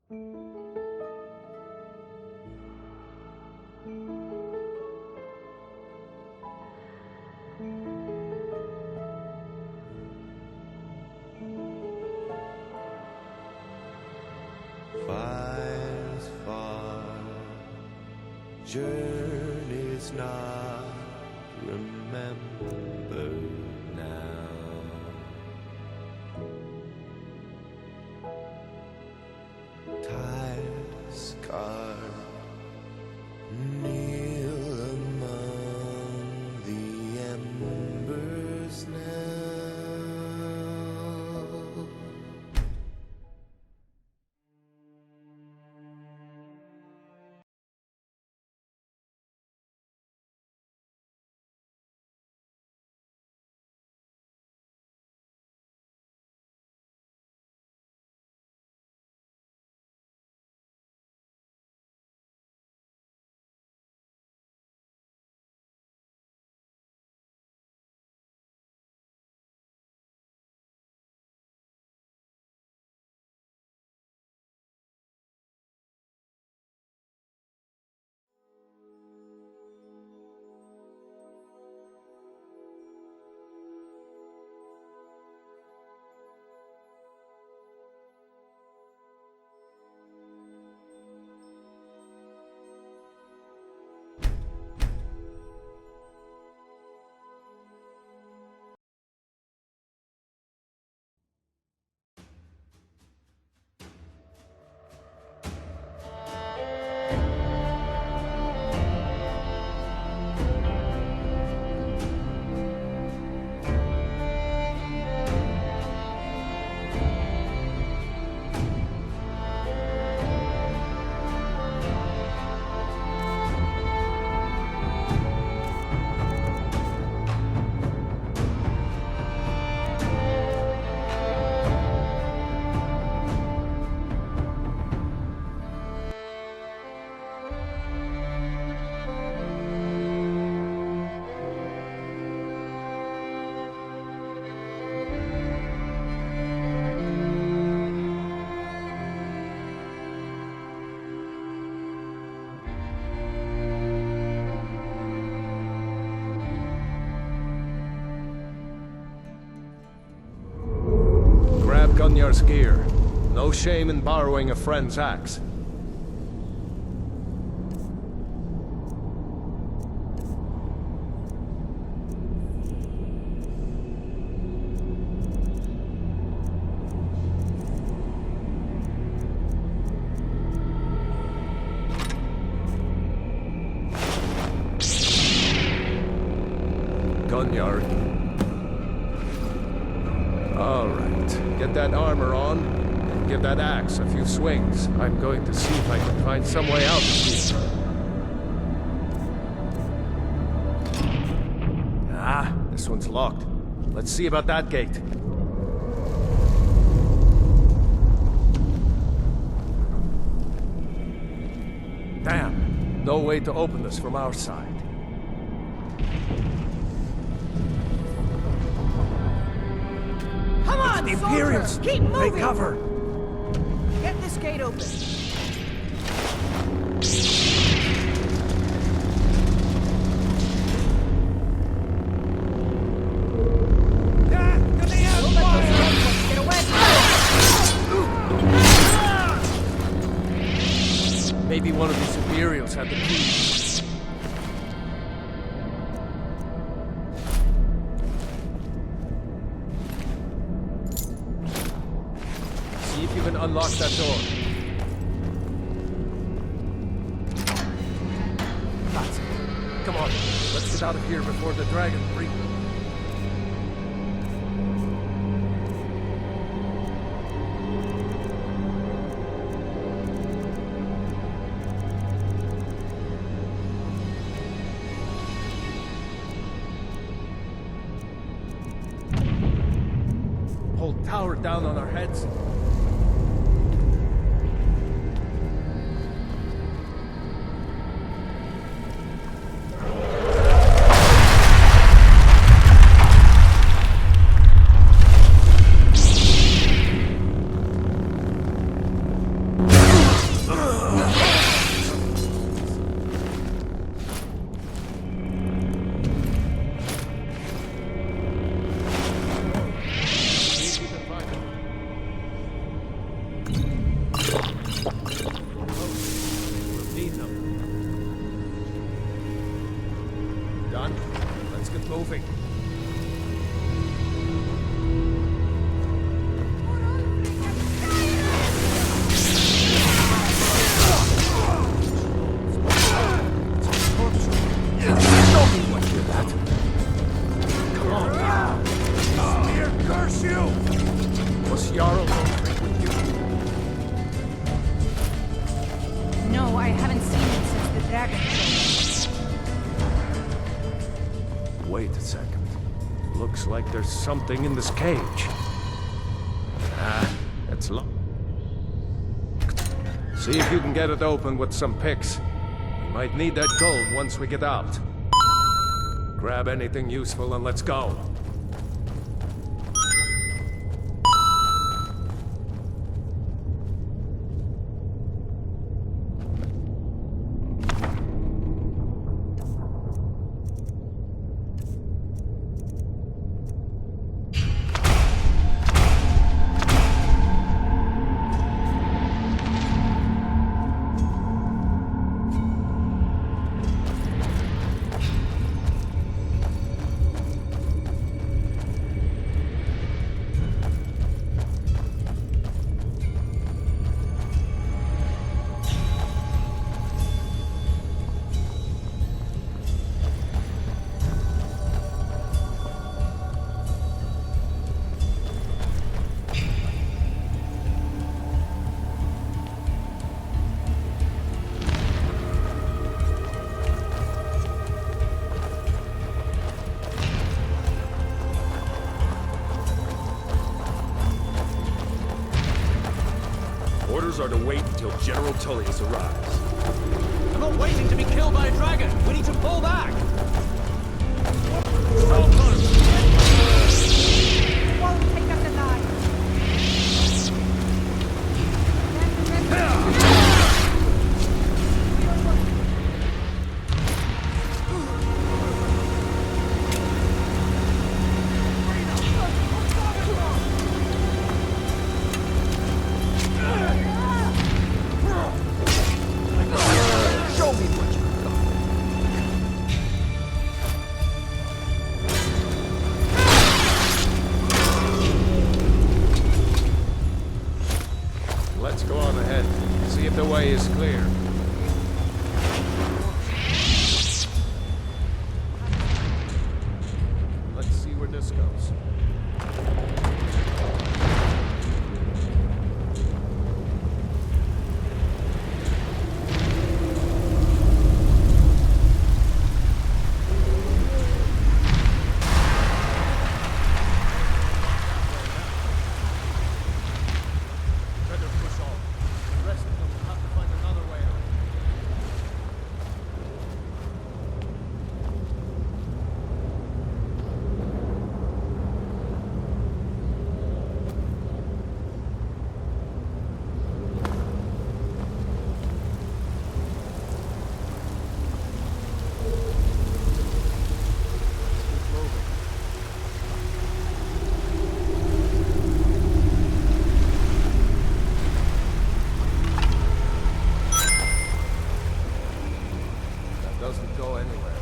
Fires far, journeys not remembered now. Tired, scarred, kneel among the embers now. Gunyar's gear. No shame in borrowing a friend's axe. Gunyard. All right. Get that armor on, and give that axe a few swings. I'm going to see if I can find some way out of here. Ah, this one's locked. Let's see about that gate. Damn, no way to open this from our side. The Imperials! Keep moving! They cover! Get this gate open. Get away! Maybe one of these Imperials had the key. Unlock that door. That's it. Come on, let's get out of here before the dragon breaks. Whole tower down on our heads. need them. Done? Let's get moving. No, I haven't seen him since the dragon show. Wait a second. Looks like there's something in this cage. Ah, it's locked. See if you can get it open with some picks. We might need that gold once we get out. Grab anything useful and let's go. Orders are to wait until General Tullius arrives. I'm not waiting to be killed by a dragon. We need to pull back. Won't take us alive. Let's go on ahead. See if the way is clear. Let's see where this goes. Doesn't go anywhere.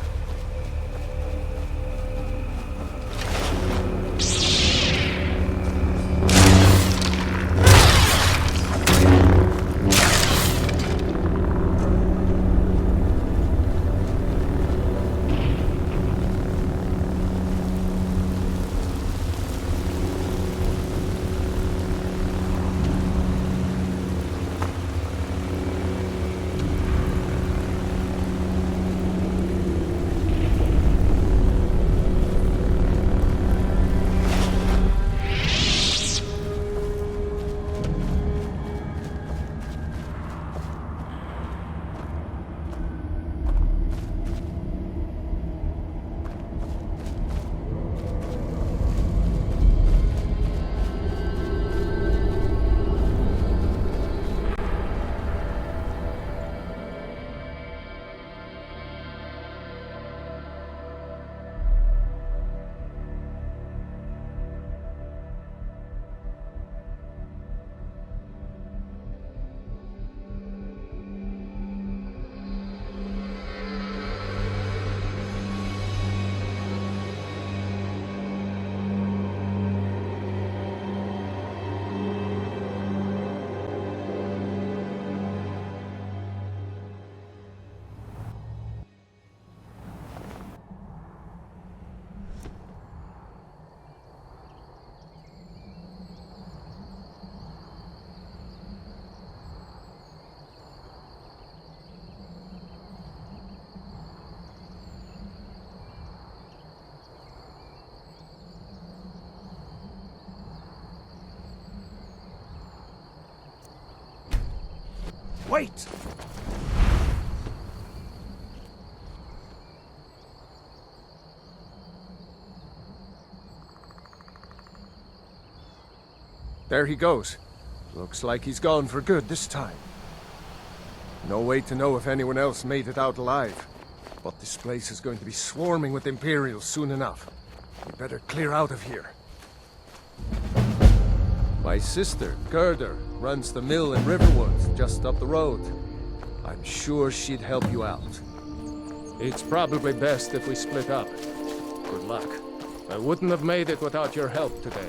Wait! There he goes. Looks like he's gone for good this time. No way to know if anyone else made it out alive. But this place is going to be swarming with Imperials soon enough. We better clear out of here. My sister, Gerda, runs the mill in Riverwood, just up the road. I'm sure she'd help you out. It's probably best if we split up. Good luck. I wouldn't have made it without your help today.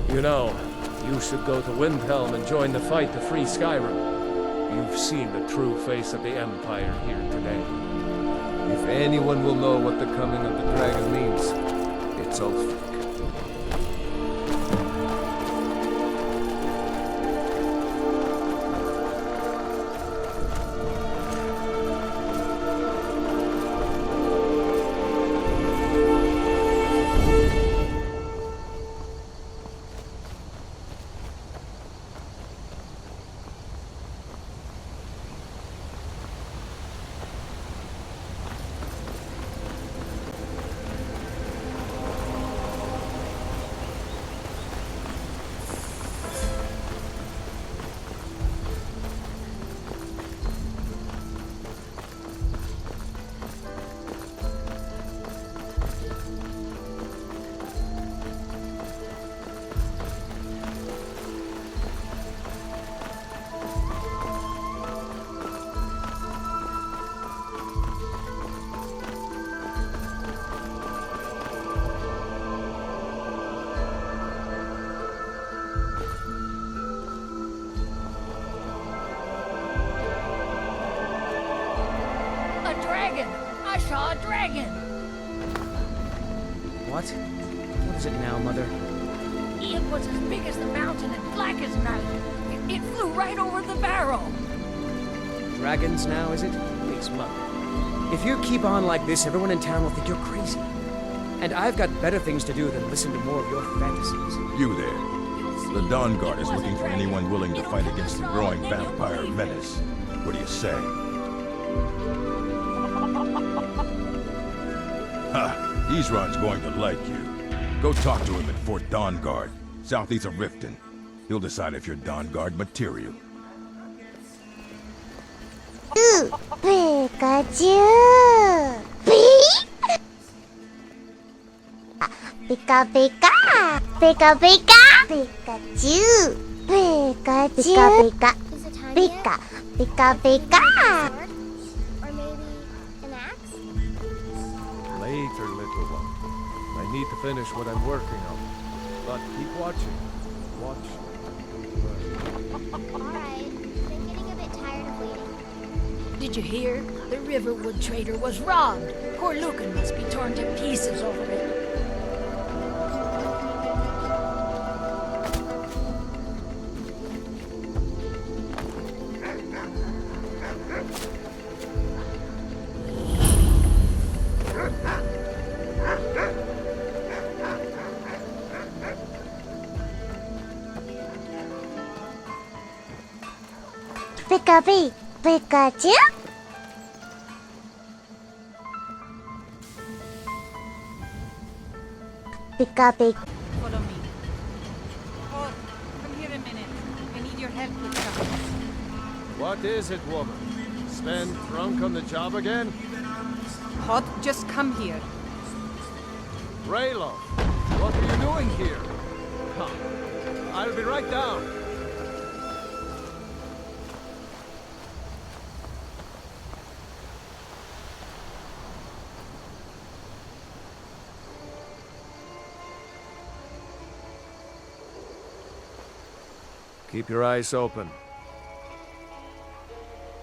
You know, you should go to Windhelm and join the fight to free Skyrim. You've seen the true face of the Empire here today. If anyone will know what the coming of the dragon means, it's Elsweyr. I saw a dragon! What? What is it now, Mother? It was as big as the mountain and black as night. It flew right over the barrel. Dragons now, is it? Big smug. If you keep on like this, everyone in town will think you're crazy. And I've got better things to do than listen to more of your fantasies. You there. The Dawnguard is looking for anyone willing to fight against the growing vampire menace. What do you say? Ha! Isran's going to like you. Go talk to him at Fort Dawnguard, southeast of Riften. He'll decide if you're Dawnguard material. Pikachu! Pika pika! Pika pika! Pikachu! Pikachu! Pika pika! Pika pika! Or maybe an axe? Later, little one. I need to finish what I'm working on. But keep watching. Watch. Alright. I'm getting a bit tired of waiting. Did you hear? The Riverwood trader was robbed. Poor Lucan must be torn to pieces over it. Pika Pikachu? Pika pika. Follow me. Oh, come here a minute. I need your help with something. What is it, woman? Sven drunk on the job again? Hot, just come here. Rayloff, what are you doing here? Huh. I'll be right down. Keep your eyes open.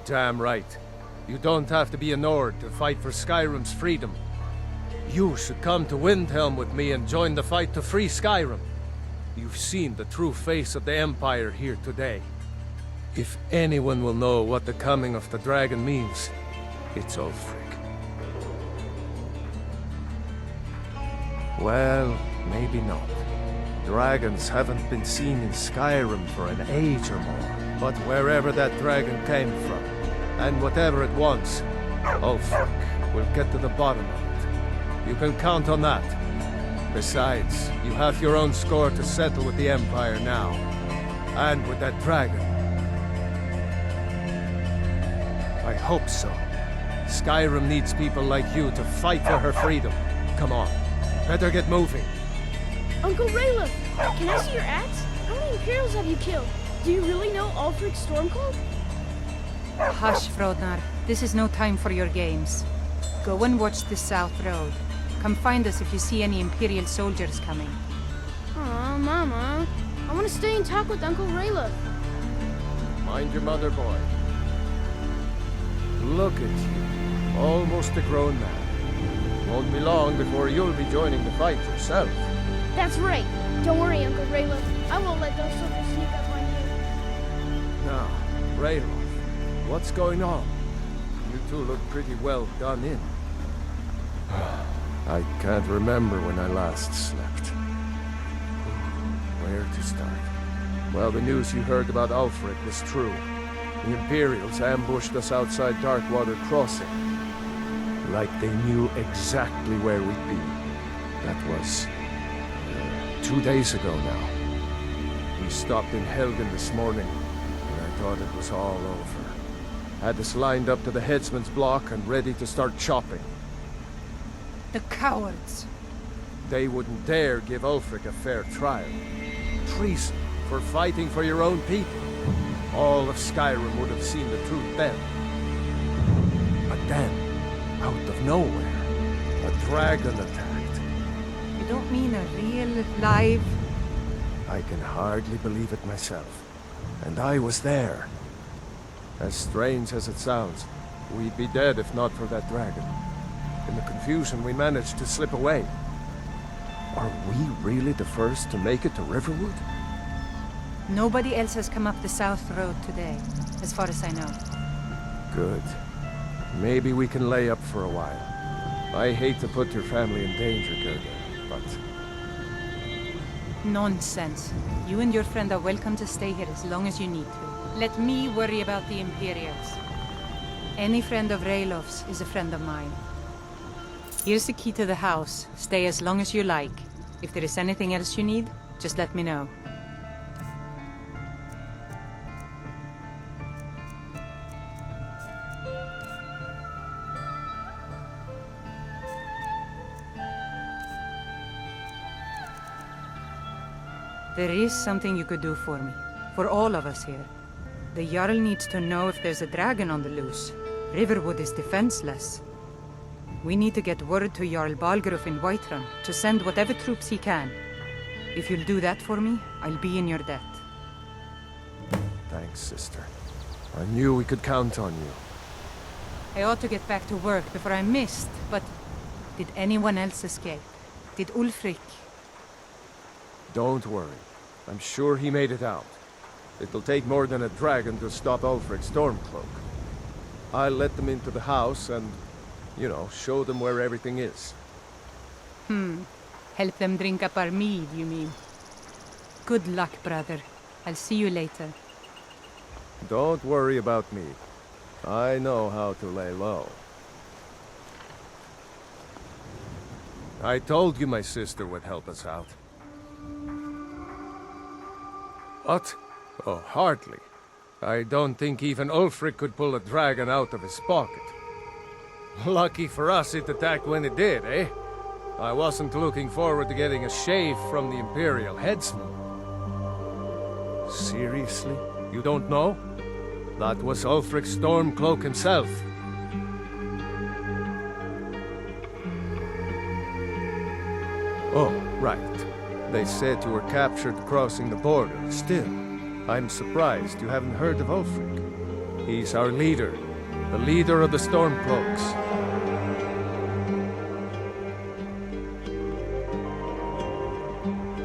Damn right. You don't have to be a Nord to fight for Skyrim's freedom. You should come to Windhelm with me and join the fight to free Skyrim. You've seen the true face of the Empire here today. If anyone will know what the coming of the dragon means, it's Ulfric. Well, maybe not. Dragons haven't been seen in Skyrim for an age or more. But wherever that dragon came from, and whatever it wants, Ulfric will get to the bottom of it. You can count on that. Besides, you have your own score to settle with the Empire now. And with that dragon. I hope so. Skyrim needs people like you to fight for her freedom. Come on, better get moving. Uncle Rayla, can I see your axe? How many Imperials have you killed? Do you really know Ulfric's Stormcloak? Hush, Frodnar. This is no time for your games. Go and watch the South Road. Come find us if you see any Imperial soldiers coming. Aw, Mama. I want to stay and talk with Uncle Rayla. Mind your mother, boy. Look at you. Almost a grown man. Won't be long before you'll be joining the fight yourself. That's right. Don't worry, Uncle Rayla. I won't let those soldiers sneak up on you. Now, Werewolf, what's going on? You two look pretty well done in. I can't remember when I last slept. Where to start? Well, the news you heard about Ulfric was true. The Imperials ambushed us outside Darkwater Crossing. Like they knew exactly where we'd be. That was 2 days ago now. We stopped in Helgen this morning, and I thought it was all over. Had us lined up to the headsman's block and ready to start chopping. The cowards. They wouldn't dare give Ulfric a fair trial. Treason for fighting for your own people. All of Skyrim would have seen the truth then. But then, out of nowhere, a dragon attacked. You don't mean a real, live... I can hardly believe it myself. And I was there. As strange as it sounds, we'd be dead if not for that dragon. In the confusion, we managed to slip away. Are we really the first to make it to Riverwood? Nobody else has come up the South Road today, as far as I know. Good. Maybe we can lay up for a while. I hate to put your family in danger, Gerda, but... Nonsense. You and your friend are welcome to stay here as long as you need to. Let me worry about the Imperials. Any friend of Raylof's is a friend of mine. Here's the key to the house. Stay as long as you like. If there is anything else you need, just let me know. There is something you could do for me. For all of us here. The Jarl needs to know if there's a dragon on the loose. Riverwood is defenseless. We need to get word to Jarl Balgruuf in Whiterun to send whatever troops he can. If you'll do that for me, I'll be in your debt. Thanks, sister. I knew we could count on you. I ought to get back to work before I missed, but... Did anyone else escape? Did Ulfric? Don't worry. I'm sure he made it out. It'll take more than a dragon to stop Ulfric's Stormcloak. I'll let them into the house and, you know, show them where everything is. Help them drink up our mead, you mean? Good luck, brother. I'll see you later. Don't worry about me. I know how to lay low. I told you my sister would help us out. What? Oh, hardly. I don't think even Ulfric could pull a dragon out of his pocket. Lucky for us it attacked when it did, eh? I wasn't looking forward to getting a shave from the Imperial headsman. Seriously? You don't know? That was Ulfric's Stormcloak himself. Oh, right. They said you were captured crossing the border. Still, I'm surprised you haven't heard of Ulfric. He's our leader. The leader of the Stormcloaks.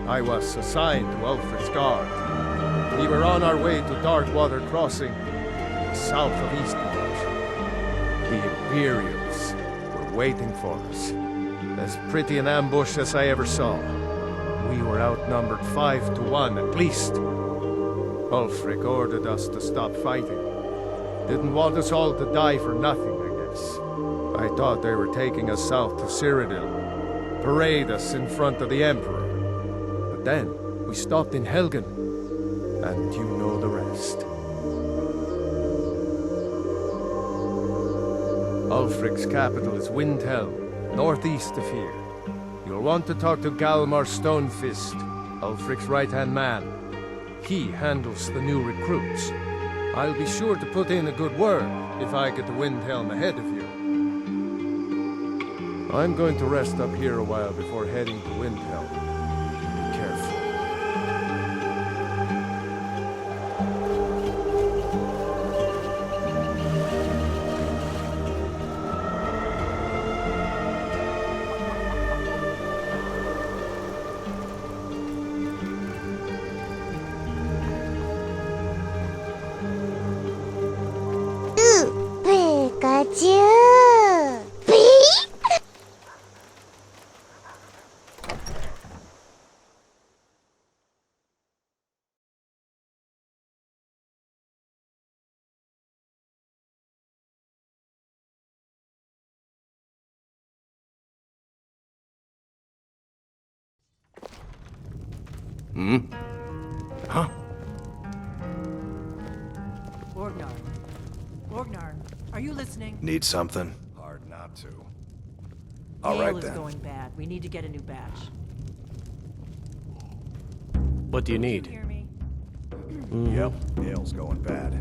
I was assigned to Ulfric's guard. We were on our way to Darkwater Crossing, south of Eastmarch. The Imperials were waiting for us. As pretty an ambush as I ever saw. We were outnumbered 5 to 1 at least. Ulfric ordered us to stop fighting. Didn't want us all to die for nothing, I guess. I thought they were taking us south to Cyrodiil, parade us in front of the Emperor. But then, we stopped in Helgen, and you know the rest. Ulfric's capital is Windhelm, northeast of here. You'll want to talk to Galmar Stonefist, Ulfric's right-hand man. He handles the new recruits. I'll be sure to put in a good word if I get to Windhelm ahead of you. I'm going to rest up here a while before heading to Windhelm. Be careful. Pikachu! Huh? Orgnar, are you listening? Need something? Hard not to. All Mail right is then. going bad. We need to get a new batch. What do you need? Hear me? Yep, mail's going bad.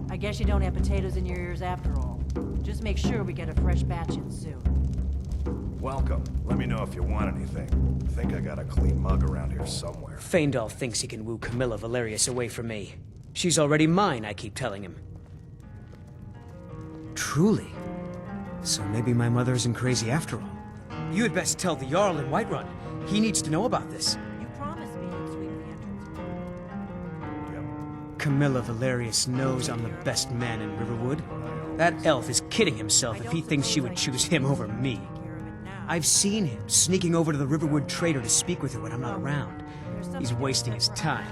I guess you don't have potatoes in your ears after all. Just make sure we get a fresh batch in soon. Welcome. Let me know if you want anything. I think I got a clean mug around here somewhere. Faendal thinks he can woo Camilla Valerius away from me. She's already mine, I keep telling him. Truly? So maybe my mother isn't crazy after all. You had best tell the Jarl in Whiterun. He needs to know about this. You promised me you'd sweep the entrance. Camilla Valerius knows I'm the best man in Riverwood. That elf is kidding himself if he thinks she would choose him over me. I've seen him sneaking over to the Riverwood trader to speak with her when I'm not around. He's wasting his time.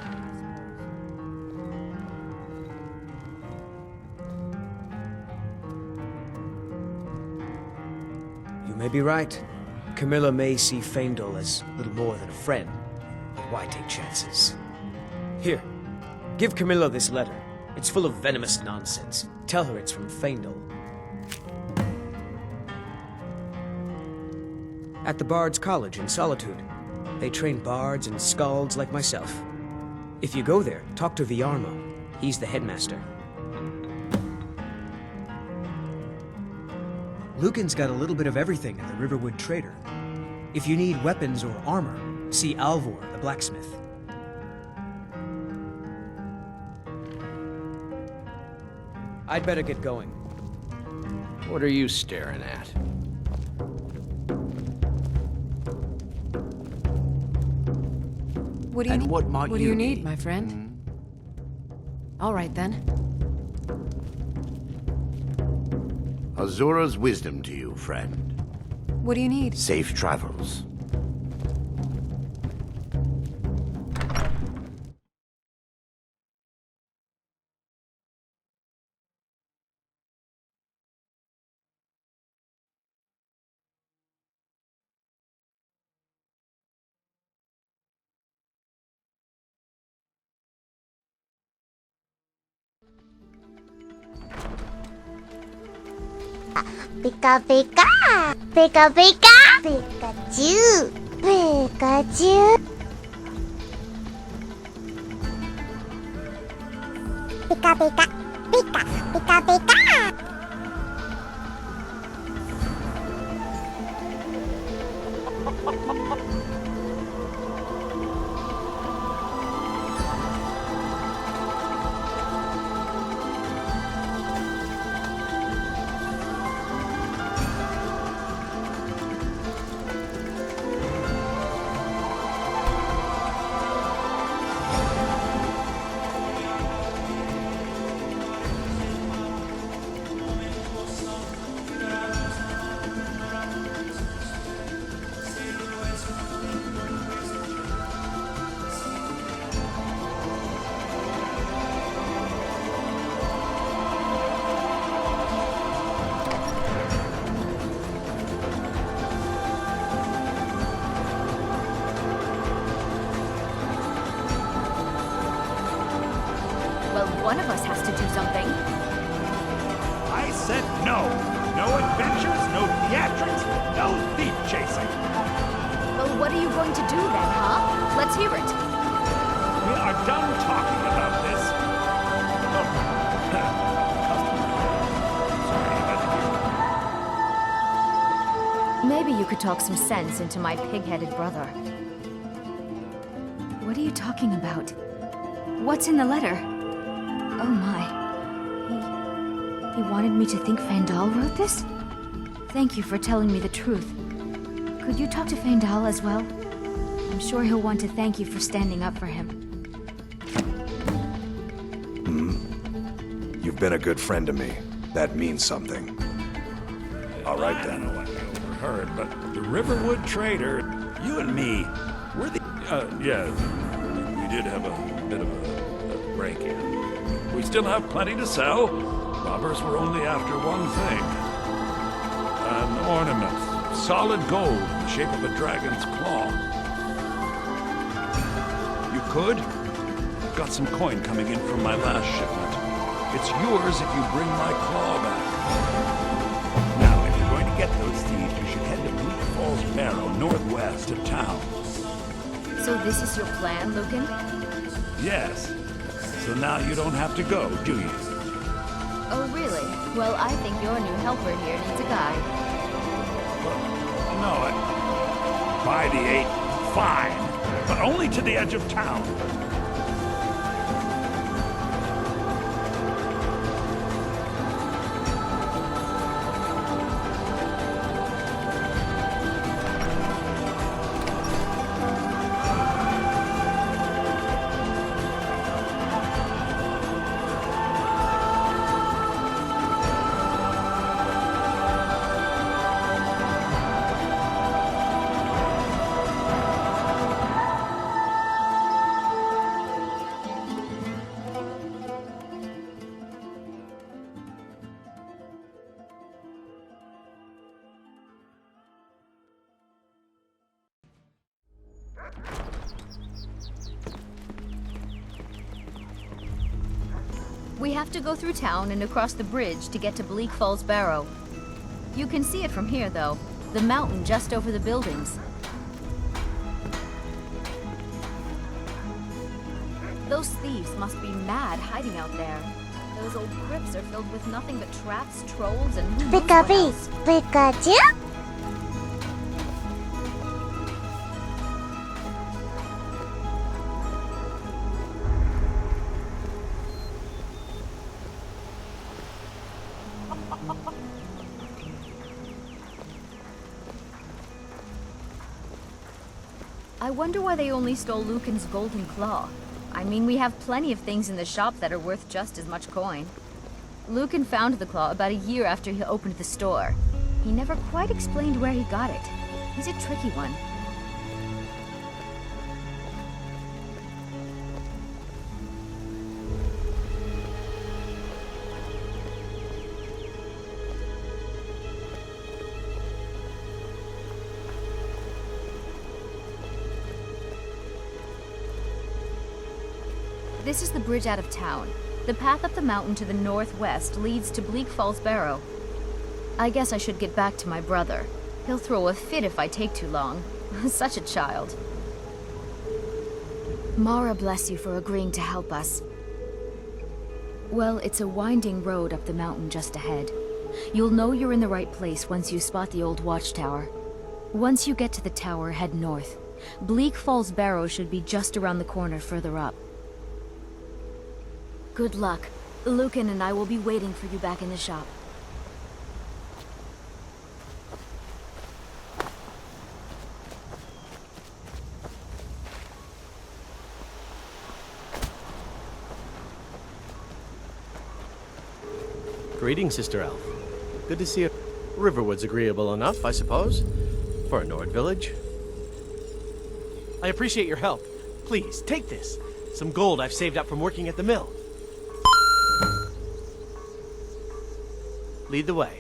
You may be right. Camilla may see Faendal as little more than a friend. But why take chances? Here, give Camilla this letter. It's full of venomous nonsense. Tell her it's from Faendal. At the Bard's College in Solitude. They train bards and skalds like myself. If you go there, talk to Viarmo. He's the headmaster. Lucan's got a little bit of everything at the Riverwood Trader. If you need weapons or armor, see Alvor, the blacksmith. I'd better get going. What are you staring at? What do you need? What might do you need, my friend? All right, then. Azura's wisdom to you, friend. What do you need? Safe travels. Pika pika! Pika pika! Pikachu! Pikachu! Pika pika! Pika! Pika pika! One of us has to do something. I said no. No adventures, no theatrics, no thief chasing. Well, what are you going to do then, huh? Let's hear it. We are done talking about this. Maybe you could talk some sense into my pig-headed brother. What are you talking about? What's in the letter? Oh my. He wanted me to think Fandal wrote this? Thank you for telling me the truth. Could you talk to Fandal as well? I'm sure he'll want to thank you for standing up for him. You've been a good friend to me. That means something. All right then. I don't know what you overheard, but the Riverwood trader, you and me, we're the... yeah, we did have a bit of a break-in. We still have plenty to sell. Robbers were only after one thing. An ornament, solid gold in the shape of a dragon's claw. You could? I've got some coin coming in from my last shipment. It's yours if you bring my claw back. Now, if you're going to get those thieves, you should head to Bleak Falls Barrow, northwest of town. So this is your plan, Lucan? Yes. So now you don't have to go, do you? Oh, really? Well, I think your new helper here needs a guide. No, by the 8, fine. But only to the edge of town. We have to go through town and across the bridge to get to Bleak Falls Barrow. You can see it from here, though. The mountain just over the buildings. Those thieves must be mad hiding out there. Those old crypts are filled with nothing but traps, trolls, and who knows what else. Pikachu? I wonder why they only stole Lucan's golden claw. I mean, we have plenty of things in the shop that are worth just as much coin. Lucan found the claw about a year after he opened the store. He never quite explained where he got it. He's a tricky one. This is the bridge out of town. The path up the mountain to the northwest leads to Bleak Falls Barrow. I guess I should get back to my brother. He'll throw a fit if I take too long. Such a child. Mara bless you for agreeing to help us. Well, it's a winding road up the mountain just ahead. You'll know you're in the right place once you spot the old watchtower. Once you get to the tower, head north. Bleak Falls Barrow should be just around the corner further up. Good luck. Lucan and I will be waiting for you back in the shop. Greetings, Sister Elf. Good to see you. Riverwood's agreeable enough, I suppose, for a Nord village. I appreciate your help. Please, take this. Some gold I've saved up from working at the mill. Lead the way.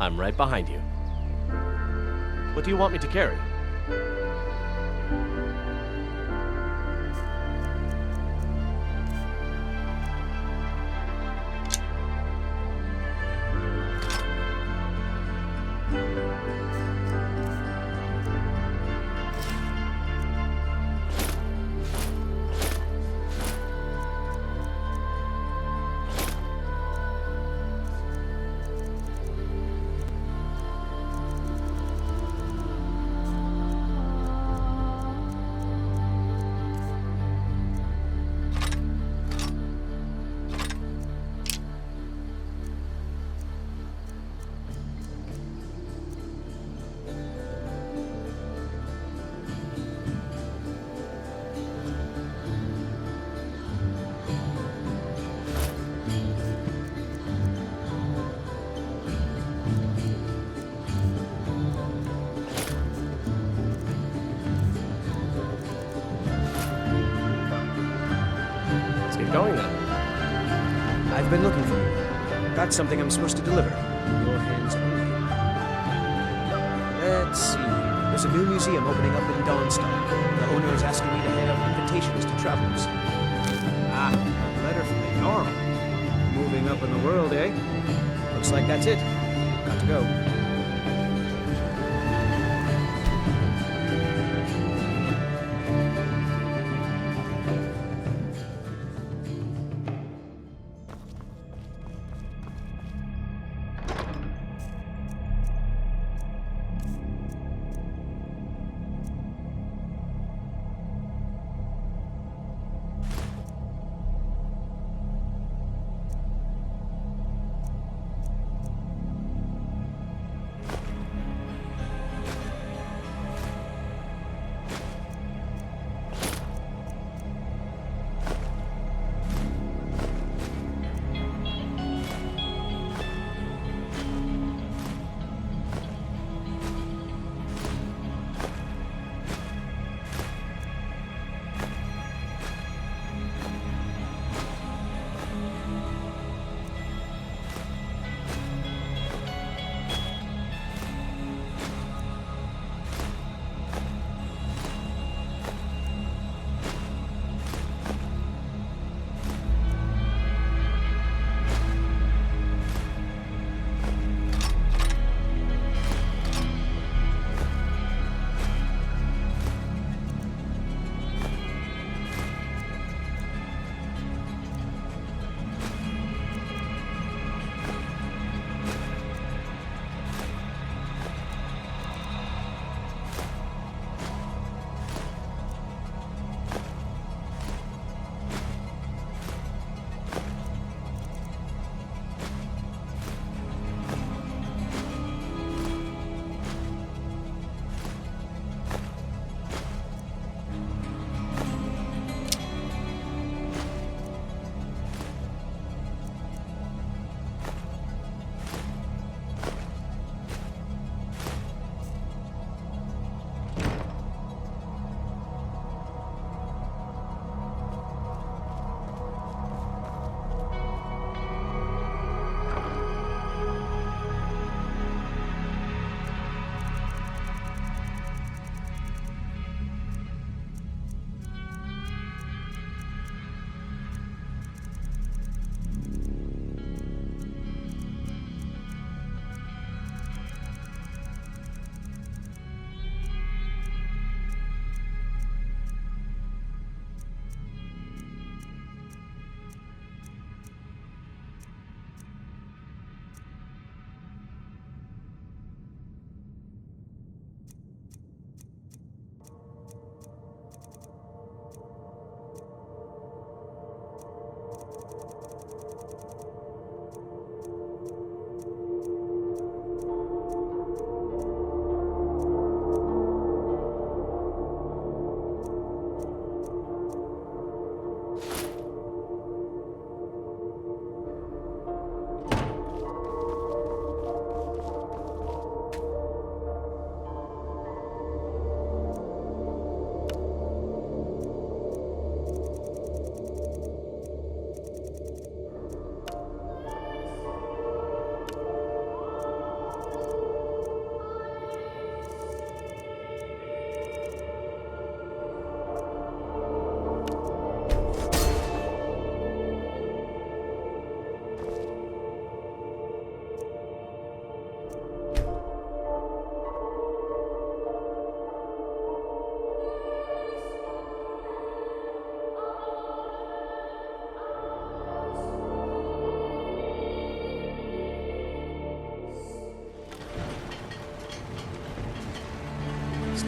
I'm right behind you. What do you want me to carry? Going then. I've been looking for you. Got something I'm supposed to deliver. Your hands only. Let's see. There's a new museum opening up in Dawnstar. The owner is asking me to hand out invitations to travelers. Ah, a letter from the Jarl. Moving up in the world, eh? Looks like that's it. Got to go.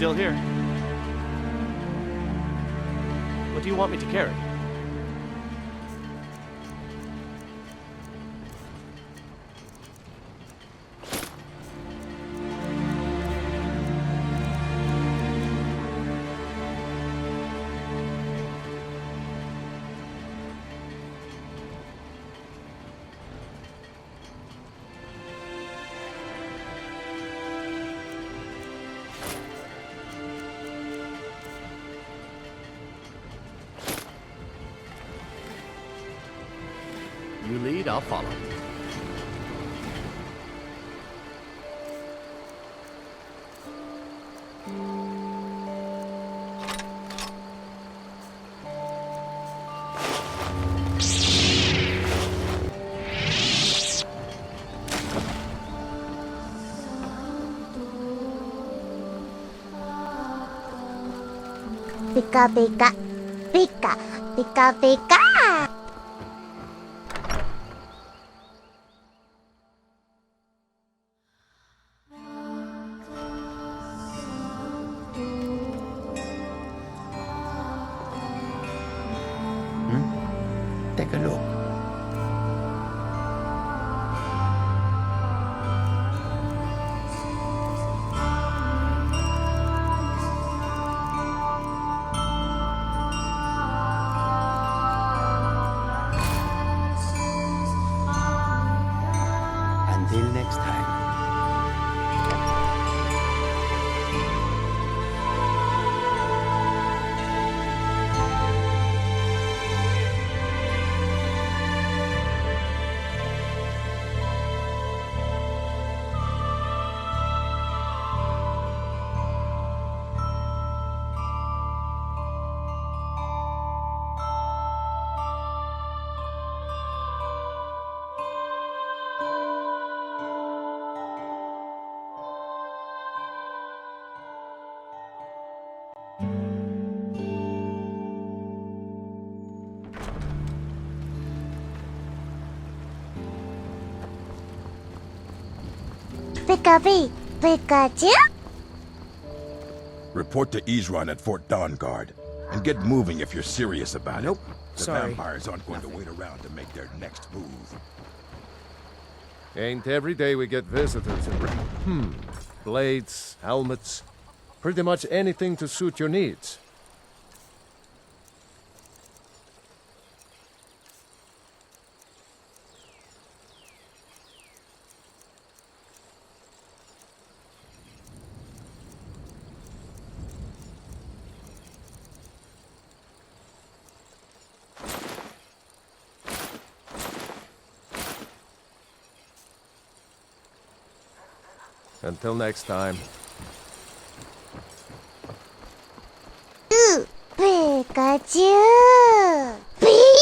still here. What do you want me to carry? You lead, I'll follow. Pika pika, pika, pika pika. Take a look. Until next time. Pika-pee, Pikachu? Report to Isran at Fort Dawnguard. And get moving if you're serious about it. Nope. The Sorry. vampires aren't going to wait around to make their next move. Ain't every day we get visitors in blades, helmets, pretty much anything to suit your needs. Until next time. Ooh, Pikachu! Pee?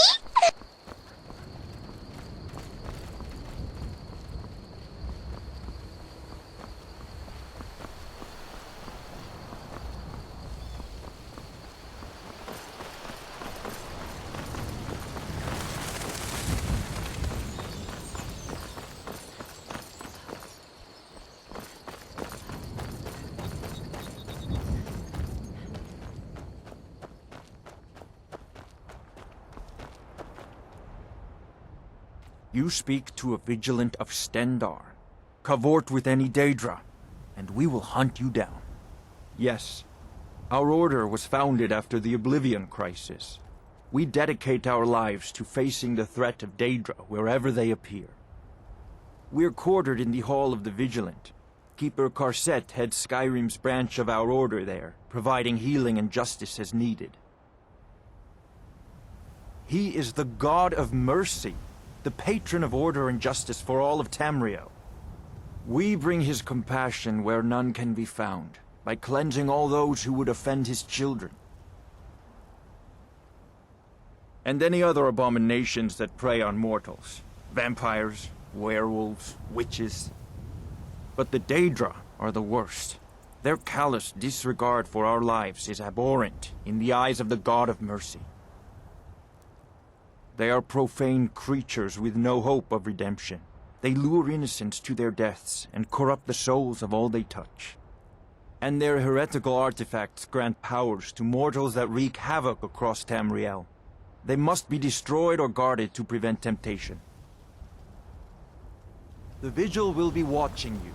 You speak to a vigilant of Stendarr. Cavort with any Daedra, and we will hunt you down. Yes, our order was founded after the Oblivion Crisis. We dedicate our lives to facing the threat of Daedra wherever they appear. We're quartered in the Hall of the Vigilant. Keeper Karset heads Skyrim's branch of our order there, providing healing and justice as needed. He is the God of Mercy, the patron of order and justice for all of Tamriel. We bring his compassion where none can be found, by cleansing all those who would offend his children. And any other abominations that prey on mortals. Vampires, werewolves, witches. But the Daedra are the worst. Their callous disregard for our lives is abhorrent in the eyes of the God of Mercy. They are profane creatures with no hope of redemption. They lure innocents to their deaths and corrupt the souls of all they touch. and their heretical artifacts grant powers to mortals that wreak havoc across Tamriel. They must be destroyed or guarded to prevent temptation. The Vigil will be watching you.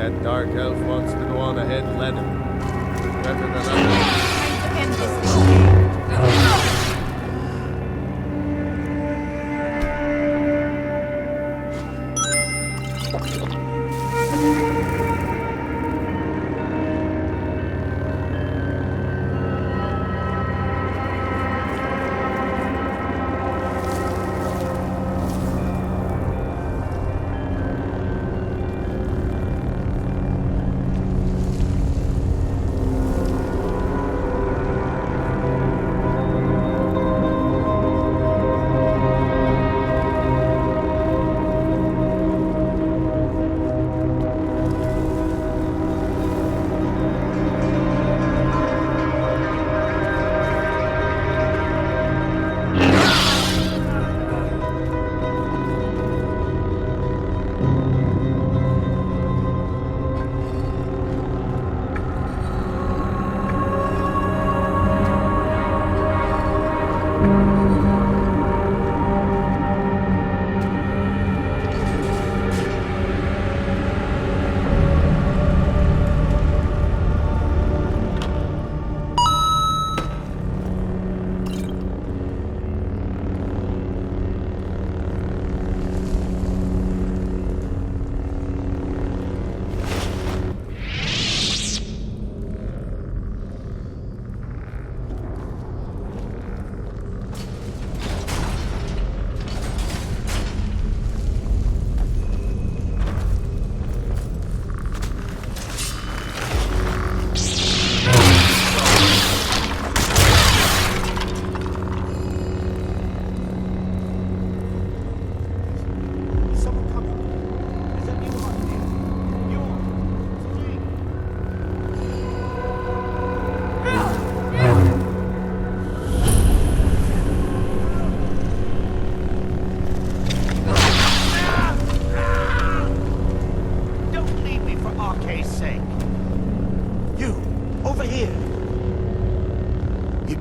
That dark elf wants to go on ahead, let him. Better than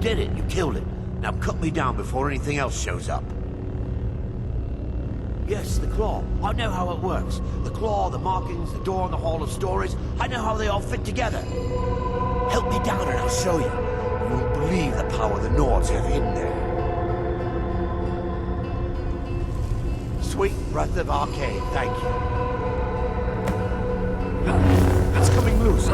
did it. You killed it. Now cut me down before anything else shows up. Yes, the claw. I know how it works. The claw, the markings, the door in the Hall of Stories. I know how they all fit together. Help me down and I'll show you. You won't believe the power the Nords have hidden there. Sweet breath of arcane, thank you. It's coming loose.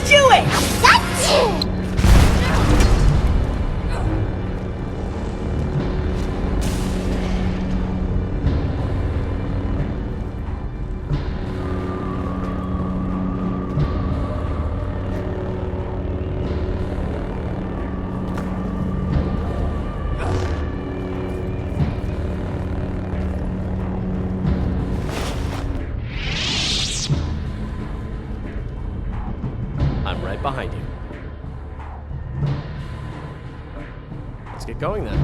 do it! I'm right behind you. Let's get going then.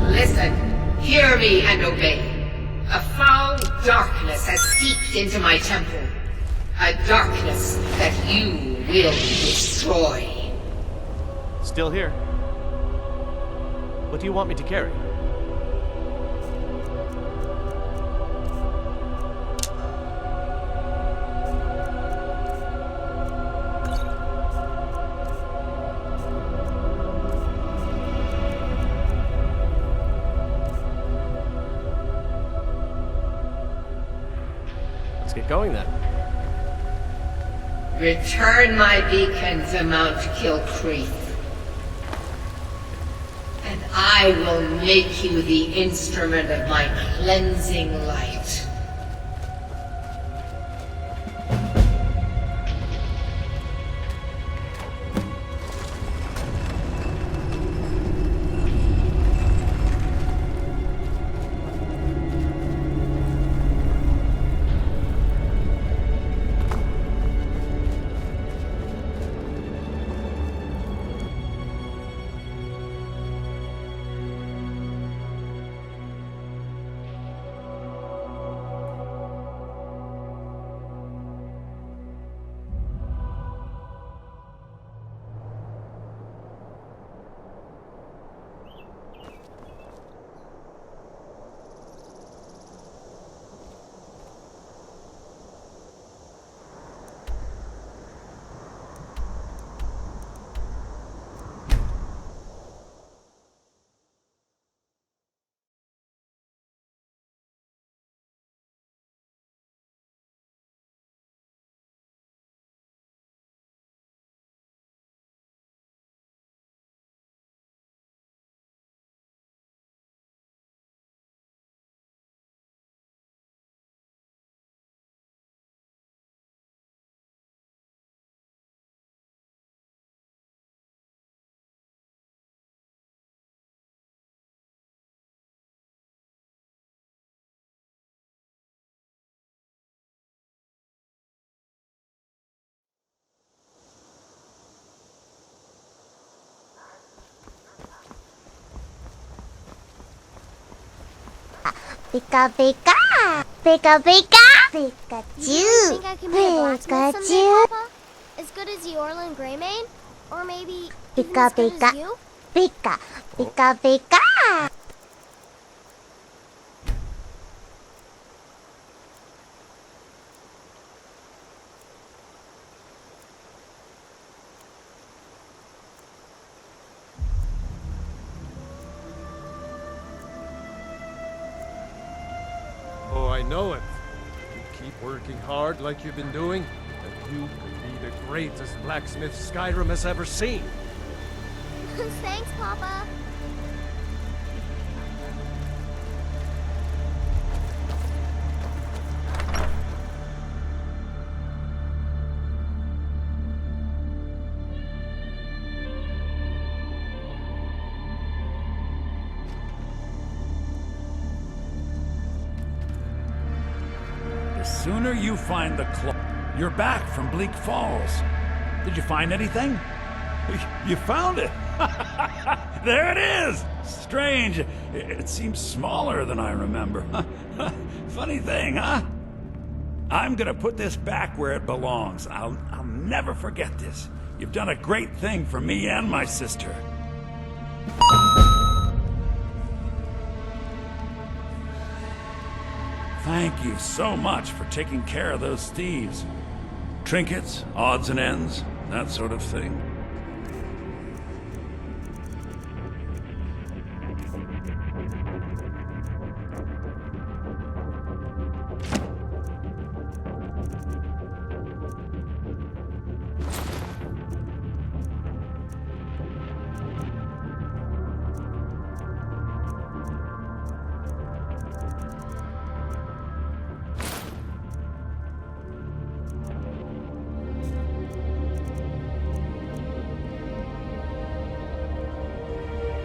Listen, hear me and obey. A foul darkness has seeped into my temple. A darkness that you will destroy. Still here. What do you want me to carry? Let's get going then. Return my beacon to Mount Kilcreath. And I will make you the instrument of my cleansing light. Pika Pika! Pika Pika! Pikachu! You think I can be a blacksmith someday, Pikachu! Papa? As good as the Orlan Greymane? Or maybe even Pika as good Pika! as you? Pika! Pika Pika! Oh, I know it. You keep working hard like you've been doing, and you could be the greatest blacksmith Skyrim has ever seen. Thanks, Papa. The sooner you find the claw... You're back from Bleak Falls. Did you find anything? You found it! There it is! Strange. It seems smaller than I remember. Funny thing, huh? I'm gonna put this back where it belongs. I'll never forget this. You've done a great thing for me and my sister. Thank you so much for taking care of those thieves. Trinkets, odds and ends, that sort of thing.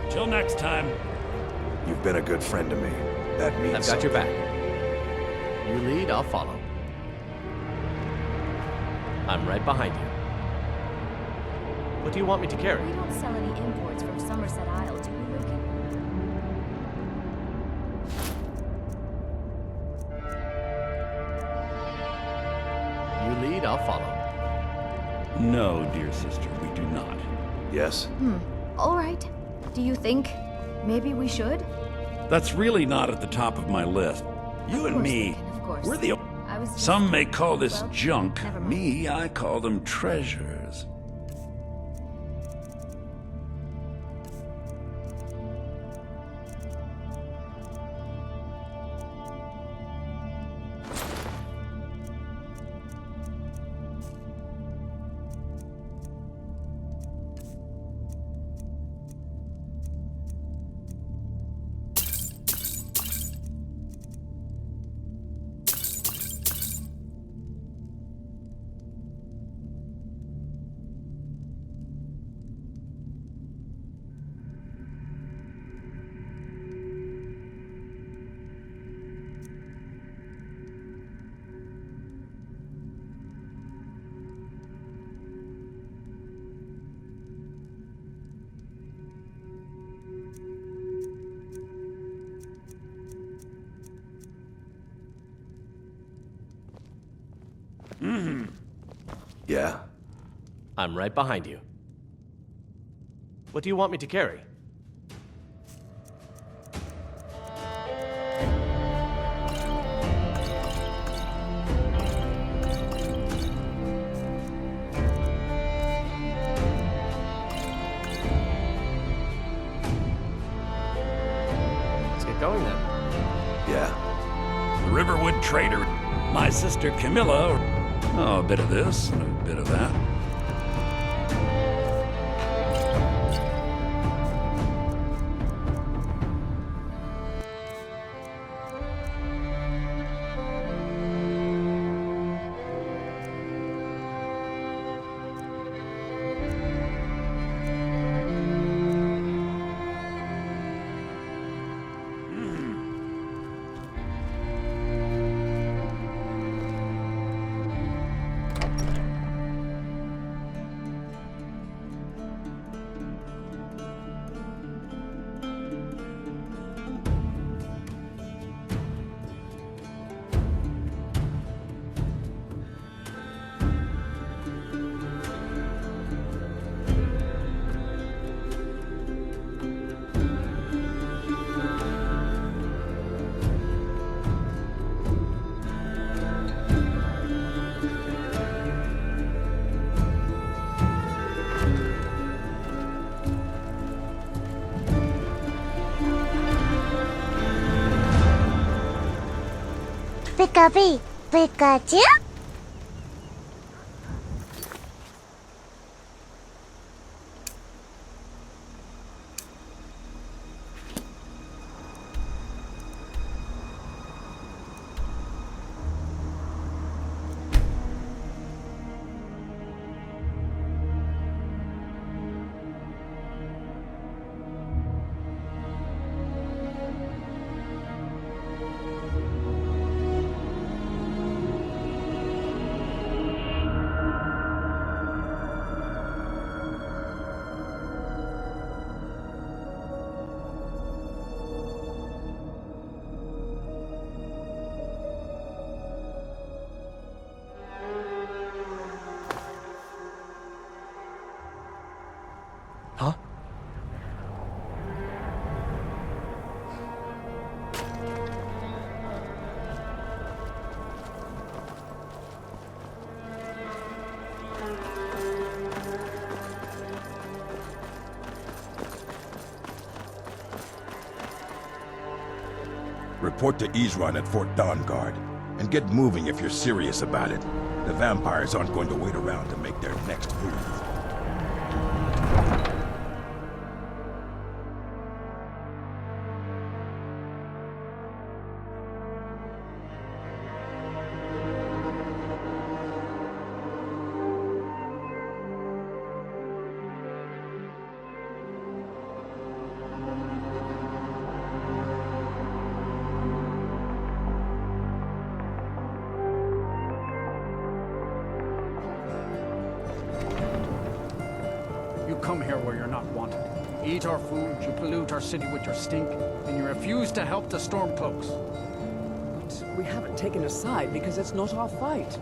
Till next time. You've been a good friend to me. That means I've got your back. You lead, I'll follow. I'm right behind you. What do you want me to carry? We don't sell any imports from Somerset Isle, do we, Lucan? You lead, I'll follow. No, dear sister, we do not. Yes? All right. Do you think maybe we should? That's really not at the top of my list. You and me, we're the... Some may call this junk. Me, I call them treasures. Yeah? I'm right behind you. What do you want me to carry? Let's get going then. Yeah. The Riverwood trader, my sister Camilla. Oh, a bit of this and a bit of that. Pika-pee. Pikachu? Huh? Report to Isran at Fort Dawnguard, and get moving if you're serious about it. The vampires aren't going to wait around to make their next move. You come here where you're not wanted. You eat our food, you pollute our city with your stink, and you refuse to help the Stormcloaks. But we haven't taken a side because it's not our fight.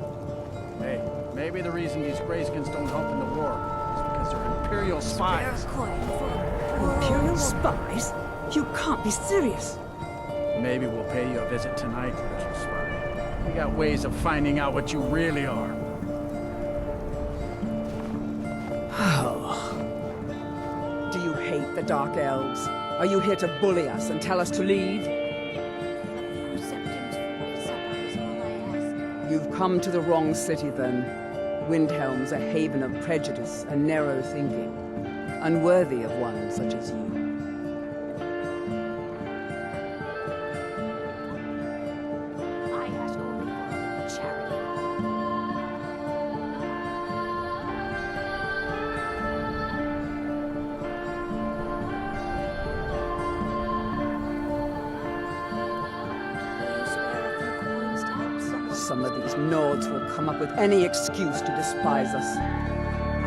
Hey, maybe the reason these Greyskins don't help in the war is because they're Imperial spies. Imperial spies? You can't be serious. Maybe we'll pay you a visit tonight, little spy. We got ways of finding out what you really are. Do you hate the Dark Elves? Are you here to bully us and tell us to leave? You've come to the wrong city, then. Windhelm's a haven of prejudice and narrow thinking, unworthy of one such as you. Some of these Nords will come up with any excuse to despise us.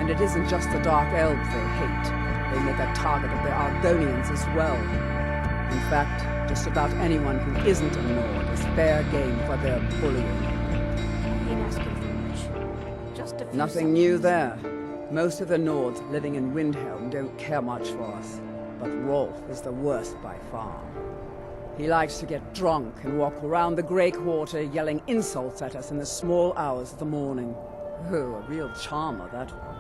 And it isn't just the Dark Elves they hate. They make a target of the Argonians as well. In fact, just about anyone who isn't a Nord is fair game for their bullying. Nothing new there. Most of the Nords living in Windhelm don't care much for us. But Rolf is the worst by far. He likes to get drunk and walk around the Grey Quarter yelling insults at us in the small hours of the morning. Oh, a real charmer, that one.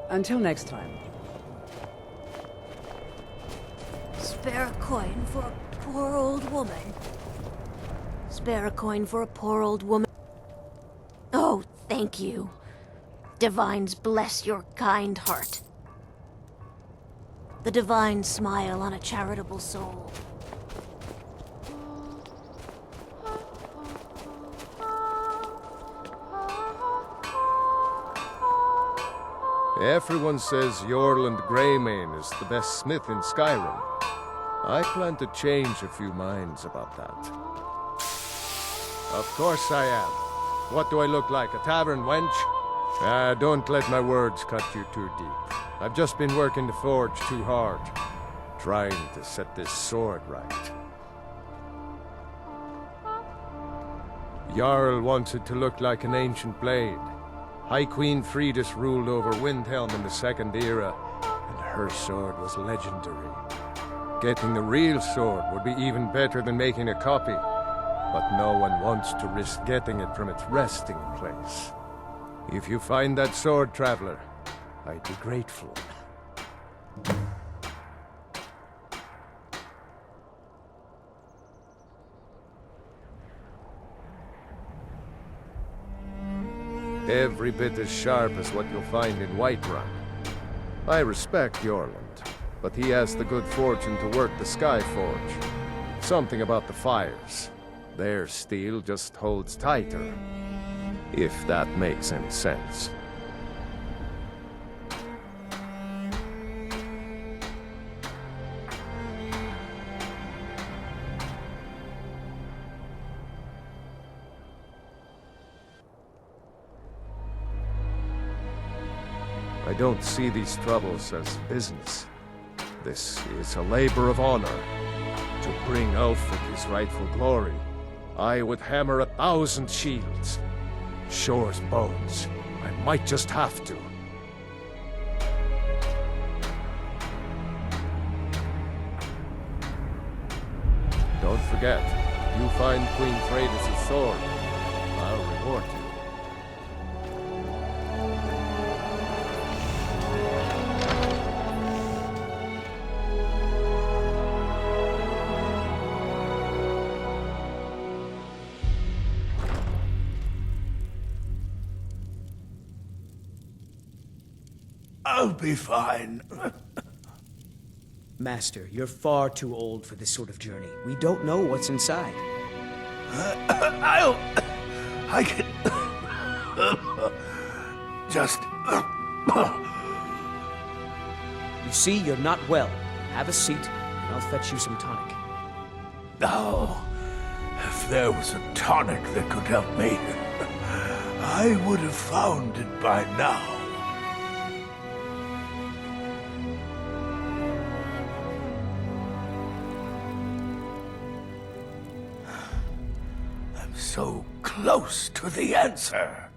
Until next time. Spare a coin for a poor old woman. Spare a coin for a poor old woman. Oh, thank you. Divines bless your kind heart. The divine smile on a charitable soul. Everyone says Yorland Greymane is the best smith in Skyrim. I plan to change a few minds about that. Of course I am. What do I look like, a tavern wench? Don't let my words cut you too deep. I've just been working the forge too hard, trying to set this sword right. Jarl wants it to look like an ancient blade. High Queen Fridis ruled over Windhelm in the Second Era, and her sword was legendary. Getting the real sword would be even better than making a copy, but no one wants to risk getting it from its resting place. If you find that sword, traveler, I'd be grateful. Every bit as sharp as what you'll find in Whiterun. I respect Yorland, but he has the good fortune to work the Skyforge. Something about the fires. Their steel just holds tighter. If that makes any sense. I don't see these troubles as business. This is a labor of honor. To bring Ulfric his rightful glory, I would hammer 1,000 shields. Sure as bones. I might just have to. Don't forget, if you find Queen Freydis' sword, I'll reward you. I'll be fine. Master, you're far too old for this sort of journey. We don't know what's inside. I can... just... You see, you're not well. Have a seat, and I'll fetch you some tonic. Oh, if there was a tonic that could help me, I would have found it by now. So close to the answer.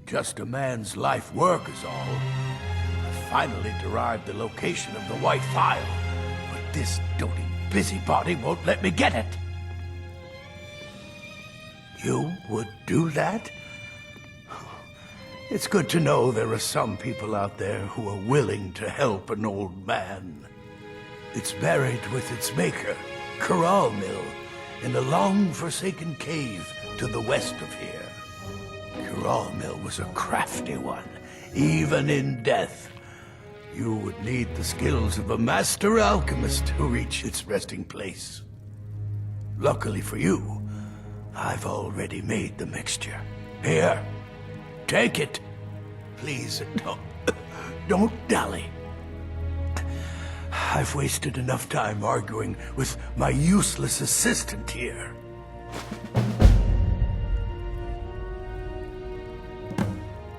Just a man's life work is all. I finally derived the location of the White Phial, but this doting busybody won't let me get it. You would do that? It's good to know there are some people out there who are willing to help an old man. It's buried with its maker, Corral Mill, in a long-forsaken cave to the west of here. Corral Mill was a crafty one, even in death. You would need the skills of a master alchemist to reach its resting place. Luckily for you, I've already made the mixture. Here, take it. Please, don't dally. I've wasted enough time arguing with my useless assistant here.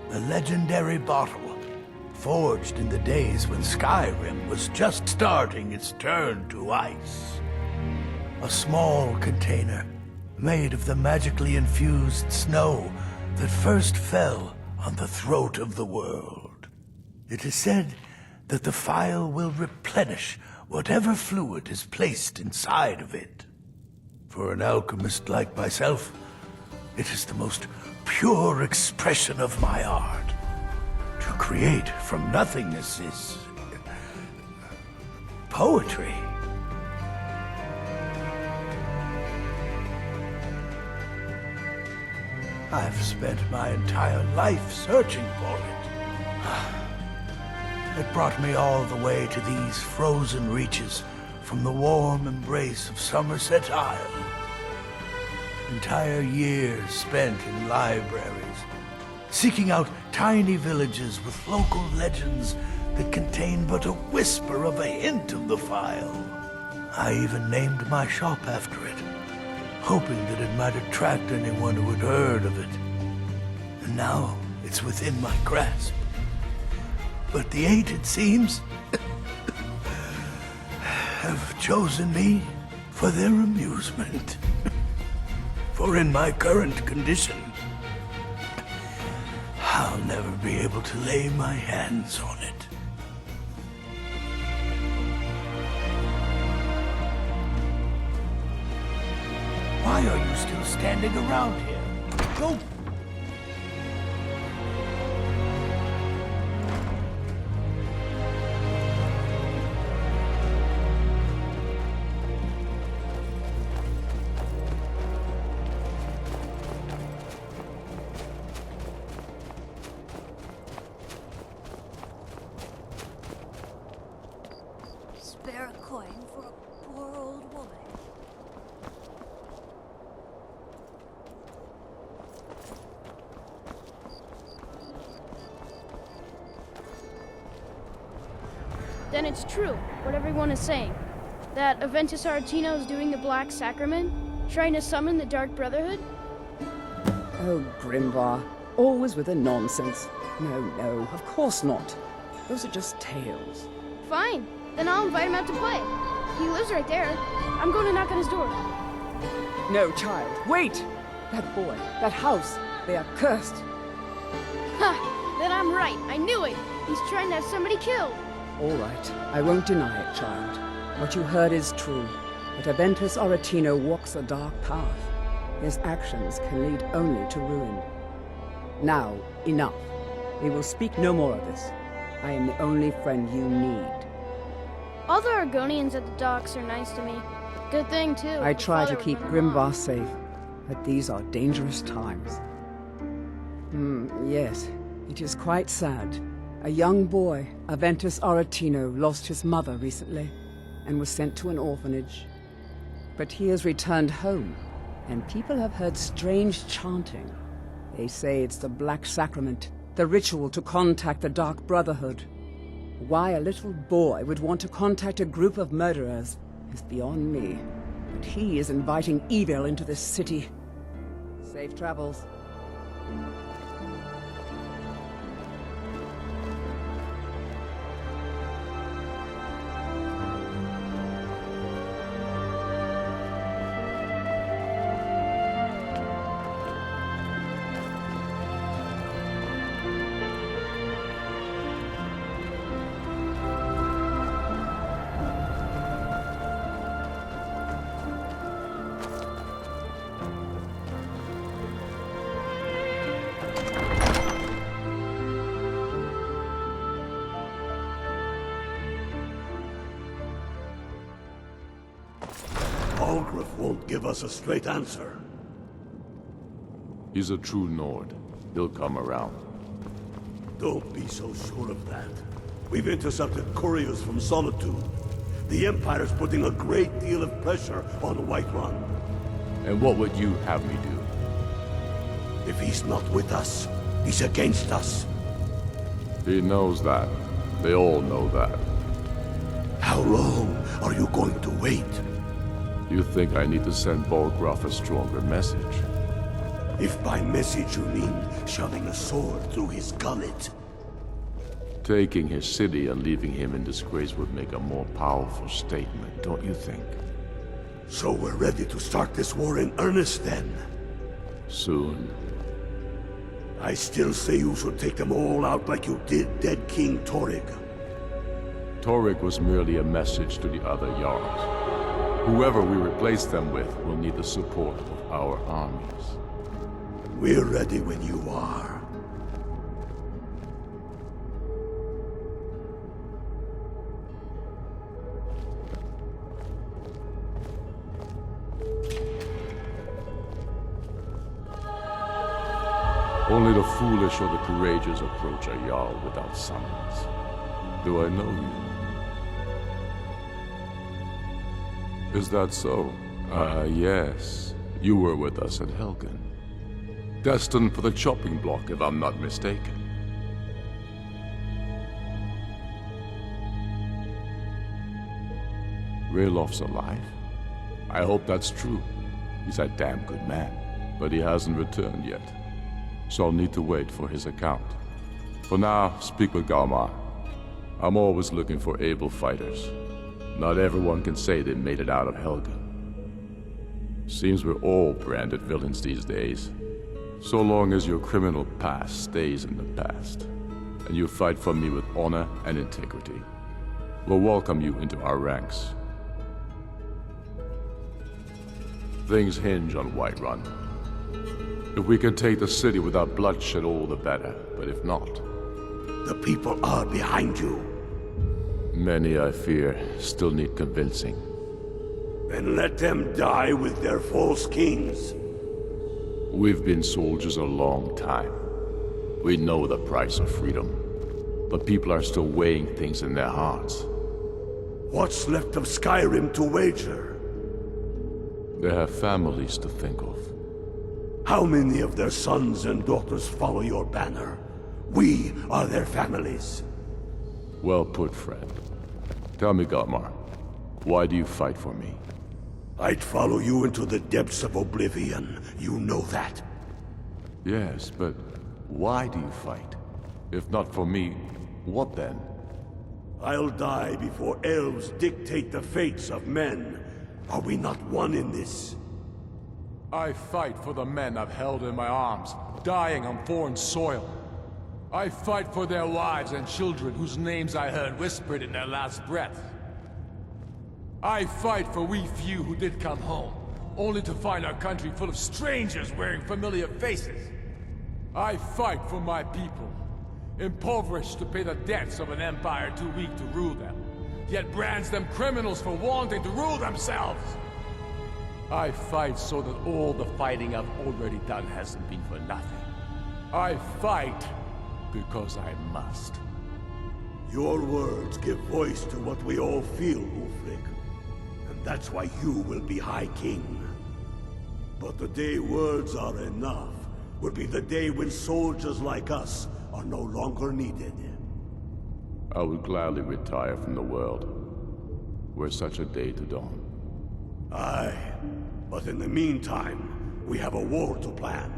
The legendary bottle, forged in the days when Skyrim was just starting its turn to ice. A small container made of the magically infused snow that first fell on the throat of the world. It is said that the phial will replenish whatever fluid is placed inside of it. For an alchemist like myself, it is the most pure expression of my art. To create from nothingness is... poetry. I've spent my entire life searching for it. It brought me all the way to these frozen reaches from the warm embrace of Somerset Isle. Entire years spent in libraries, seeking out tiny villages with local legends that contain but a whisper of a hint of the phial. I even named my shop after it, hoping that it might attract anyone who had heard of it. And now it's within my grasp. But the Eight, it seems, have chosen me for their amusement. For in my current condition, I'll never be able to lay my hands on it. Why are you still standing around here? Go! then it's true, what everyone is saying. That Aventus Aretino is doing the Black Sacrament, trying to summon the Dark Brotherhood? Oh, Grimvar. Always with the nonsense. No, of course not. Those are just tales. Fine, then I'll invite him out to play. He lives right there. I'm going to knock on his door. No, child, wait! That boy, that house, they are cursed. Ha! Then I'm right. I knew it. He's trying to have somebody killed. All right, I won't deny it, child. What you heard is true. But Aventus Aretino walks a dark path. His actions can lead only to ruin. Now, enough. We will speak no more of this. I am the only friend you need. All the Argonians at the docks are nice to me. Good thing, too. I try to keep Grimvar safe, but these are dangerous times. Yes, it is quite sad. A young boy, Aventus Aretino, lost his mother recently and was sent to an orphanage. But he has returned home, and people have heard strange chanting. They say it's the Black Sacrament, the ritual to contact the Dark Brotherhood. Why a little boy would want to contact a group of murderers is beyond me. But he is inviting evil into this city. Safe travels. Won't give us a straight answer. He's a true Nord. He'll come around. Don't be so sure of that. We've intercepted couriers from Solitude. The Empire's putting a great deal of pressure on Whiterun. And what would you have me do? If he's not with us, he's against us. He knows that. They all know that. How long are you going to wait? You think I need to send Bolgraf a stronger message? If by message you mean shoving a sword through his gullet. Taking his city and leaving him in disgrace would make a more powerful statement, don't you think? So we're ready to start this war in earnest then? Soon. I still say you should take them all out like you did dead King Torrig. Torrig was merely a message to the other Jarls. Whoever we replace them with will need the support of our armies. We're ready when you are. Only the foolish or the courageous approach a Jarl without summons. Do I know you? Is that so? Yes. You were with us at Helgen. Destined for the chopping block, if I'm not mistaken. Raylof's alive? I hope that's true. He's a damn good man, but he hasn't returned yet. So I'll need to wait for his account. For now, speak with Galmar. I'm always looking for able fighters. Not everyone can say they made it out of Helgen. Seems we're all branded villains these days. So long as your criminal past stays in the past, and you fight for me with honor and integrity, we'll welcome you into our ranks. Things hinge on Whiterun. If we can take the city without bloodshed, all the better, but if not... The people are behind you. Many, I fear, still need convincing. Then let them die with their false kings. We've been soldiers a long time. We know the price of freedom. But people are still weighing things in their hearts. What's left of Skyrim to wager? They have families to think of. How many of their sons and daughters follow your banner? We are their families. Well put, friend. Tell me, Garmar, why do you fight for me? I'd follow you into the depths of oblivion. You know that. Yes, but why do you fight? If not for me, what then? I'll die before elves dictate the fates of men. Are we not one in this? I fight for the men I've held in my arms, dying on foreign soil. I fight for their wives and children whose names I heard whispered in their last breath. I fight for we few who did come home, only to find our country full of strangers wearing familiar faces. I fight for my people, impoverished to pay the debts of an empire too weak to rule them, yet brands them criminals for wanting to rule themselves. I fight so that all the fighting I've already done hasn't been for nothing. I fight because I must. Your words give voice to what we all feel, Ulfric. And that's why you will be High King. But the day words are enough will be the day when soldiers like us are no longer needed. I would gladly retire from the world, were such a day to dawn. Aye, but in the meantime, we have a war to plan.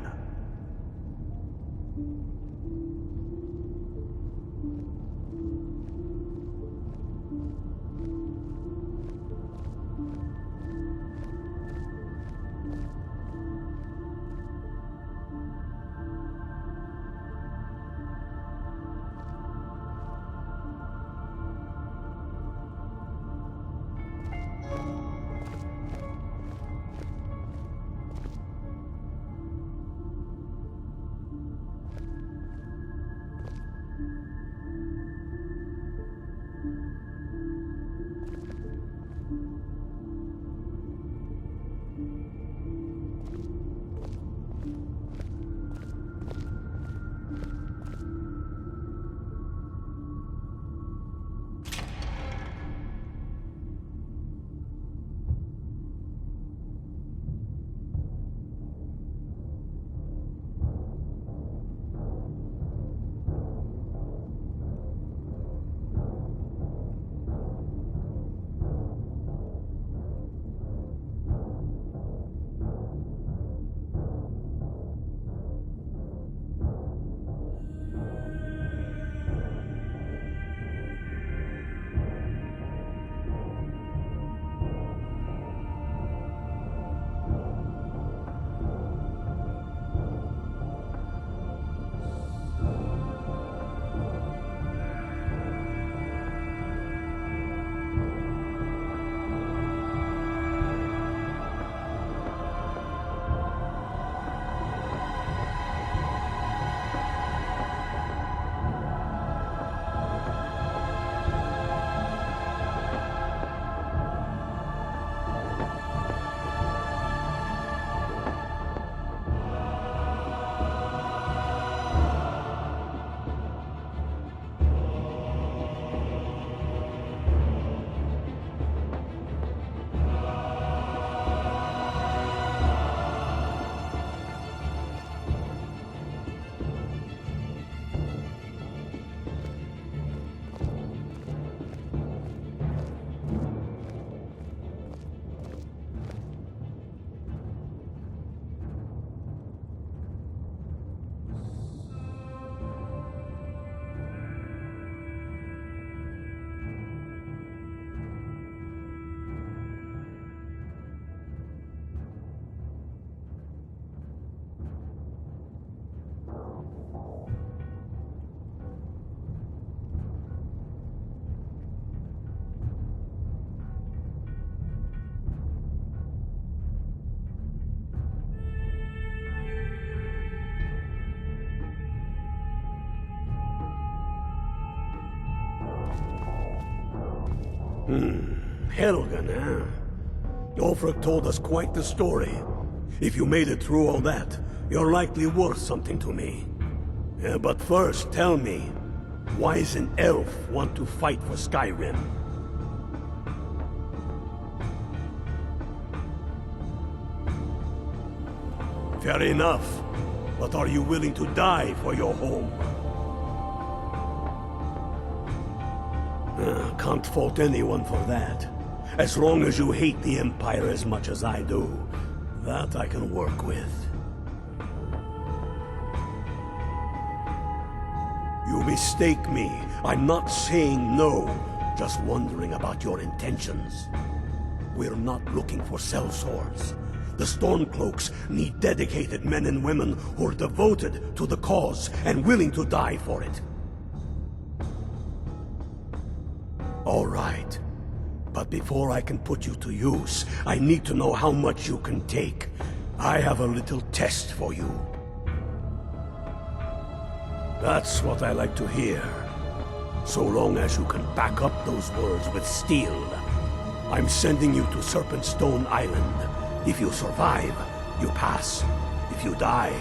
Helgen, huh? Ulfric told us quite the story. If you made it through all that, you're likely worth something to me. But first, tell me, why does an elf want to fight for Skyrim? Fair enough, but are you willing to die for your home? Can't fault anyone for that. As long as you hate the Empire as much as I do, that I can work with. You mistake me. I'm not saying no, just wondering about your intentions. We're not looking for sellswords. The Stormcloaks need dedicated men and women who are devoted to the cause and willing to die for it. All right. But before I can put you to use, I need to know how much you can take. I have a little test for you. That's what I like to hear. So long as you can back up those words with steel. I'm sending you to Serpentstone Island. If you survive, you pass. If you die,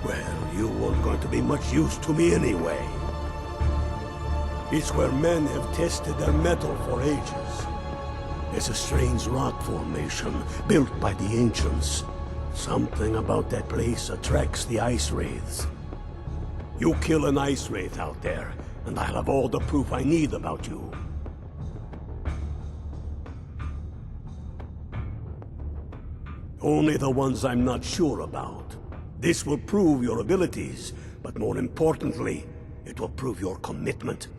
well, you weren't going to be much use to me anyway. It's where men have tested their metal for ages. It's a strange rock formation built by the ancients. Something about that place attracts the ice wraiths. You kill an ice wraith out there, and I'll have all the proof I need about you. Only the ones I'm not sure about. This will prove your abilities, but more importantly, it will prove your commitment.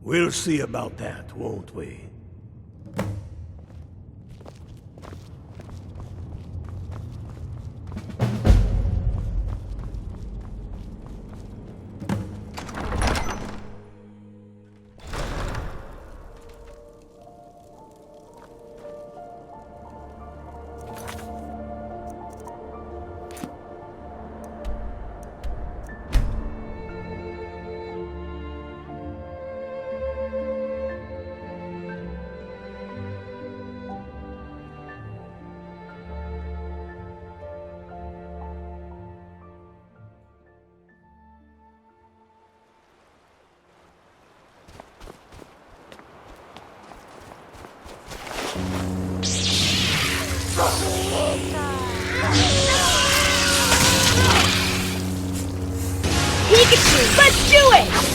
We'll see about that, won't we? Pikachu, let's do it!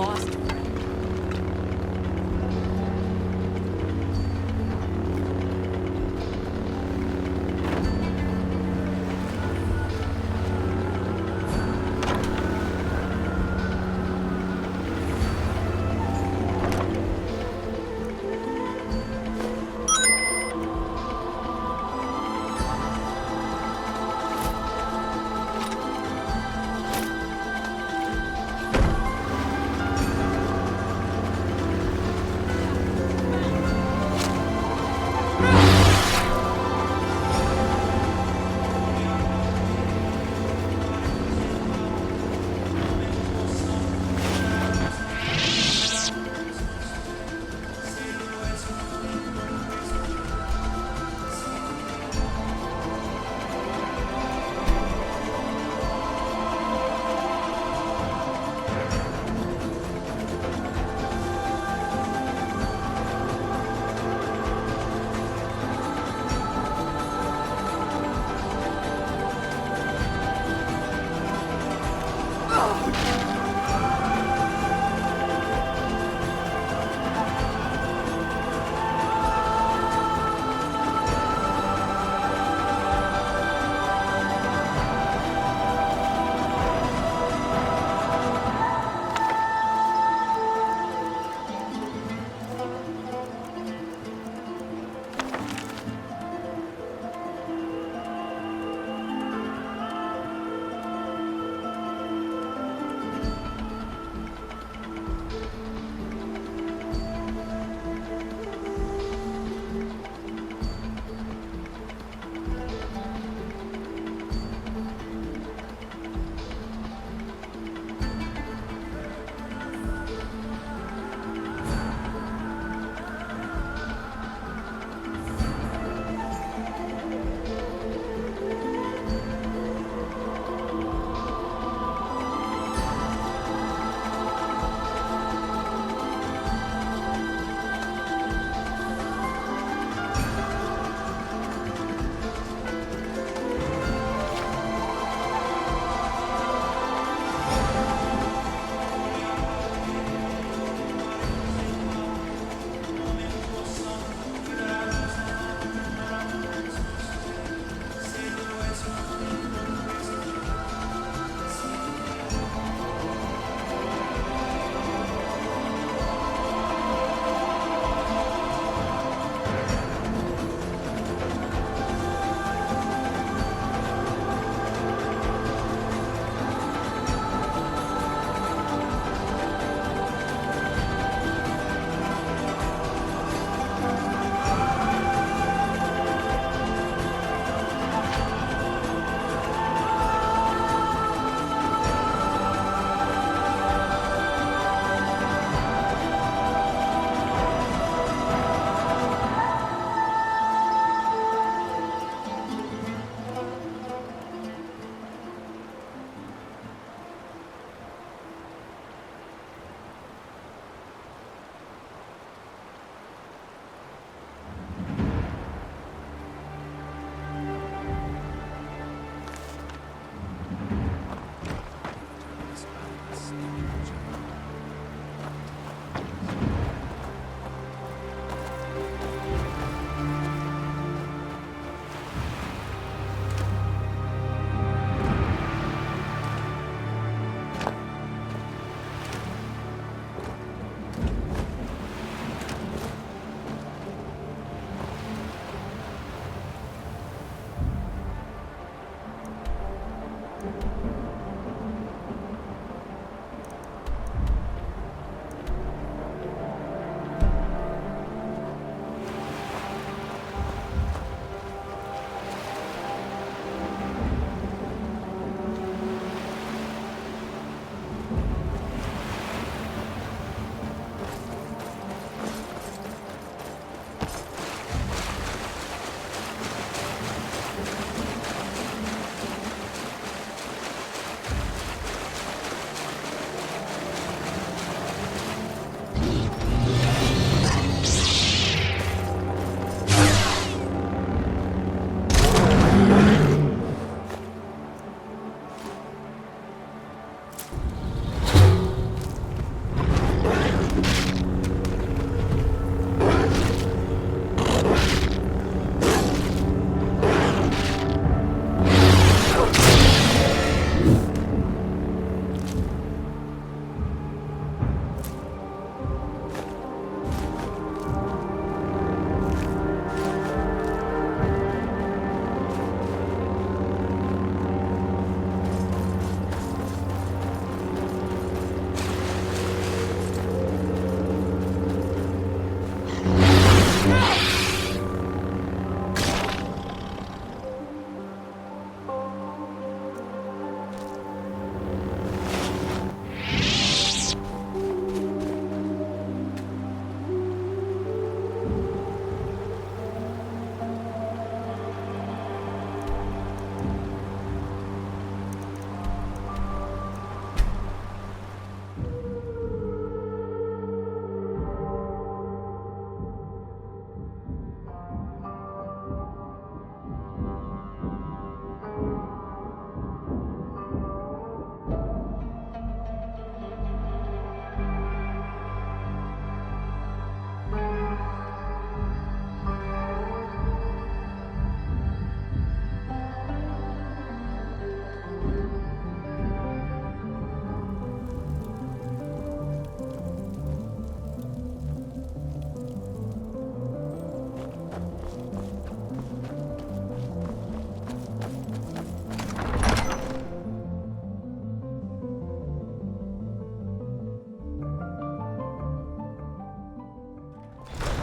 lost.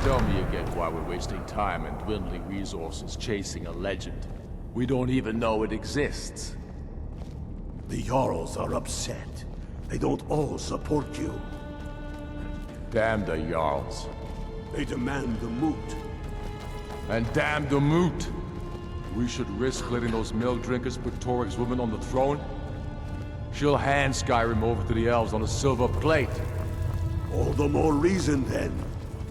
tell me again why we're wasting time and dwindling resources chasing a legend. We don't even know it exists. The Jarls are upset. They don't all support you. Damn the Jarls. They demand the moot. And damn the moot! We should risk letting those milk drinkers put Toryg's woman on the throne? She'll hand Skyrim over to the elves on a silver plate. All the more reason, then.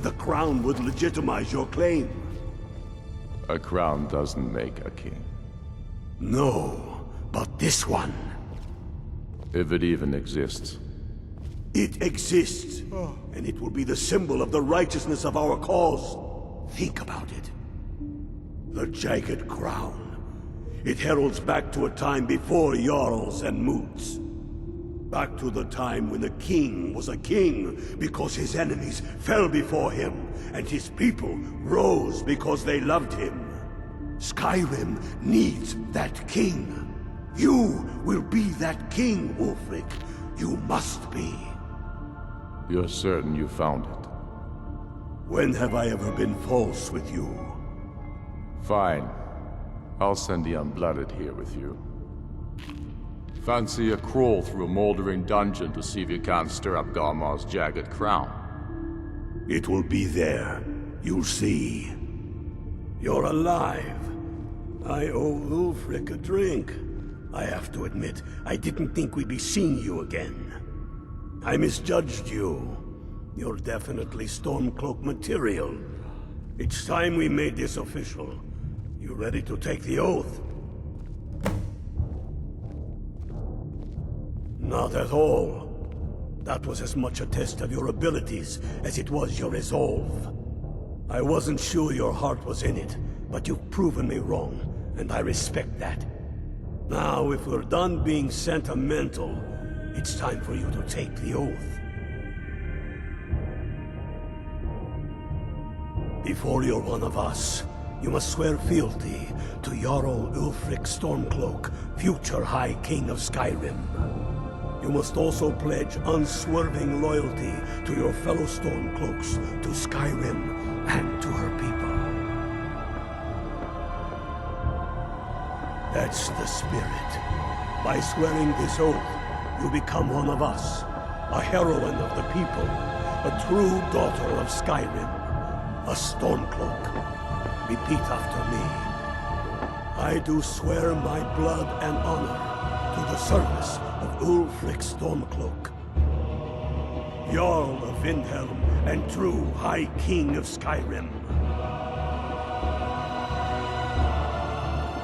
The crown would legitimize your claim. A crown doesn't make a king. No, but this one. If it even exists. It exists, and it will be the symbol of the righteousness of our cause. Think about it. The jagged crown. It heralds back to a time before Jarls and Moots. Back to the time when the king was a king because his enemies fell before him, and his people rose because they loved him. Skyrim needs that king. You will be that king, Ulfric. You must be. You're certain you found it? When have I ever been false with you? Fine. I'll send the Unblooded here with you. Fancy a crawl through a moldering dungeon to see if you can't stir up Garmar's jagged crown. It will be there. You'll see. You're alive. I owe Ulfric a drink. I have to admit, I didn't think we'd be seeing you again. I misjudged you. You're definitely Stormcloak material. It's time we made this official. You ready to take the oath? Not at all. That was as much a test of your abilities as it was your resolve. I wasn't sure your heart was in it, but you've proven me wrong, and I respect that. Now, if we're done being sentimental, it's time for you to take the oath. Before you're one of us, you must swear fealty to Jarl Ulfric Stormcloak, future High King of Skyrim. You must also pledge unswerving loyalty to your fellow Stormcloaks, to Skyrim, and to her people. That's the spirit. By swearing this oath, you become one of us, a heroine of the people, a true daughter of Skyrim, a Stormcloak. Repeat after me. I do swear my blood and honor to the service of Ulfric Stormcloak, Jarl of Windhelm and true High King of Skyrim.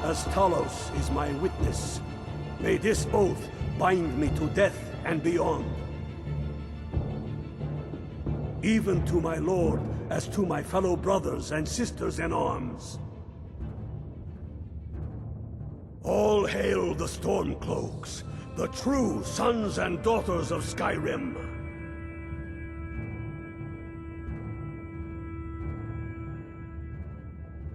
As Talos is my witness, may this oath bind me to death and beyond. Even to my lord, as to my fellow brothers and sisters in arms. All hail the Stormcloaks, the true sons and daughters of Skyrim.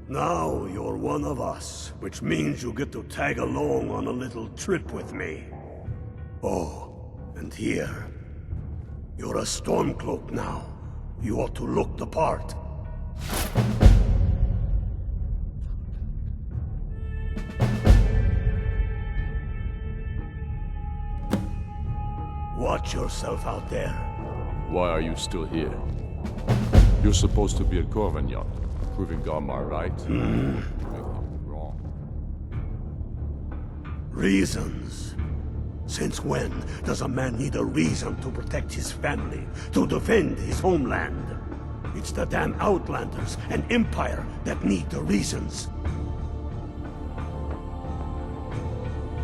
Now you're one of us, which means you get to tag along on a little trip with me. Oh, and here, you're a Stormcloak now. You ought to look the part. Watch yourself out there. Why are you still here? You're supposed to be at Corvinyon, proving Garmar right. Wrong. Reasons. Since when does a man need a reason to protect his family, to defend his homeland? It's the damn Outlanders and Empire that need the reasons.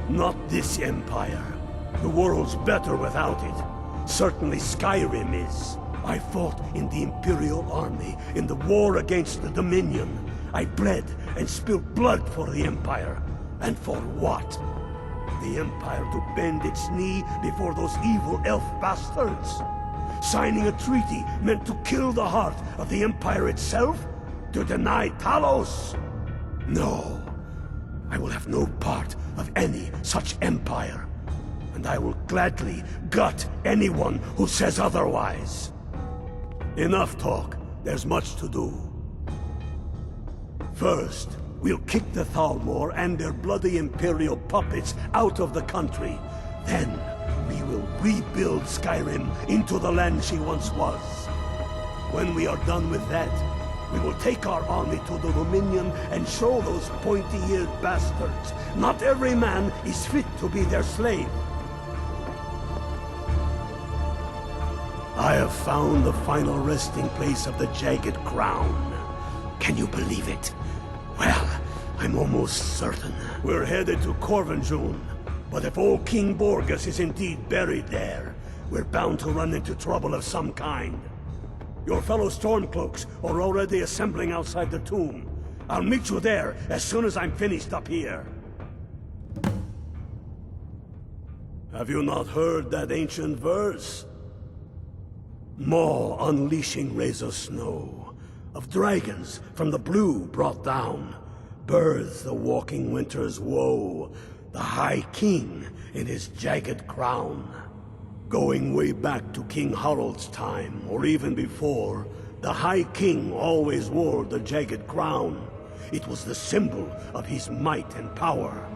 Not this Empire. The world's better without it. Certainly Skyrim is. I fought in the Imperial Army in the war against the Dominion. I bled and spilled blood for the Empire. And for what? The Empire to bend its knee before those evil elf bastards? Signing a treaty meant to kill the heart of the Empire itself? To deny Talos? No. I will have no part of any such empire. And I will gladly gut anyone who says otherwise. Enough talk. There's much to do. First, we'll kick the Thalmor and their bloody Imperial puppets out of the country. Then, we will rebuild Skyrim into the land she once was. When we are done with that, we will take our army to the Dominion and show those pointy-eared bastards not every man is fit to be their slave. I have found the final resting place of the Jagged Crown. Can you believe it? Well, I'm almost certain. We're headed to Corvinjune, but if old King Borgus is indeed buried there, we're bound to run into trouble of some kind. Your fellow Stormcloaks are already assembling outside the tomb. I'll meet you there as soon as I'm finished up here. Have you not heard that ancient verse? Maw unleashing rays of snow, of dragons from the blue brought down, births the walking winter's woe, the High King in his jagged crown. Going way back to King Harald's time, or even before, the High King always wore the jagged crown. It was the symbol of his might and power.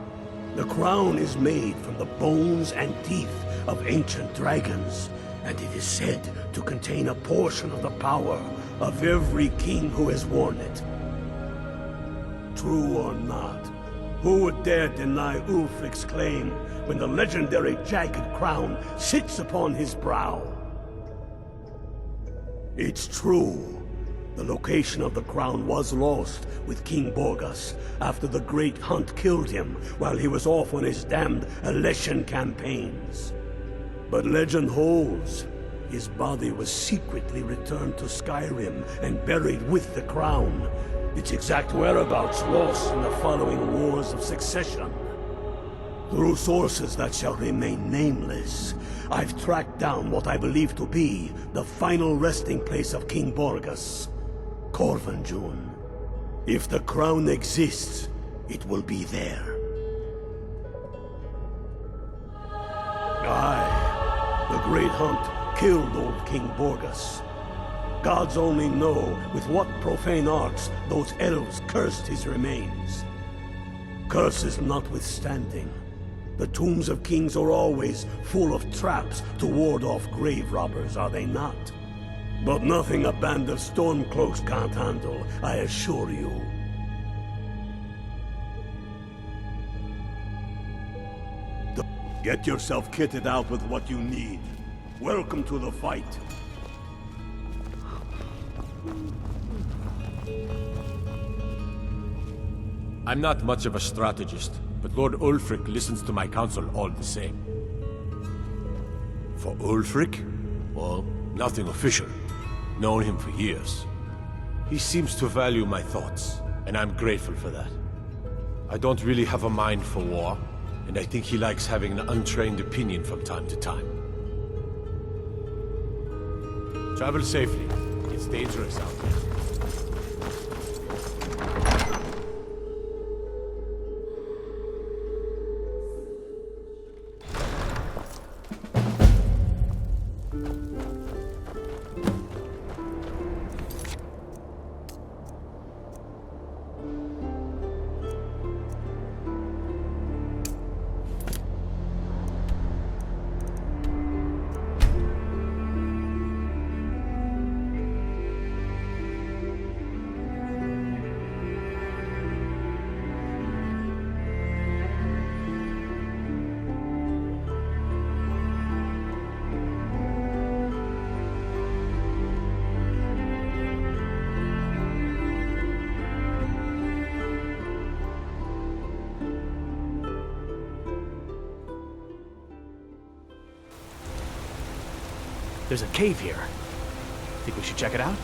The crown is made from the bones and teeth of ancient dragons, and it is said to contain a portion of the power of every king who has worn it. True or not, who would dare deny Ulfric's claim when the legendary jagged crown sits upon his brow? It's true. The location of the crown was lost with King Borgus after the Great Hunt killed him while he was off on his damned Alessian campaigns. But legend holds, his body was secretly returned to Skyrim and buried with the crown, its exact whereabouts lost in the following Wars of Succession. Through sources that shall remain nameless, I've tracked down what I believe to be the final resting place of King Borgus, Corvinjune. If the crown exists, it will be there. Aye, the Great Hunt killed old King Borgus. Gods only know with what profane arts those elves cursed his remains. Curses notwithstanding, the tombs of kings are always full of traps to ward off grave robbers, are they not? But nothing a band of Stormcloaks can't handle, I assure you. Get yourself kitted out with what you need. Welcome to the fight. I'm not much of a strategist, but Lord Ulfric listens to my counsel all the same. For Ulfric? Well, nothing official. Known him for years. He seems to value my thoughts, and I'm grateful for that. I don't really have a mind for war, and I think he likes having an untrained opinion from time to time. Travel safely. It's dangerous out there. There's a cave here. Think we should check it out?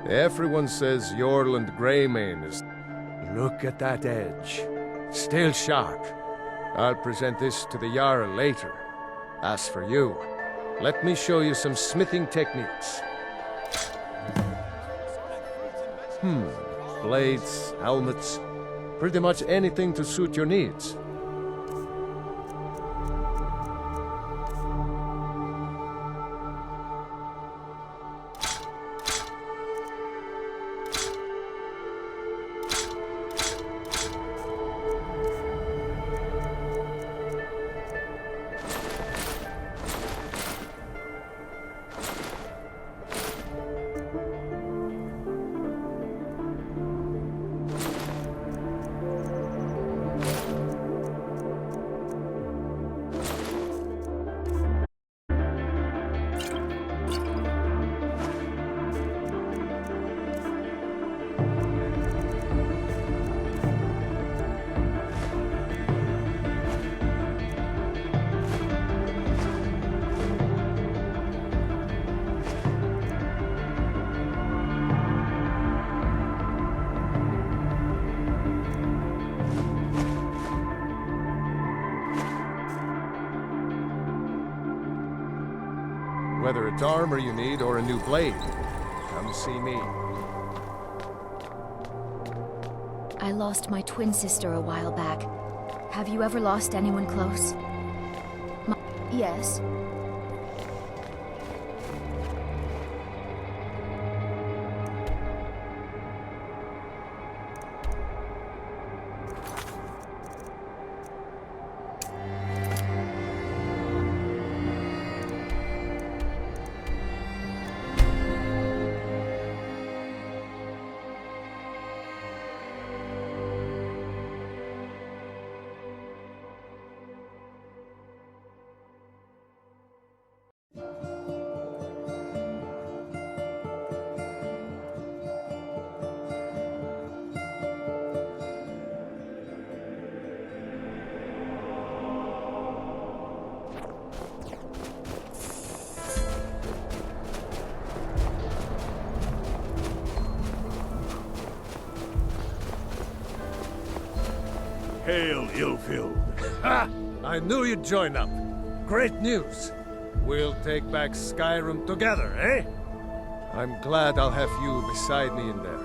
Everyone says Yorland Greymane is... Look at that edge. Still sharp. I'll present this to the Jarl later. As for you, let me show you some smithing techniques. Blades, helmets, pretty much anything to suit your needs. Whether it's armor you need or a new blade, come see me. I lost my twin sister a while back. Have you ever lost anyone close? Yes. Hail, ill-filled. Ha! I knew you'd join up. Great news. We'll take back Skyrim together, eh? I'm glad I'll have you beside me in there.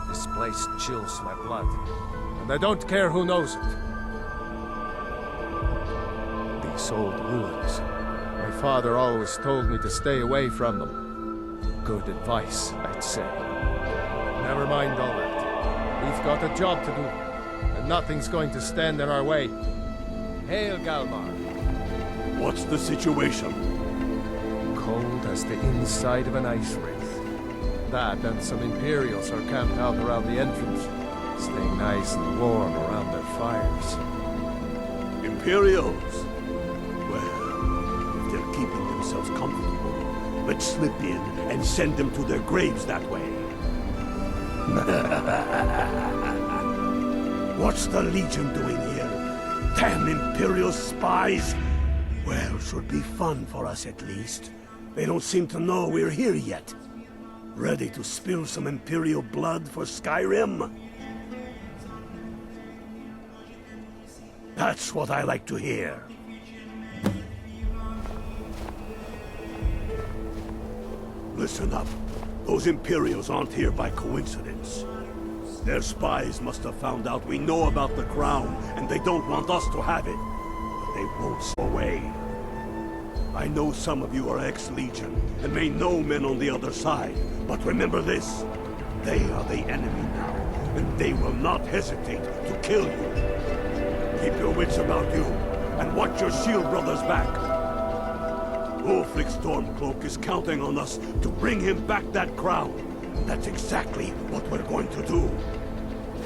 This place chills my blood, and I don't care who knows it. These old ruins. My father always told me to stay away from them. Good advice, I'd say. Never mind all that. We've got a job to do. And nothing's going to stand in our way. Hail, Galmar. What's the situation? Cold as the inside of an ice wraith. That and some Imperials are camped out around the entrance, staying nice and warm around their fires. Imperials? Well, if they're keeping themselves comfortable, let's slip in and send them to their graves that way. What's the Legion doing here? Damn Imperial spies! Well, should be fun for us at least. They don't seem to know we're here yet. Ready to spill some Imperial blood for Skyrim? That's what I like to hear. Listen up. Those Imperials aren't here by coincidence. Their spies must have found out we know about the crown, and they don't want us to have it. But they won't go away. I know some of you are ex-Legion, and may know men on the other side. But remember this. They are the enemy now, and they will not hesitate to kill you. Keep your wits about you, and watch your shield brothers back. Ulfric Stormcloak is counting on us to bring him back that crown. That's exactly what we're going to do.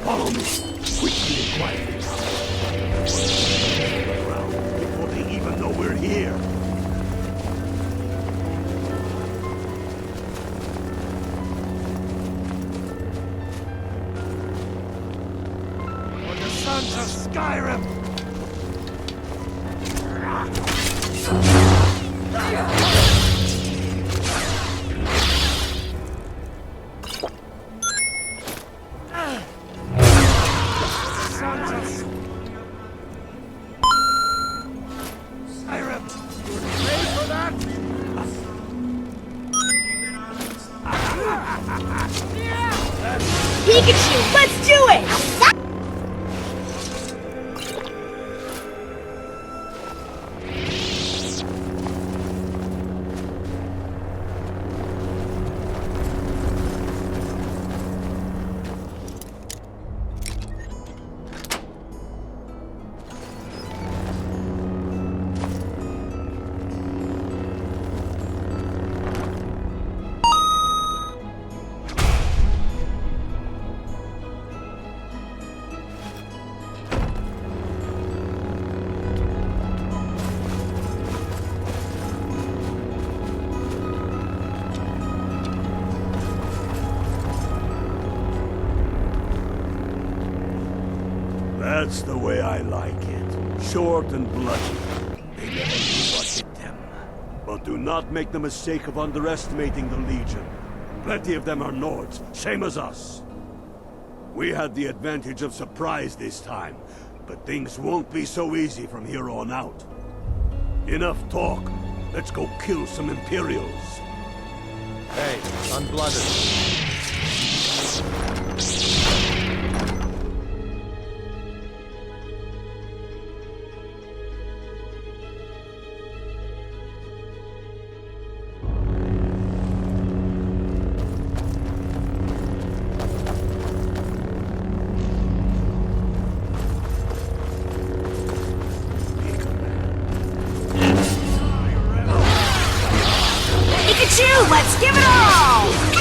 Follow me, quickly and quietly. Before they even know we're here. For the sons of Skyrim! Pikachu, let's do it! That's the way I like it. Short and bloody. They never knew what hit them. But do not make the mistake of underestimating the Legion. Plenty of them are Nords, same as us. We had the advantage of surprise this time, but things won't be so easy from here on out. Enough talk. Let's go kill some Imperials. Hey, unblooded. Pikachu, let's give it all!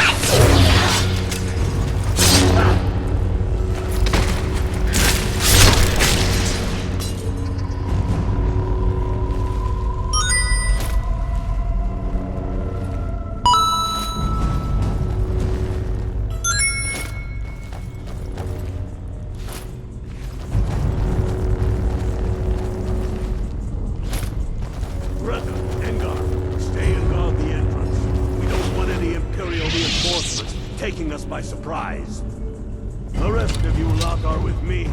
Taking us by surprise. The rest of you lot are with me.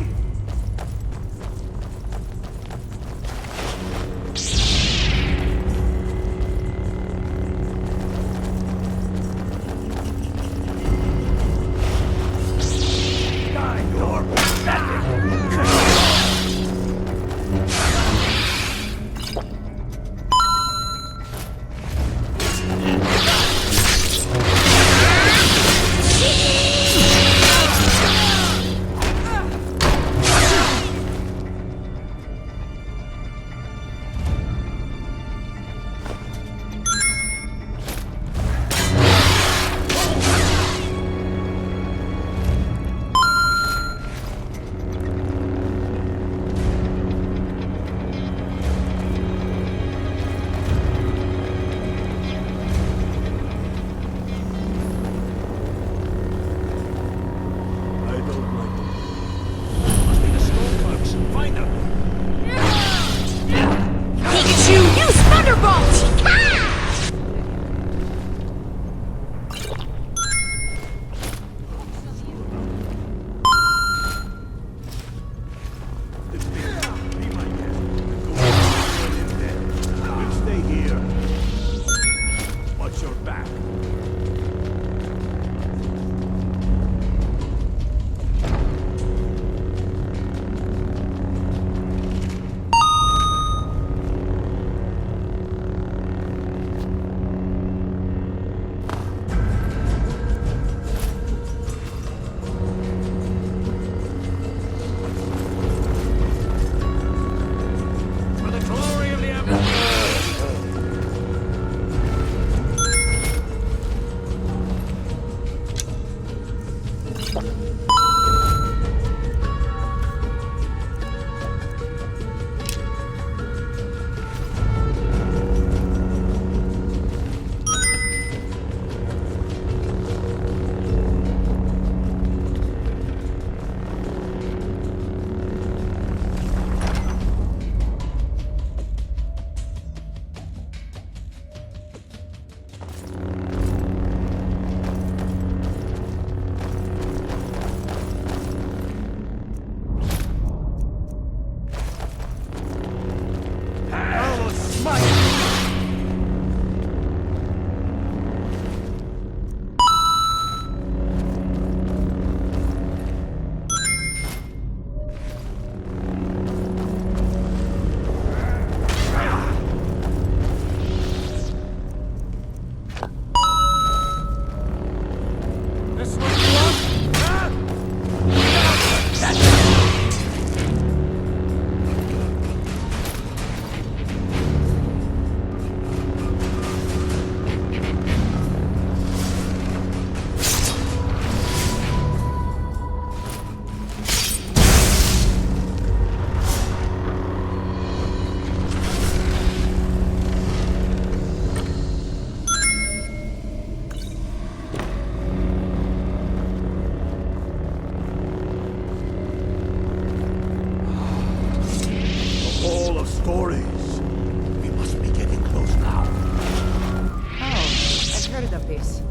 heard of this.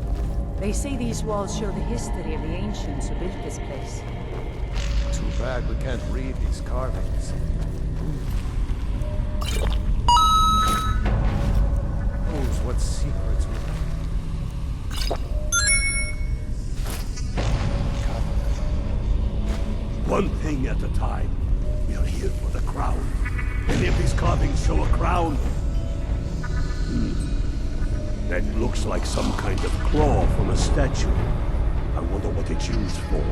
They say these walls show the history of the ancients who built this place. Too bad we can't read these carvings. Who's what secrets we One thing at a time. We are here for the crown. Any of these carvings show a crown? That looks like some kind of claw from a statue. I wonder what it's used for.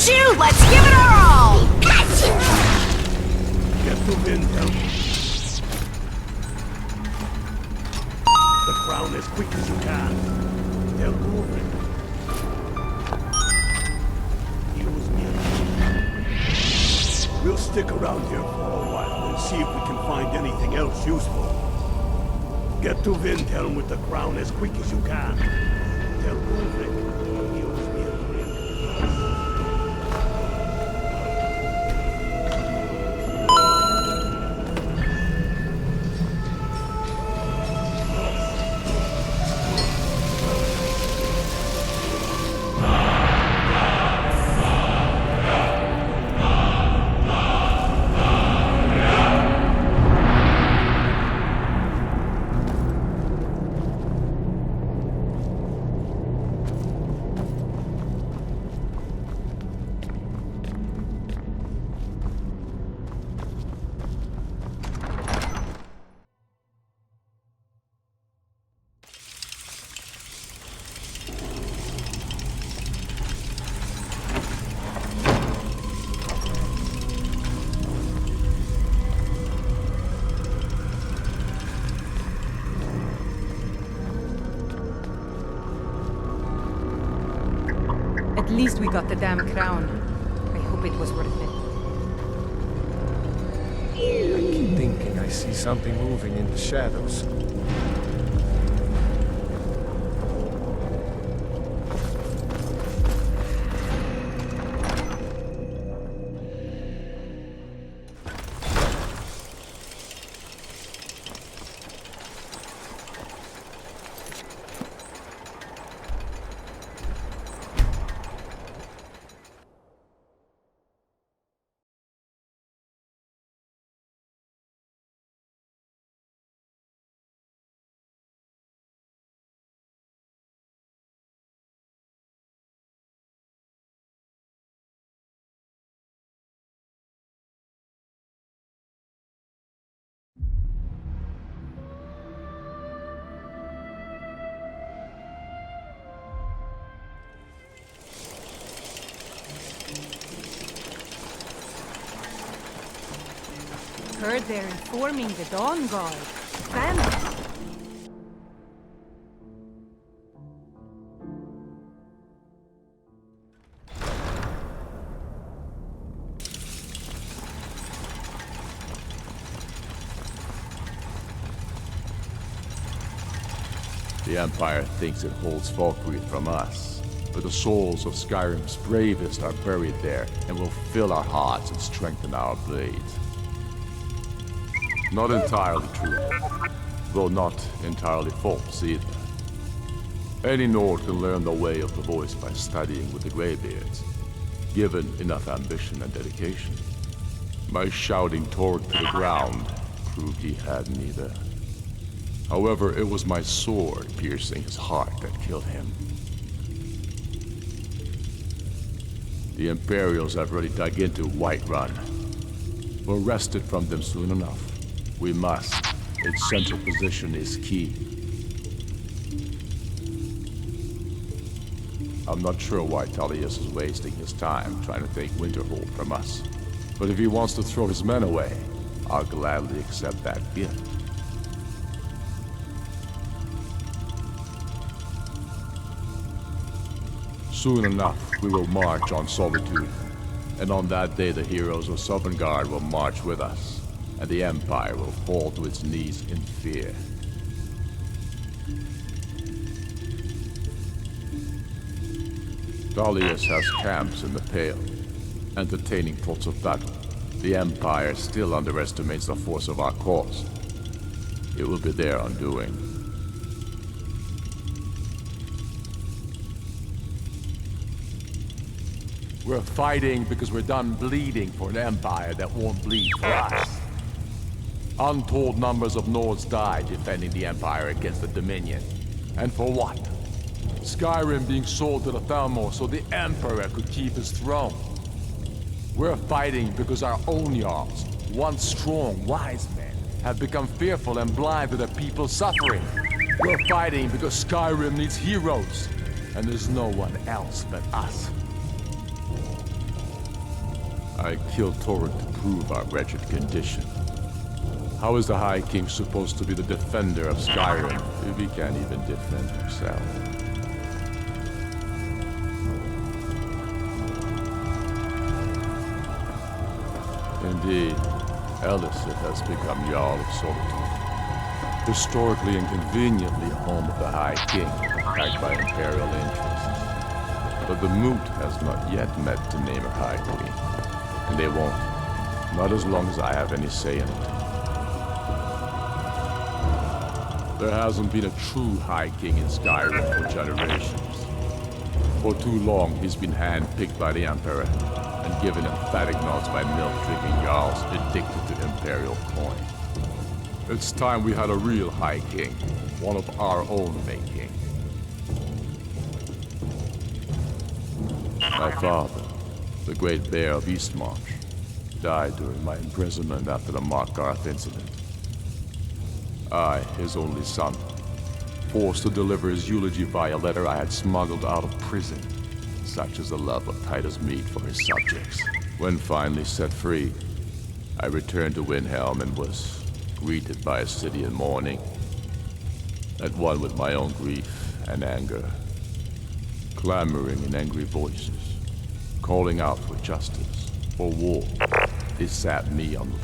at you! Let's give it our all! Get to Windhelm. The crown as quick as you can. They're moving. Use me. We'll stick around here for a while and see if we can find anything else useful. Get to Windhelm with the crown as quick as you can. They're moving. Use me. At least we got the damn crown. I hope it was worth it. I keep thinking I see something moving in the shadows. Heard they're informing the Dawnguard. Family. The Empire thinks it holds Valkyrie from us, but the souls of Skyrim's bravest are buried there and will fill our hearts and strengthen our blades. Not entirely true, though not entirely false either. Any Nord can learn the way of the voice by studying with the Greybeards, given enough ambition and dedication. My shouting Tord to the ground proved he had neither. However, it was my sword piercing his heart that killed him. The Imperials have already dug into Whiterun. We're wrested from them soon enough. We must. Its central position is key. I'm not sure why Tullius is wasting his time trying to take Winterhold from us. But if he wants to throw his men away, I'll gladly accept that gift. Soon enough, we will march on Solitude. And on that day, the heroes of Sovngarde will march with us. And the Empire will fall to its knees in fear. Tullius has camps in the Pale, entertaining thoughts of battle. The Empire still underestimates the force of our cause. It will be their undoing. We're fighting because we're done bleeding for an Empire that won't bleed for us. Untold numbers of Nords died defending the Empire against the Dominion. And for what? Skyrim being sold to the Thalmor so the Emperor could keep his throne. We're fighting because our own Jarls, once strong, wise men, have become fearful and blind to the people's suffering. We're fighting because Skyrim needs heroes, and there's no one else but us. I killed Torrent to prove our wretched condition. How is the High King supposed to be the defender of Skyrim if he can't even defend himself? Indeed, Elsweyr has become Jarl of Solitude. Historically and conveniently home of the High King, backed by Imperial interests. But the Moot has not yet met to name a High Queen. And they won't. Not as long as I have any say in it. There hasn't been a true High King in Skyrim for generations. For too long, he's been handpicked by the Emperor and given emphatic nods by milk-drinking Jarls addicted to Imperial coin. It's time we had a real High King, one of our own making. My father, the Great Bear of Eastmarch, died during my imprisonment after the Markarth incident. I, his only son, forced to deliver his eulogy via letter I had smuggled out of prison. Such is the love of Titus meat for his subjects. When finally set free, I returned to Windhelm and was greeted by a city in mourning, at one with my own grief and anger, clamoring in angry voices, calling out for justice, for war. They sat me on the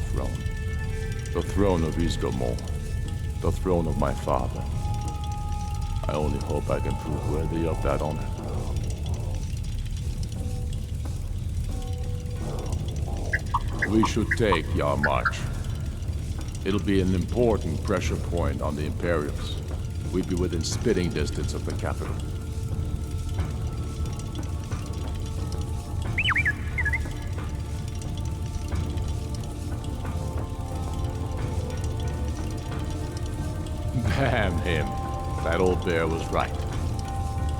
throne of Ysgramor, the throne of my father. I only hope I can prove worthy of that honor. We should take Yarmarch. It'll be an important pressure point on the Imperials. We'd be within spitting distance of the capital. Damn him. That old bear was right.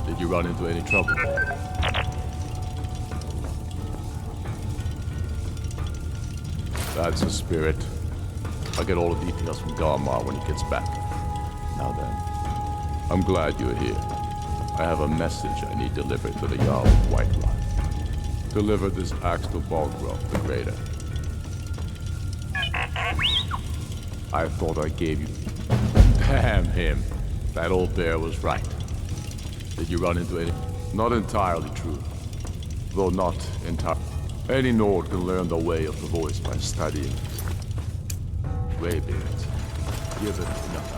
Did you run into any trouble? That's the spirit. I'll get all the details from Garmar when he gets back. Now then, I'm glad you're here. I have a message I need delivered to the Jarl of Whiterun. Deliver this axe to Balgrove the Greater. I thought I gave you... Damn him. That old bear was right. Did you run into any... Not entirely true. Though not entirely. Any Nord can learn the way of the voice by studying. Greybeards. Give it enough.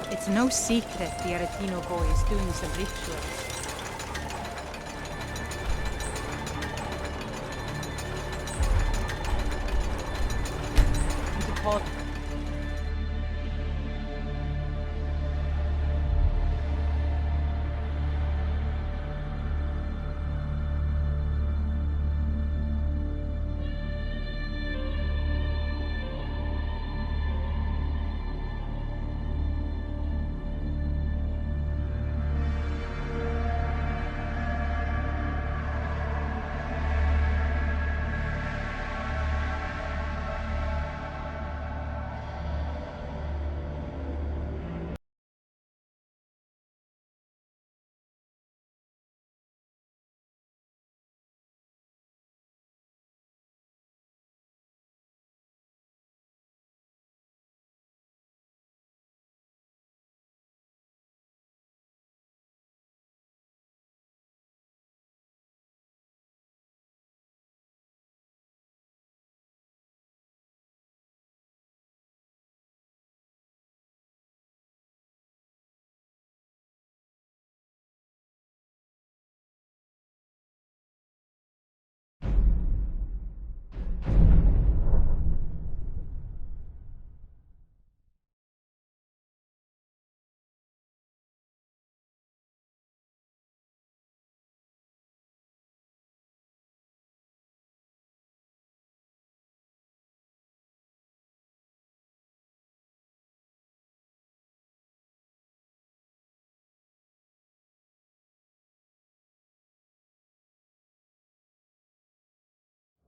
It's no secret the Aretino boy is doing some rituals. Into pot.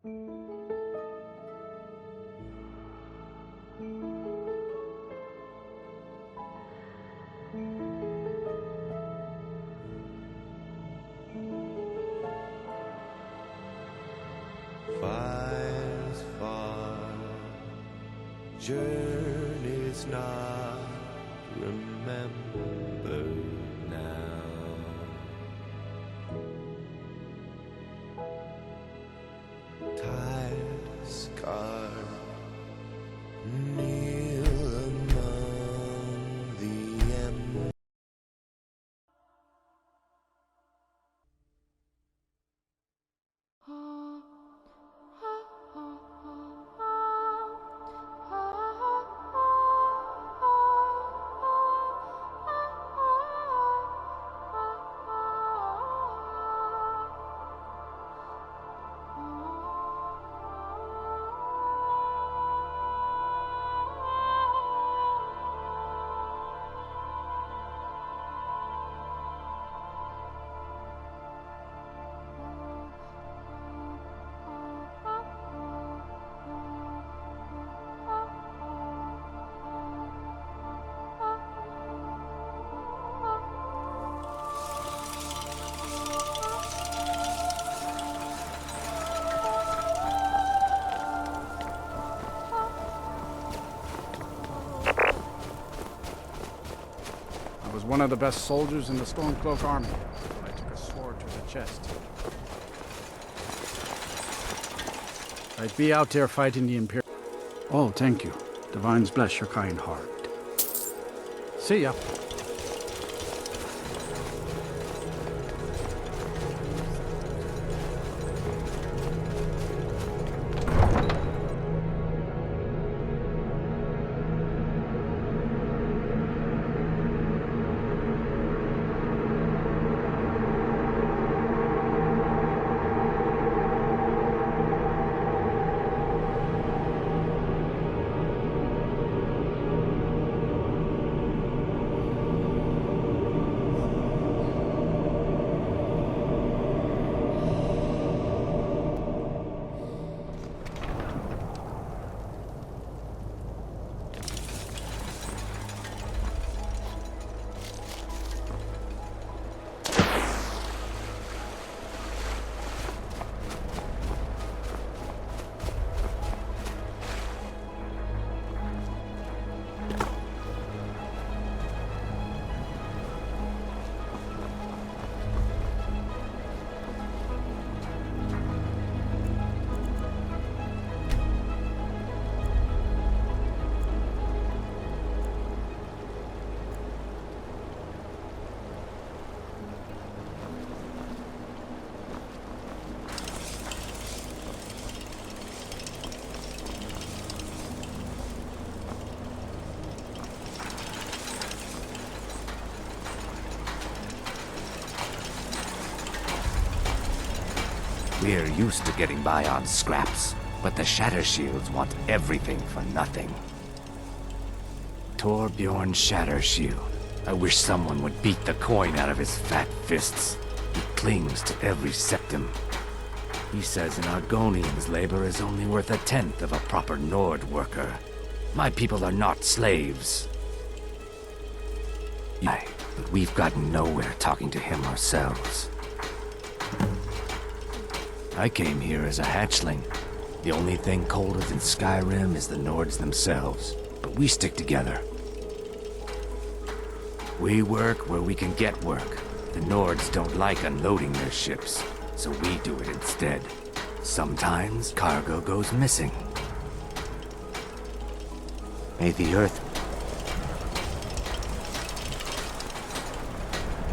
Fires far, journeys not remembered now. Tired, scarred, kneel among the embers. I was one of the best soldiers in the Stormcloak army. I took a sword to the chest. I'd be out there fighting the Imperial... Oh, thank you. Divines bless your kind heart. See ya. We're used to getting by on scraps, but the Shatter Shields want everything for nothing. Torbjorn Shatter Shield. I wish someone would beat the coin out of his fat fists. He clings to every septum. He says an Argonian's labor is only worth 1/10 of a proper Nord worker. My people are not slaves. But we've gotten nowhere talking to him ourselves. I came here as a hatchling. The only thing colder than Skyrim is the Nords themselves, but we stick together. We work where we can get work. The Nords don't like unloading their ships, so we do it instead. Sometimes cargo goes missing. May the Earth...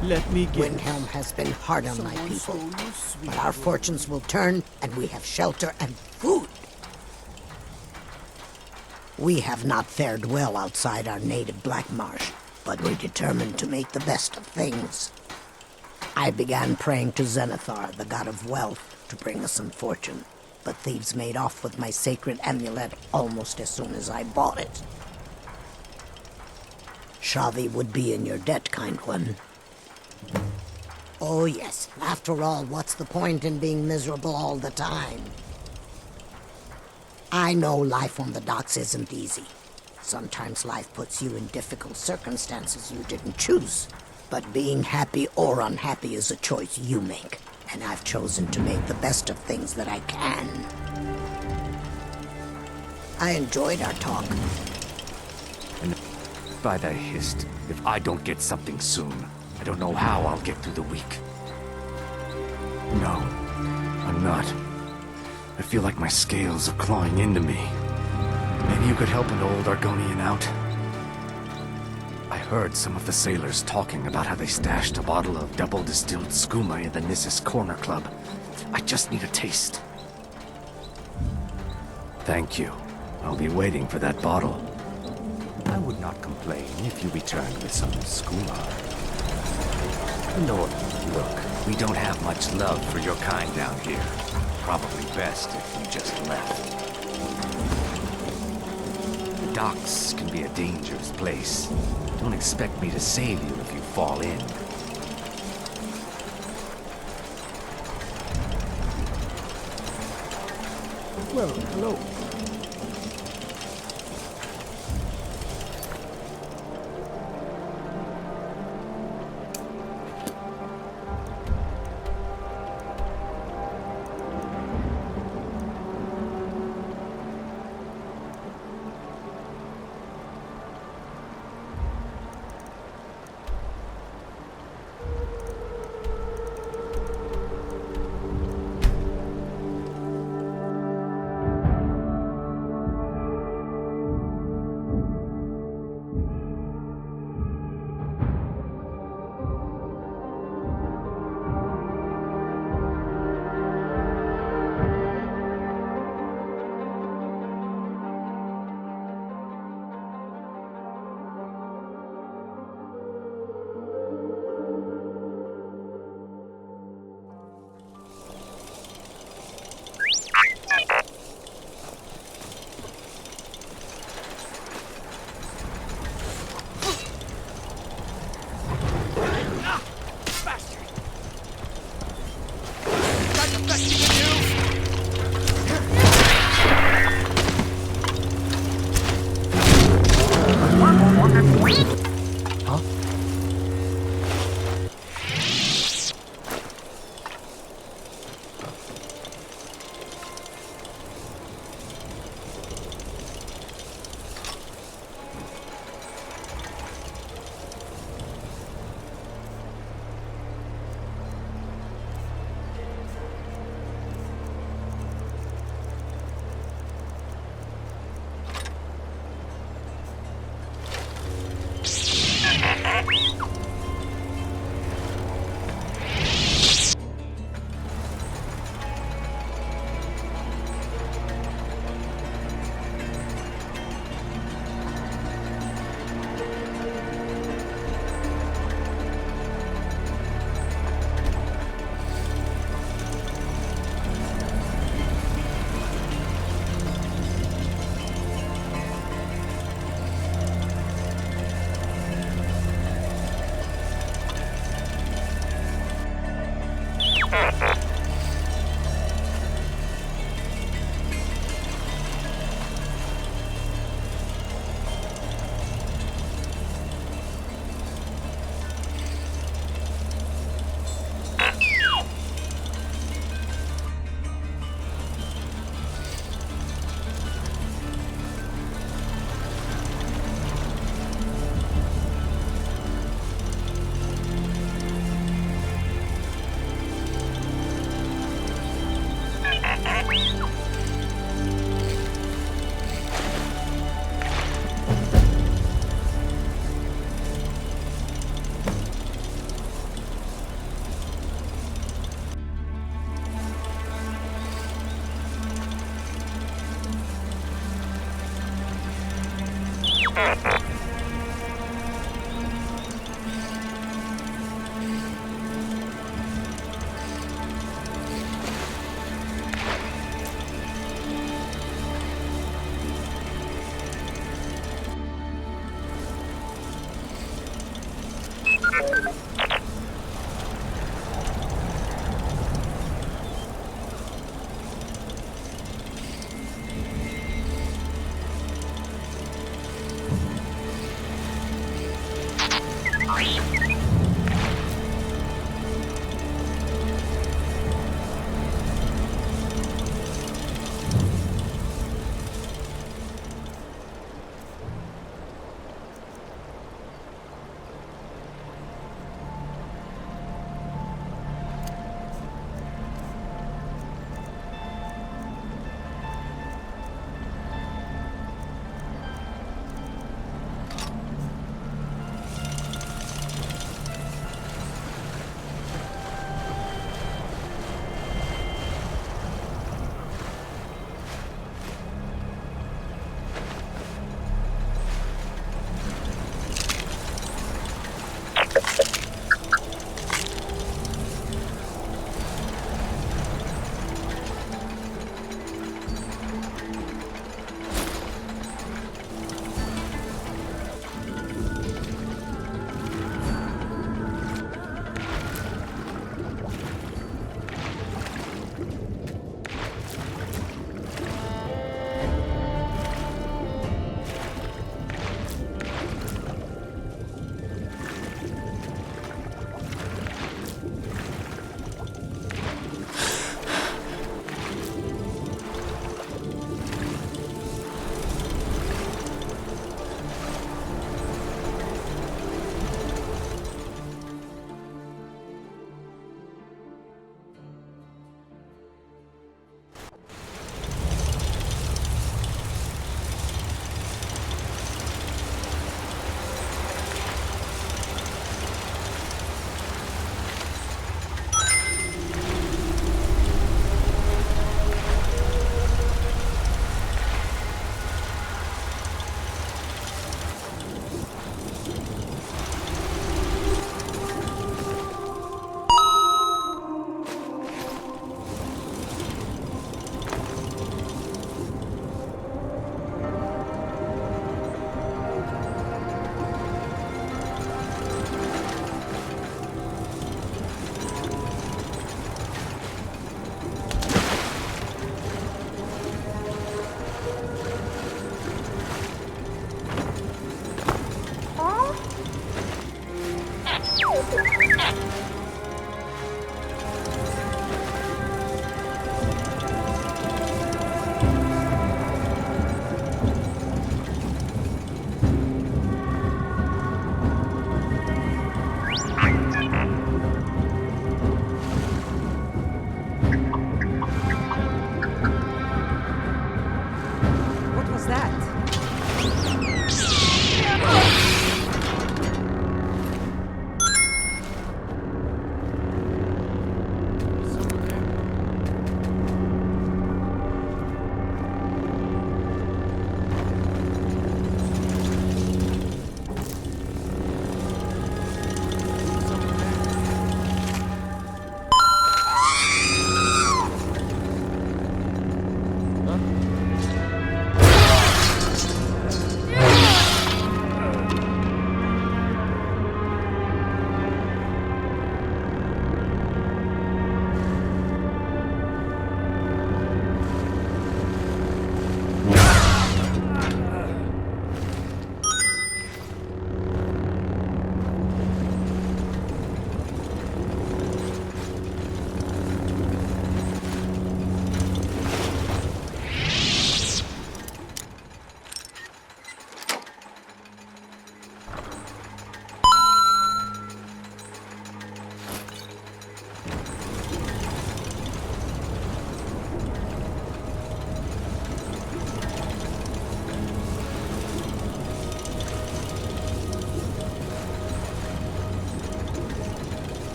Let me guess. Windhelm has been hard on my people, but our fortunes will turn, and we have shelter and food. We have not fared well outside our native Black Marsh, but we're determined to make the best of things. I began praying to Zenithar, the god of wealth, to bring us some fortune, but thieves made off with my sacred amulet almost as soon as I bought it. Shavi would be in your debt, kind one. Oh yes, after all, what's the point in being miserable all the time? I know life on the docks isn't easy. Sometimes life puts you in difficult circumstances you didn't choose. But being happy or unhappy is a choice you make. And I've chosen to make the best of things that I can. I enjoyed our talk. And by the hist, if I don't get something soon, I don't know how I'll get through the week. No, I'm not. I feel like my scales are clawing into me. Maybe you could help an old Argonian out? I heard some of the sailors talking about how they stashed a bottle of double-distilled skooma in the Nissus Corner Club. I just need a taste. Thank you. I'll be waiting for that bottle. I would not complain if you returned with some skooma. No, look, we don't have much love for your kind down here. Probably best if you just left. The docks can be a dangerous place. Don't expect me to save you if you fall in. Well, hello.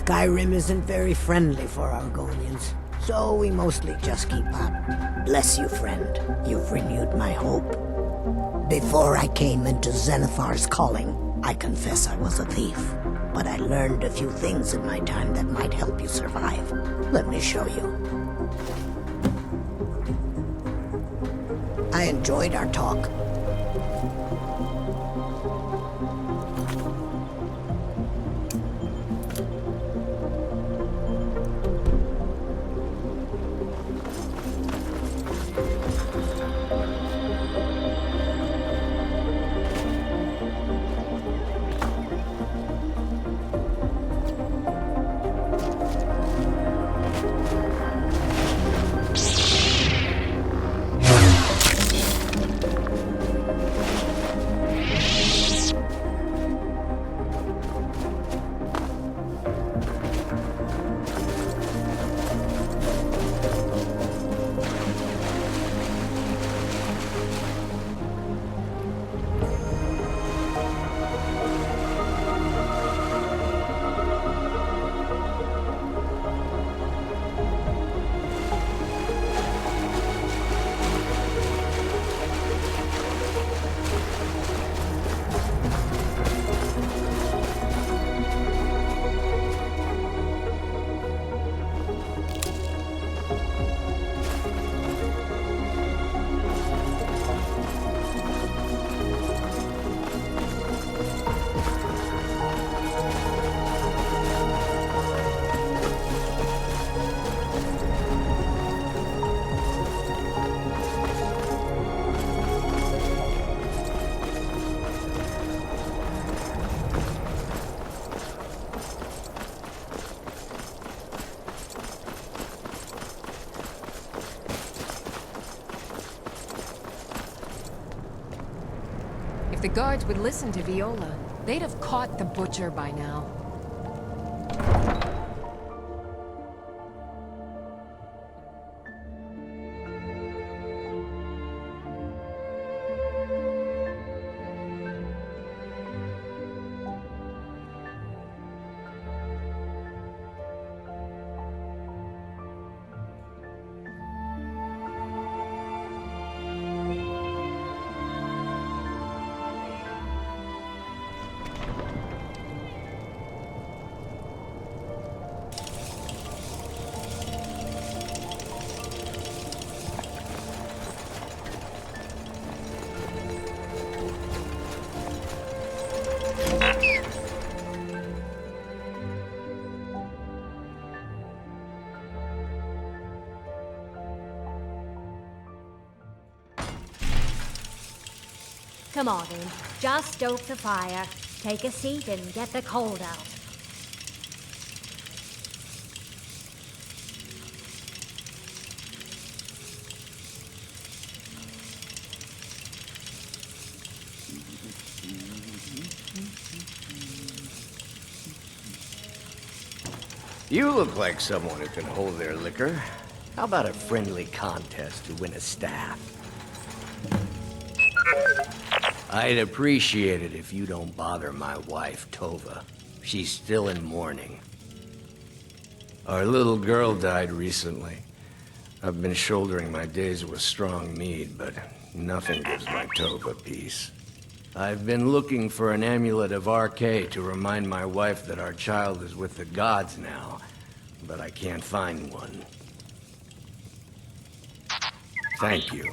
Skyrim isn't very friendly for Argonians, so we mostly just keep out. Bless you, friend. You've renewed my hope. Before I came into Zenithar's calling, I confess I was a thief. But I learned a few things in my time that might help you survive. Let me show you. I enjoyed our talk. If the guards would listen to Viola, they'd have caught the butcher by now. Come on in. Just stoke the fire. Take a seat and get the cold out. You look like someone who can hold their liquor. How about a friendly contest to win a staff? I'd appreciate it if you don't bother my wife, Tova. She's still in mourning. Our little girl died recently. I've been shouldering my days with strong mead, but nothing gives my Tova peace. I've been looking for an amulet of RK to remind my wife that our child is with the gods now, but I can't find one. Thank you.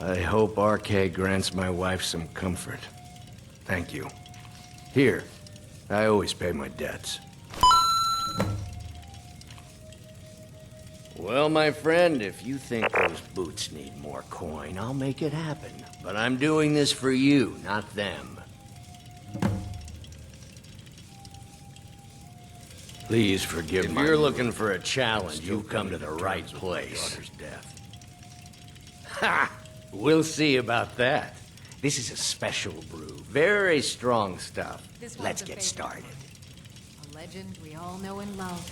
I hope RK grants my wife some comfort. Thank you. Here, I always pay my debts. Well, my friend, if you think those boots need more coin, I'll make it happen. But I'm doing this for you, not them. Please forgive me. If you're looking for a challenge, you've come to the right place. Ha! We'll see about that. This is a special brew. Very strong stuff. Let's get started. A legend we all know and love.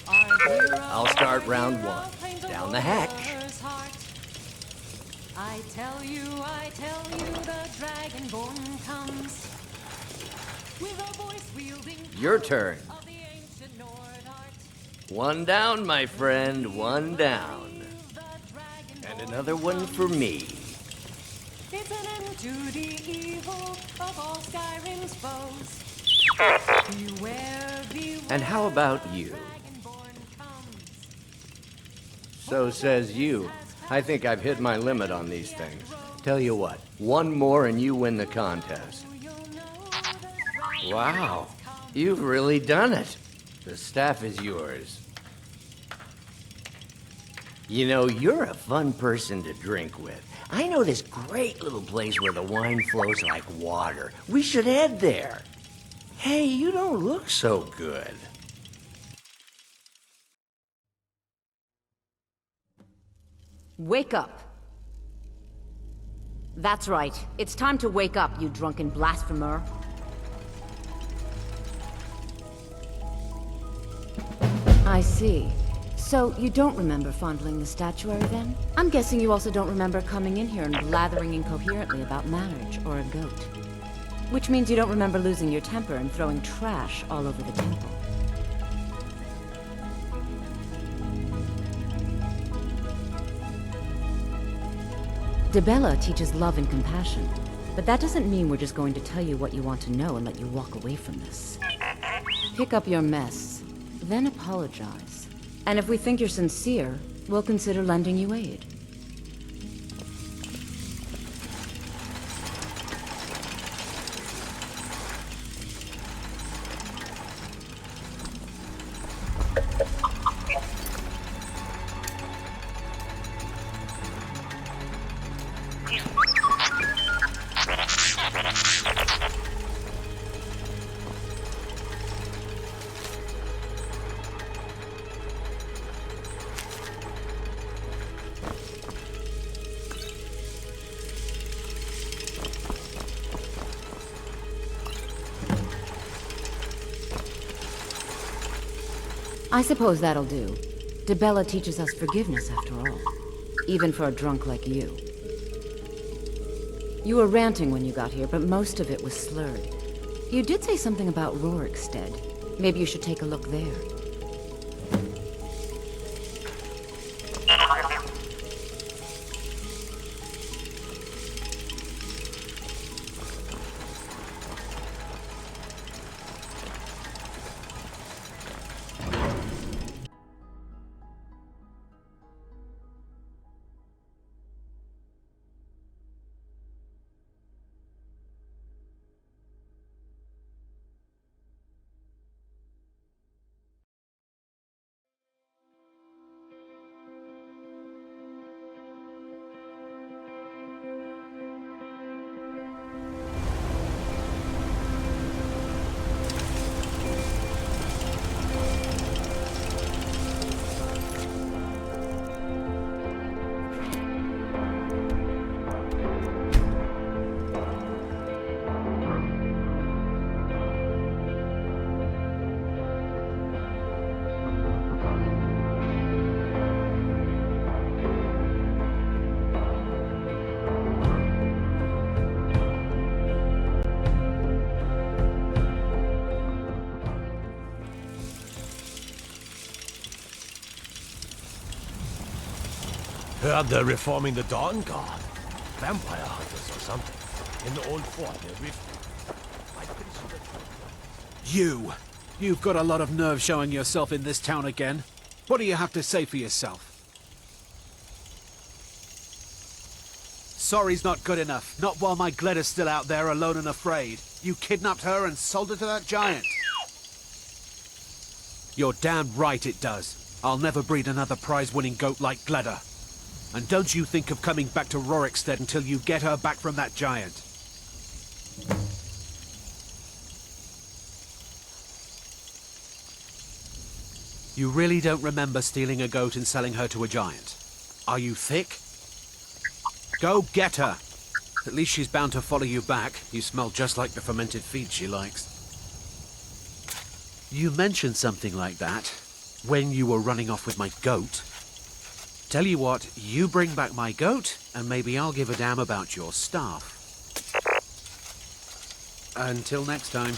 I'll start round one. Down the hatch. I tell you, the dragonborn comes. Your turn. One down, my friend, one down. And another one for me. It's an end to the evil of all Skyrim's foes. Beware, beware. And how about you? So says you. I think I've hit my limit on these things. Tell you what, one more and you win the contest. Wow, you've really done it. The staff is yours. You know, you're a fun person to drink with. I know this great little place where the wine flows like water. We should head there. Hey, you don't look so good. Wake up. That's right. It's time to wake up, you drunken blasphemer. I see. So, you don't remember fondling the statuary, then? I'm guessing you also don't remember coming in here and blathering incoherently about marriage or a goat. Which means you don't remember losing your temper and throwing trash all over the temple. Dibella teaches love and compassion, but that doesn't mean we're just going to tell you what you want to know and let you walk away from this. Pick up your mess, then apologize. And if we think you're sincere, we'll consider lending you aid. I suppose that'll do. Dibella teaches us forgiveness, after all. Even for a drunk like you. You were ranting when you got here, but most of it was slurred. You did say something about Rorikstead. Maybe you should take a look there. Heard they're reforming the Dawnguard. Vampire hunters or something. In the old fort near Rift. You've got a lot of nerve showing yourself in this town again. What do you have to say for yourself? Sorry's not good enough. Not while my Gleda's still out there alone and afraid. You kidnapped her and sold her to that giant. You're damn right it does. I'll never breed another prize-winning goat like Gleda. And don't you think of coming back to Rorikstead until you get her back from that giant. You really don't remember stealing a goat and selling her to a giant? Are you thick? Go get her! At least she's bound to follow you back. You smell just like the fermented feed she likes. You mentioned something like that when you were running off with my goat. Tell you what, you bring back my goat, and maybe I'll give a damn about your staff. Until next time.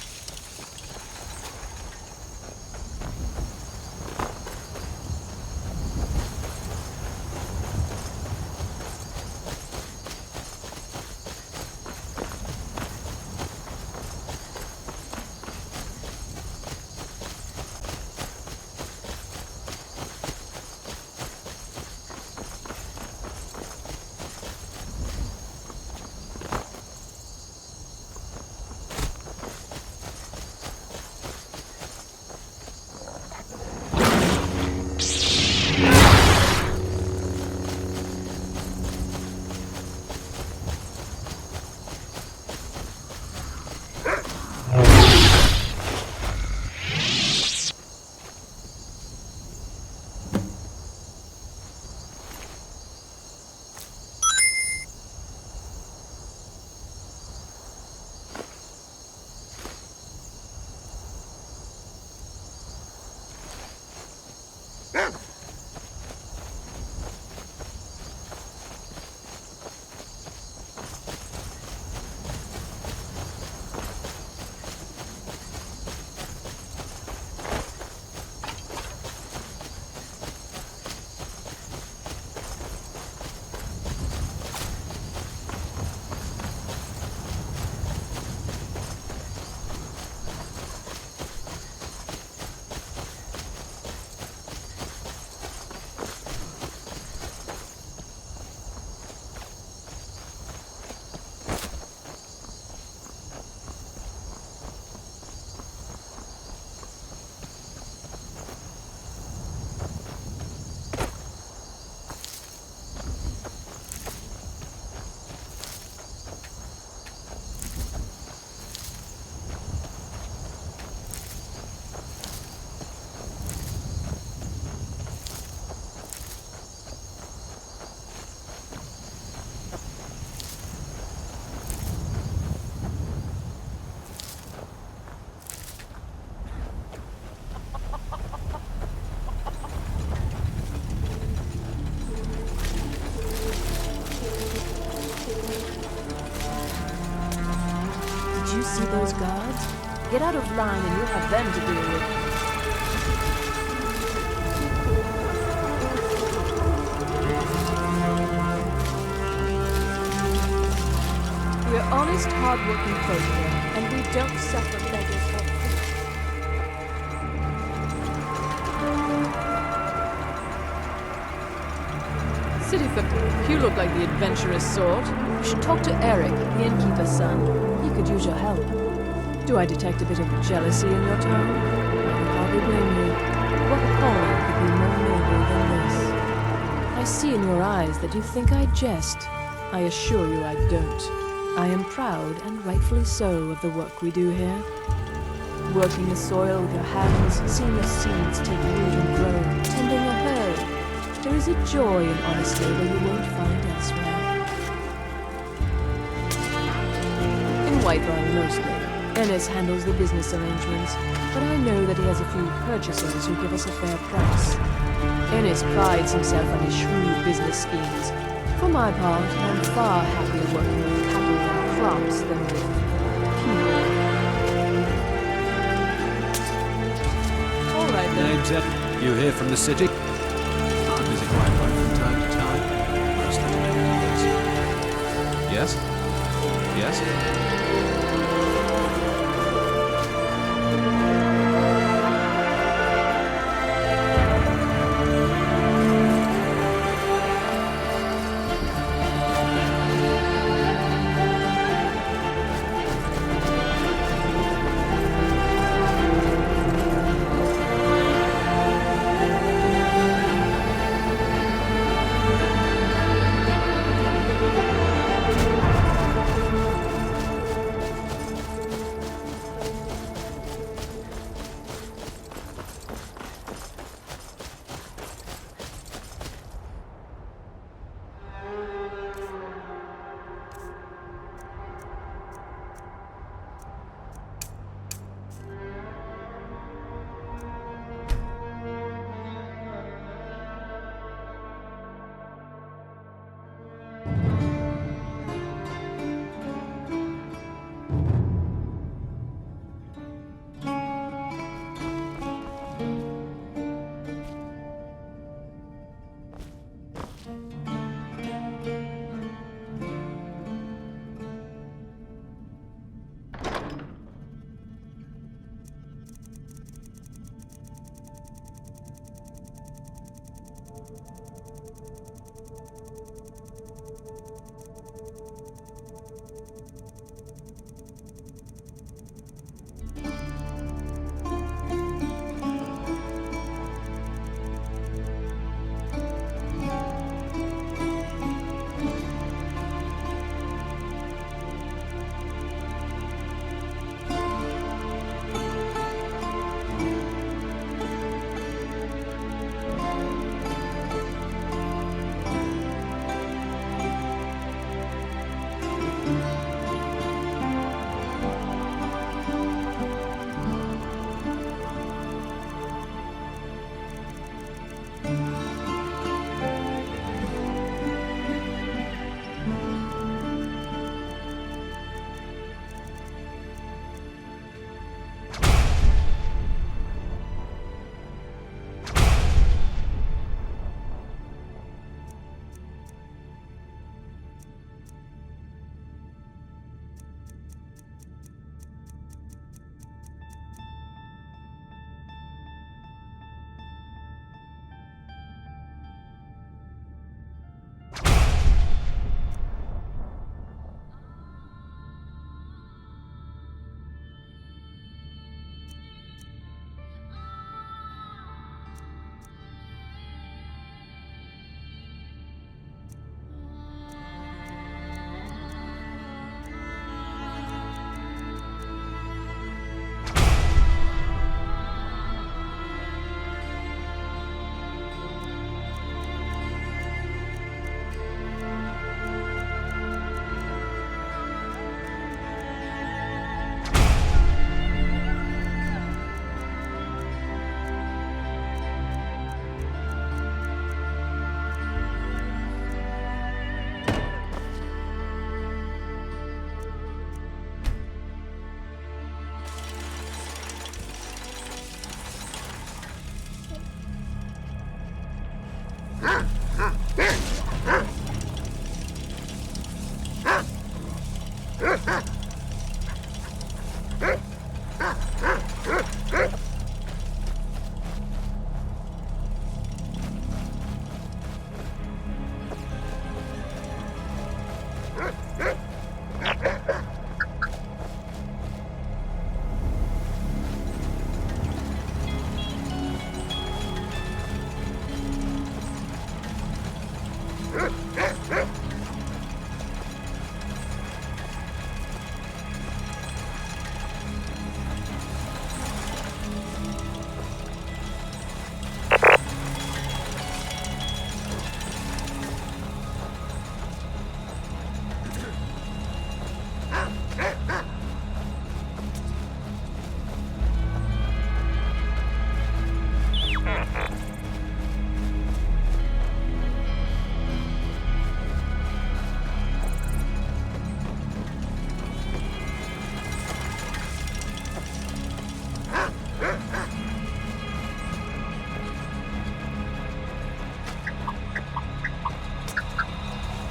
Get out of line and you'll have them to deal with. We're honest, hard-working folk here, and we don't suffer beggars or thieves. City folk, you look like the adventurous sort. You should talk to Eric, the innkeeper's son. He could use your help. Do I detect a bit of jealousy in your tone? I can hardly blame you. What calling could be more noble than this? I see in your eyes that you think I jest. I assure you I don't. I am proud, and rightfully so, of the work we do here. Working the soil with your hands, seeing the seeds take root and grow, tending a herd. There is a joy in honest labor you won't find elsewhere. In Whiterun, mostly. Ennis handles the business arrangements, but I know that he has a few purchasers who give us a fair price. Ennis prides himself on his shrewd business schemes. For my part, I'm far happier working with cattle and crops than with people. All right then. Name's Ed. You here from the city? I visit Whiterun from time to time. Mostly to make deals. Yes? Yes?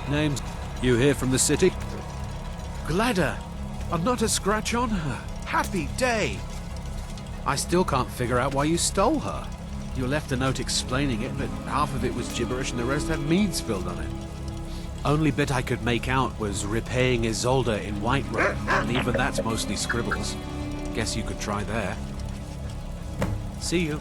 Name's... You here from the city? Gladder! And not a scratch on her. Happy day! I still can't figure out why you stole her. You left a note explaining it, but half of it was gibberish and the rest had mead spilled on it. Only bit I could make out was repaying Isolde in Whiterun, and even that's mostly scribbles. Guess you could try there. See you.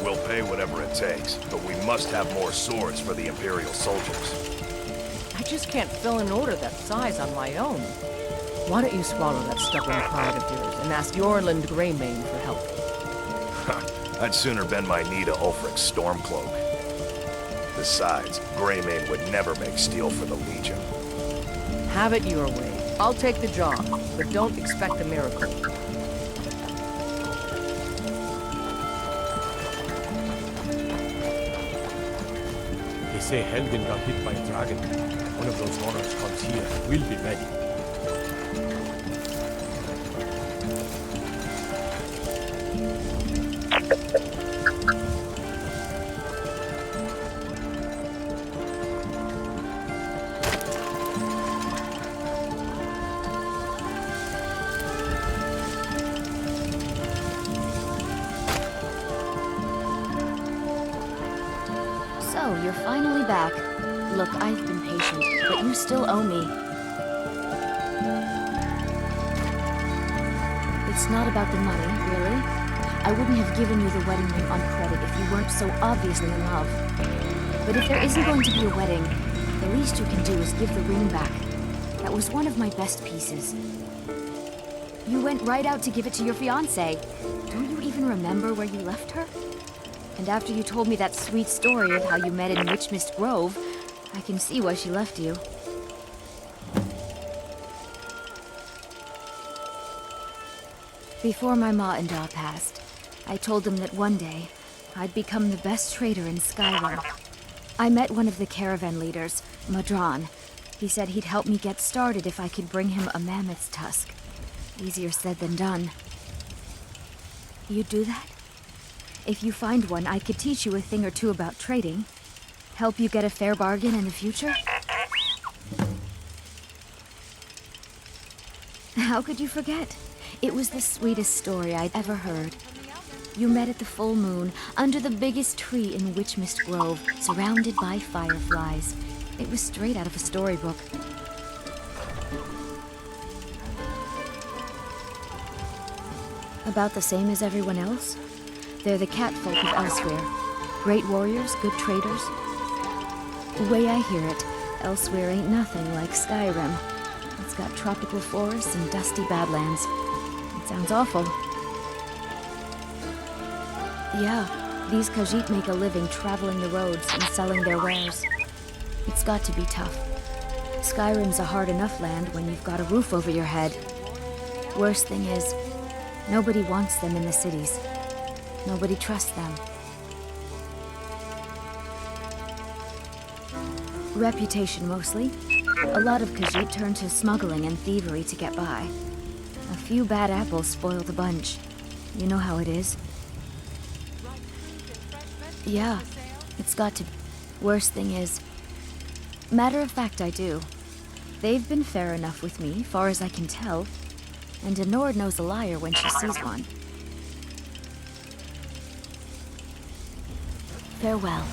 We'll pay whatever it takes, but we must have more swords for the Imperial soldiers. I just can't fill an order that size on my own. Why don't you swallow that stubborn pride of yours and ask Yorland Greymane for help? I'd sooner bend my knee to Ulfric's Stormcloak. Besides, Greymane would never make steel for the Legion. Have it your way. I'll take the job, but don't expect a miracle. They say Helgen got hit by a dragon. One of those horrors comes here. We'll be ready. So, you're finally back. Look, I've been patient, but you still owe me. It's not about the money, really. I wouldn't have given you the wedding ring on credit if you weren't so obviously in love. But if there isn't going to be a wedding, the least you can do is give the ring back. That was one of my best pieces. You went right out to give it to your fiancé. Don't you even remember where you left her? And after you told me that sweet story of how you met in Witchmist Grove, I can see why she left you. Before my ma and Da passed, I told them that one day, I'd become the best trader in Skyrim. I met one of the caravan leaders, Madron. He said he'd help me get started if I could bring him a mammoth's tusk. Easier said than done. You'd do that? If you find one, I could teach you a thing or two about trading. Help you get a fair bargain in the future? How could you forget? It was the sweetest story I'd ever heard. You met at the full moon, under the biggest tree in Witchmist Grove, surrounded by fireflies. It was straight out of a storybook. About the same as everyone else. They're the catfolk of Elsweyr. Great warriors, good traders. The way I hear it, Elsweyr ain't nothing like Skyrim. It's got tropical forests and dusty badlands. It sounds awful. Yeah, these Khajiit make a living traveling the roads and selling their wares. It's got to be tough. Skyrim's a hard enough land when you've got a roof over your head. Worst thing is, nobody wants them in the cities. Nobody trusts them. Reputation mostly. A lot of Khajiit turn to smuggling and thievery to get by. A few bad apples spoil the bunch. You know how it is. Yeah, it's got to. Worst thing is, matter of fact, I do. They've been fair enough with me, far as I can tell. And a Nord knows a liar when she sees one. Farewell.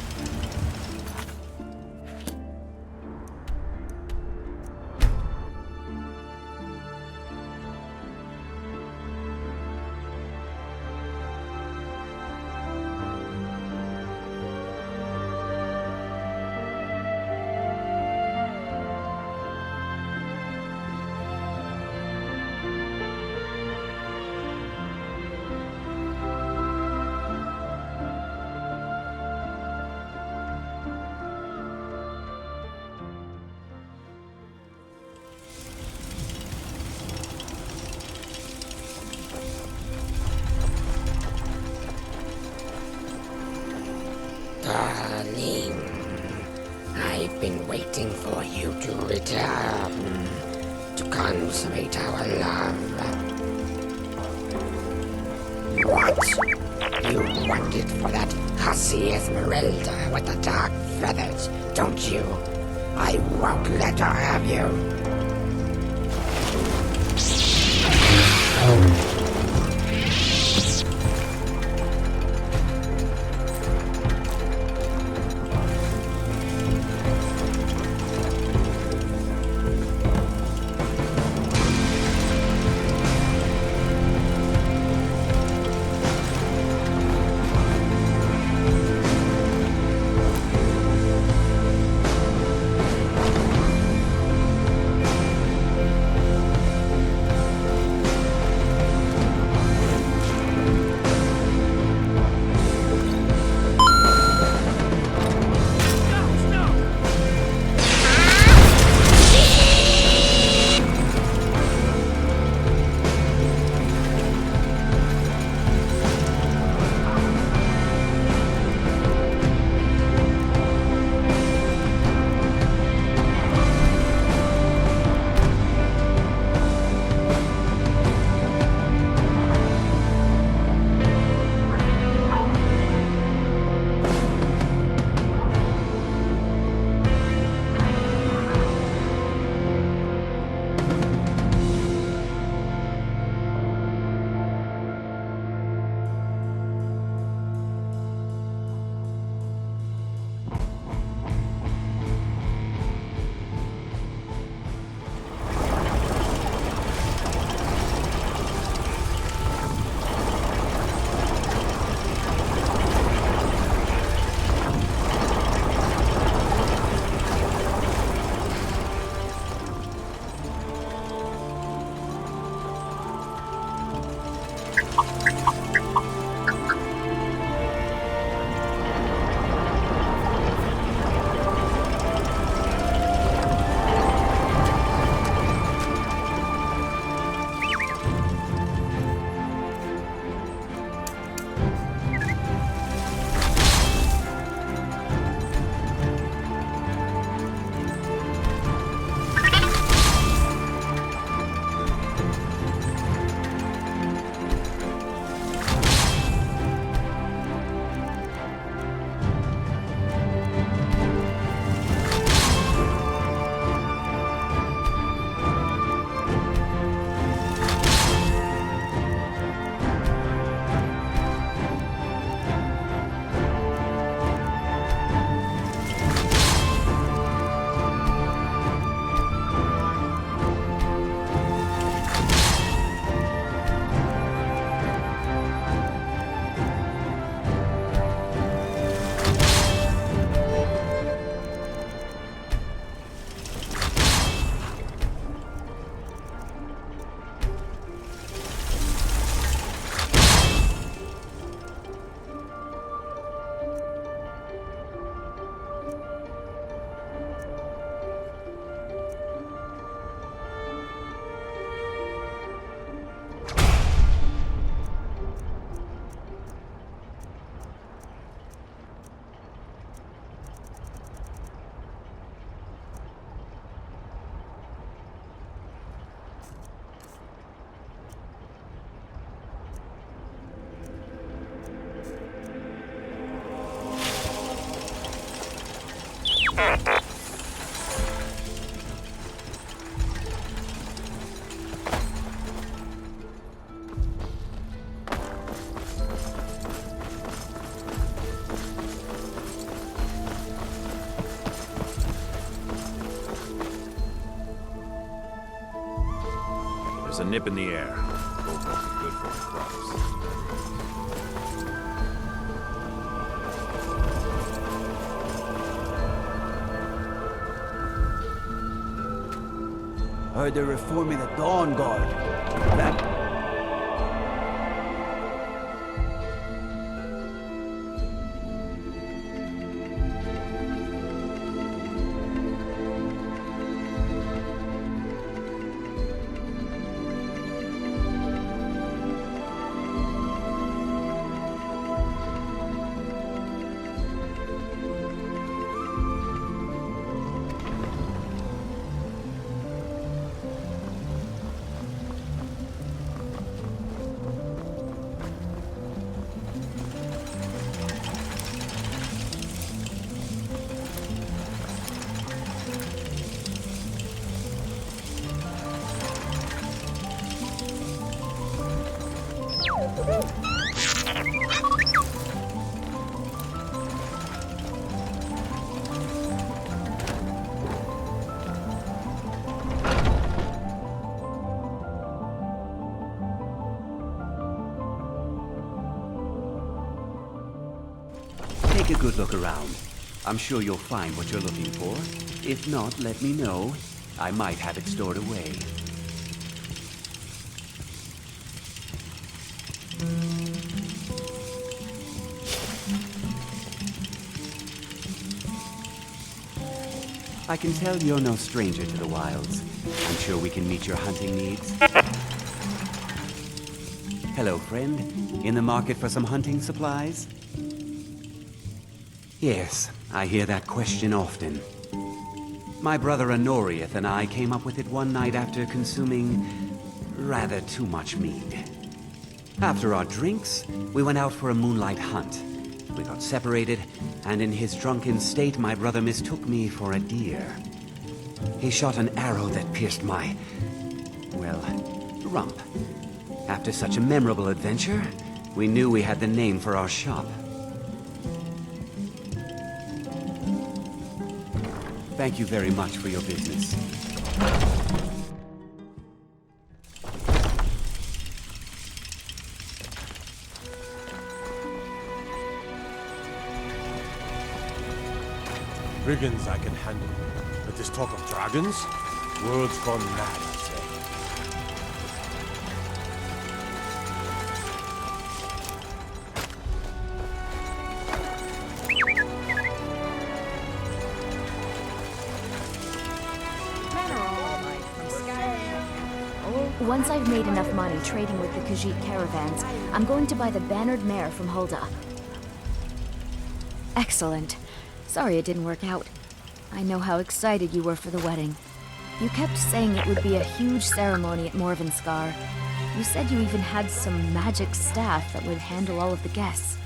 Darling, I've been waiting for you to return, to consummate our love. What? You wanted for that hussy Esmeralda with the dark feathers, don't you? I won't let her have you. There's a nip in the air. Both won't be good for the crops. Heard they're reforming the Dawnguard. That... Take a good look around. I'm sure you'll find what you're looking for. If not, let me know. I might have it stored away. I can tell you're no stranger to the wilds. I'm sure we can meet your hunting needs. Hello, friend. In the market for some hunting supplies? Yes, I hear that question often. My brother Honoriath and I came up with it one night after consuming rather too much mead. After our drinks, we went out for a moonlight hunt. We got separated, and in his drunken state, my brother mistook me for a deer. He shot an arrow that pierced my, well, rump. After such a memorable adventure, we knew we had the name for our shop. Thank you very much for your business. Brigands I can handle, but this talk of dragons? World's gone mad, I say. Once I've made enough money trading with the Khajiit caravans, I'm going to buy the bannered mare from Hulda. Excellent. Sorry it didn't work out. I know how excited you were for the wedding. You kept saying it would be a huge ceremony at Morvenskar. You said you even had some magic staff that would handle all of the guests.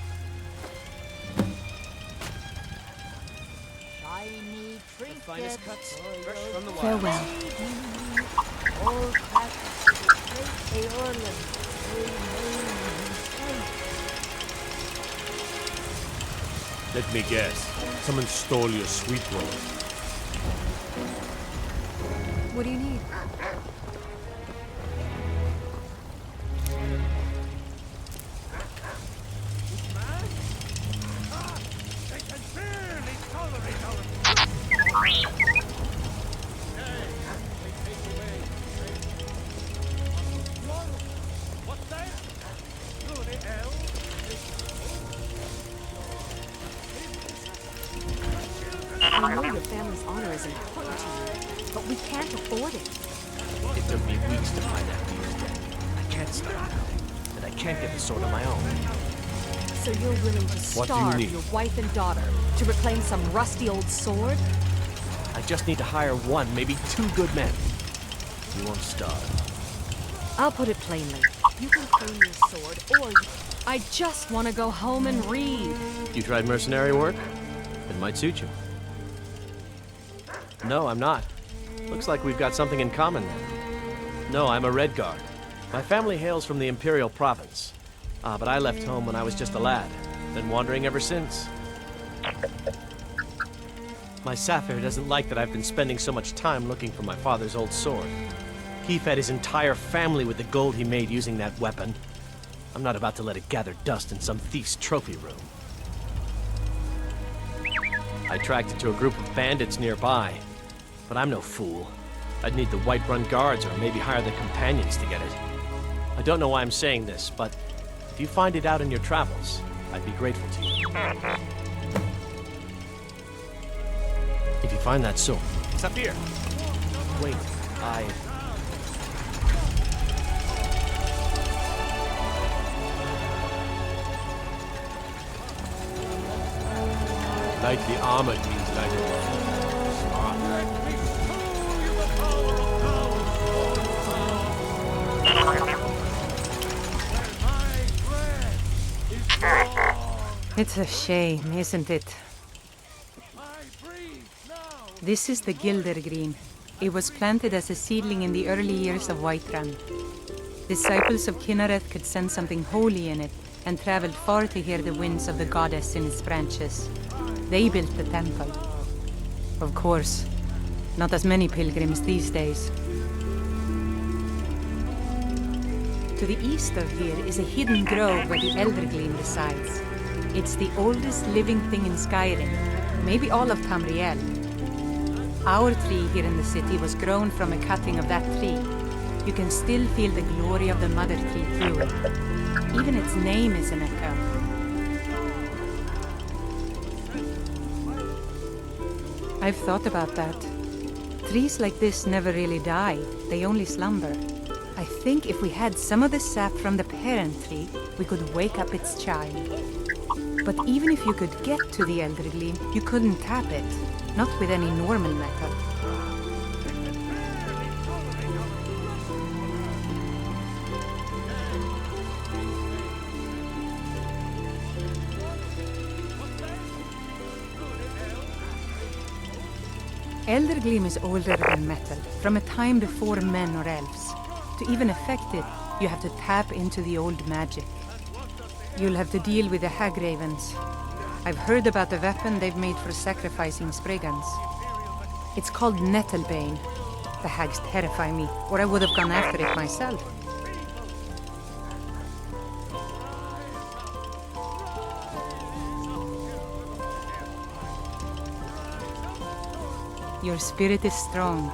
Finest cuts, fresh from the wild. Farewell. All Let me guess. Someone stole your sweet roll. What do you need? They can barely tolerate our... What's that? You're the elf? I know your family's honor is important to you, but we can't afford it. It took me weeks to find that beer's dead. I can't stop hunting, and I can't get the sword on my own. So you're willing to What do you starve need? your wife and daughter to reclaim some rusty old sword? I just need to hire one, maybe two good men. You won't starve. I'll put it plainly. You can claim your sword, or I just want to go home and read. You tried mercenary work? It might suit you. No, I'm not. Looks like we've got something in common then. No, I'm a Redguard. My family hails from the Imperial Province. But I left home when I was just a lad. Been wandering ever since. My Sapphire doesn't like that I've been spending so much time looking for my father's old sword. He fed his entire family with the gold he made using that weapon. I'm not about to let it gather dust in some thief's trophy room. I tracked it to a group of bandits nearby, but I'm no fool. I'd need the Whiterun guards or maybe hire the companions to get it. I don't know why I'm saying this, but if you find it out in your travels, I'd be grateful to you. If you find that sword, it's up here. Wait, Lightly armored means lightly smart. It's a shame, isn't it? This is the Gildergreen. It was planted as a seedling in the early years of Whiterun. Disciples of Kynareth could sense something holy in it and traveled far to hear the winds of the goddess in its branches. They built the temple. Of course, not as many pilgrims these days. To the east of here is a hidden grove where the Eldergleam resides. It's the oldest living thing in Skyrim, maybe all of Tamriel. Our tree here in the city was grown from a cutting of that tree. You can still feel the glory of the mother tree through it. Even its name is an echo. I've thought about that. Trees like this never really die, they only slumber. I think if we had some of the sap from the parent tree, we could wake up its child. But even if you could get to the Eldergleam, you couldn't tap it. Not with any normal method. Eldergleam is older than metal, from a time before men or elves. To even affect it, you have to tap into the old magic. You'll have to deal with the Hagravens. I've heard about the weapon they've made for sacrificing Spriggans. It's called Nettlebane. The hags terrify me, or I would have gone after it myself. Your spirit is strong.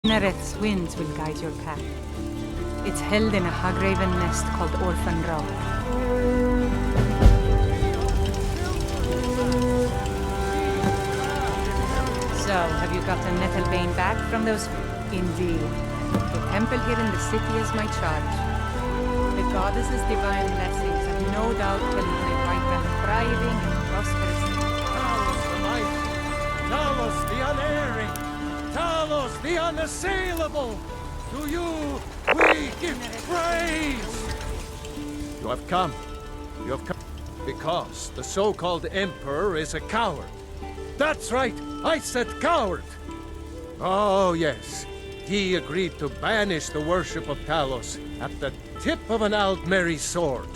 Kynareth's winds will guide your path. It's held in a Hagraven nest called Orphan Rock. So, have you got a Nettlebane back from those? Indeed. The temple here in the city is my charge. The goddess's divine blessings have no doubt will make Whiterun thriving and prosperous. Talos the mighty, Talos the unerring, Talos the unassailable. To you we give praise. You have come because the so-called Emperor is a coward. That's right, I said coward! Oh, yes. He agreed to banish the worship of Talos at the tip of an Aldmeri sword.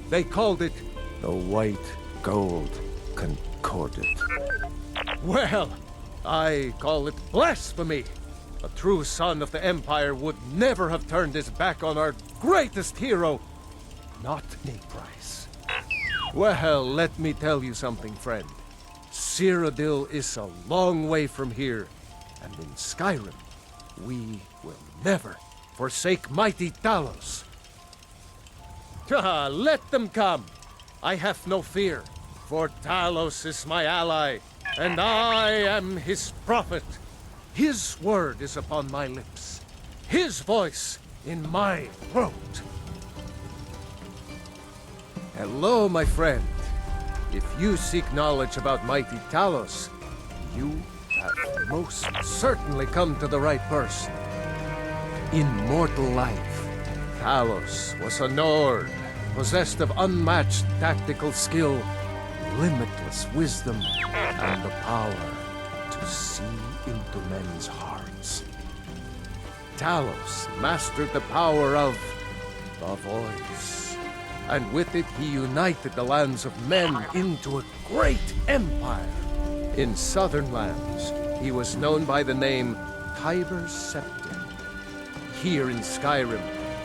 They called it the White Gold Concordat. Well, I call it blasphemy. A true son of the Empire would never have turned his back on our greatest hero. Not a price. Well, let me tell you something, friend. Cyrodiil is a long way from here, and in Skyrim, we will never forsake mighty Talos. Let them come. I have no fear, for Talos is my ally, and I am his prophet. His word is upon my lips, his voice in my throat. Hello, my friend. If you seek knowledge about mighty Talos, you have most certainly come to the right person. In mortal life, Talos was a Nord, possessed of unmatched tactical skill, limitless wisdom, and the power to see into men's hearts. Talos mastered the power of the voice, and with it he united the lands of men into a great empire. In southern lands, he was known by the name Tiber's Scepter. Here in Skyrim,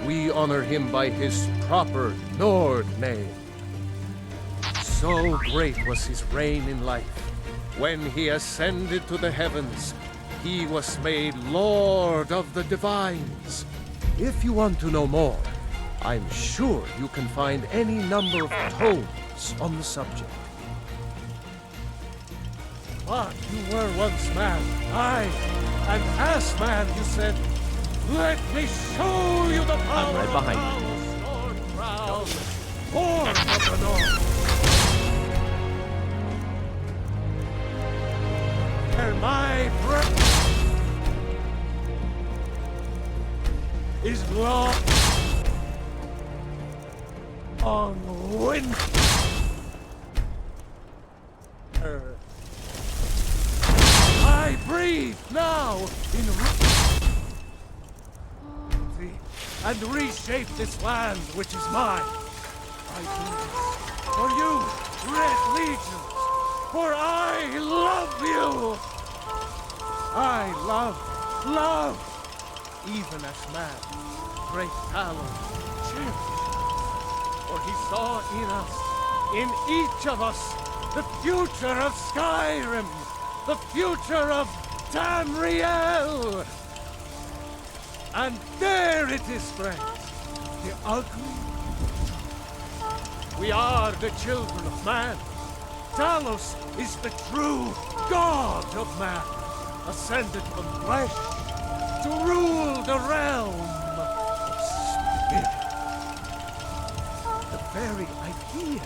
we honor him by his proper Nord name. So great was his reign in life. When he ascended to the heavens, he was made Lord of the Divines. If you want to know more, I'm sure you can find any number of tomes on the subject. But you were once man, aye, and as man you said, "Let me show you the power right behind of Lord Proud, born of the North." Where my breath is long on winter. I breathe now in and reshape this land which is mine. I do this for you, Red Legions, for I love you. I love, even as man, great Thalmor cherished. For he saw in each of us, the future of Skyrim, the future of Tamriel. And there it is, friends, the ugly. We are the children of man. Talos is the true god of man, ascended from flesh to rule the realm of spirit. The very idea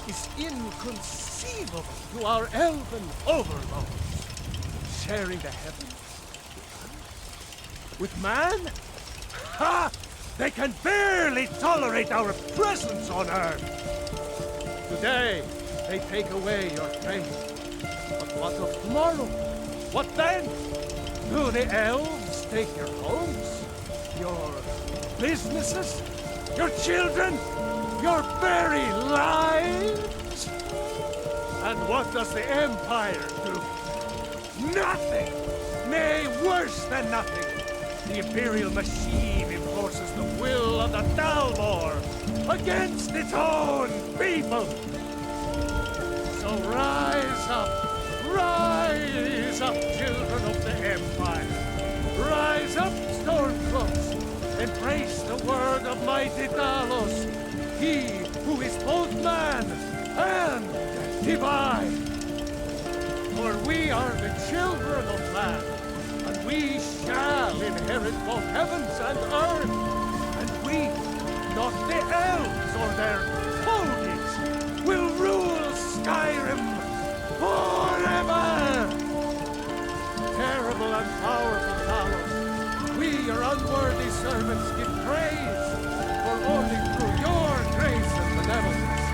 is inconceivable to our elven overlords. Sharing the heavens with man? Ha! They can barely tolerate our presence on Earth. Today, they take away your faith. But what of tomorrow? What then? Do the elves take your homes? Your businesses? Your children? Your very lives? And what does the Empire do? Nothing! Nay, worse than nothing! The Imperial machine enforces the will of the Thalmor against its own people! So rise up, children of the Empire! Rise up, Stormcloaks! Embrace the word of mighty Talos, he who is both man and divine! For we are the children of man, and we shall inherit both heavens and earth. And we, not the elves or their toadies, will rule Skyrim forever! Terrible and powerful Talos, we, your unworthy servants, give praise, for only through your grace and benevolence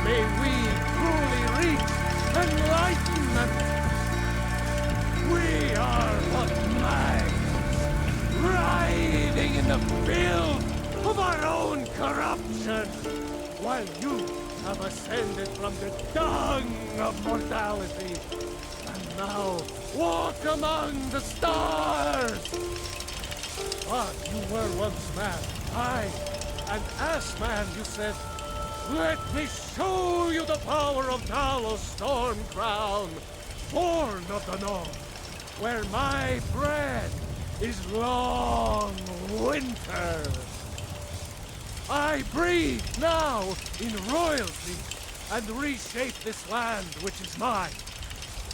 may we truly reach enlightenment. We are but minds, riding in the filth of our own corruption, while you have ascended from the dung of mortality, and now walk among the stars. But you were once man, aye, and as man you said, "Let me show you the power of Talos Stormcrown, born of the North, where my bread is long winter. I breathe now in royalty and reshape this land which is mine.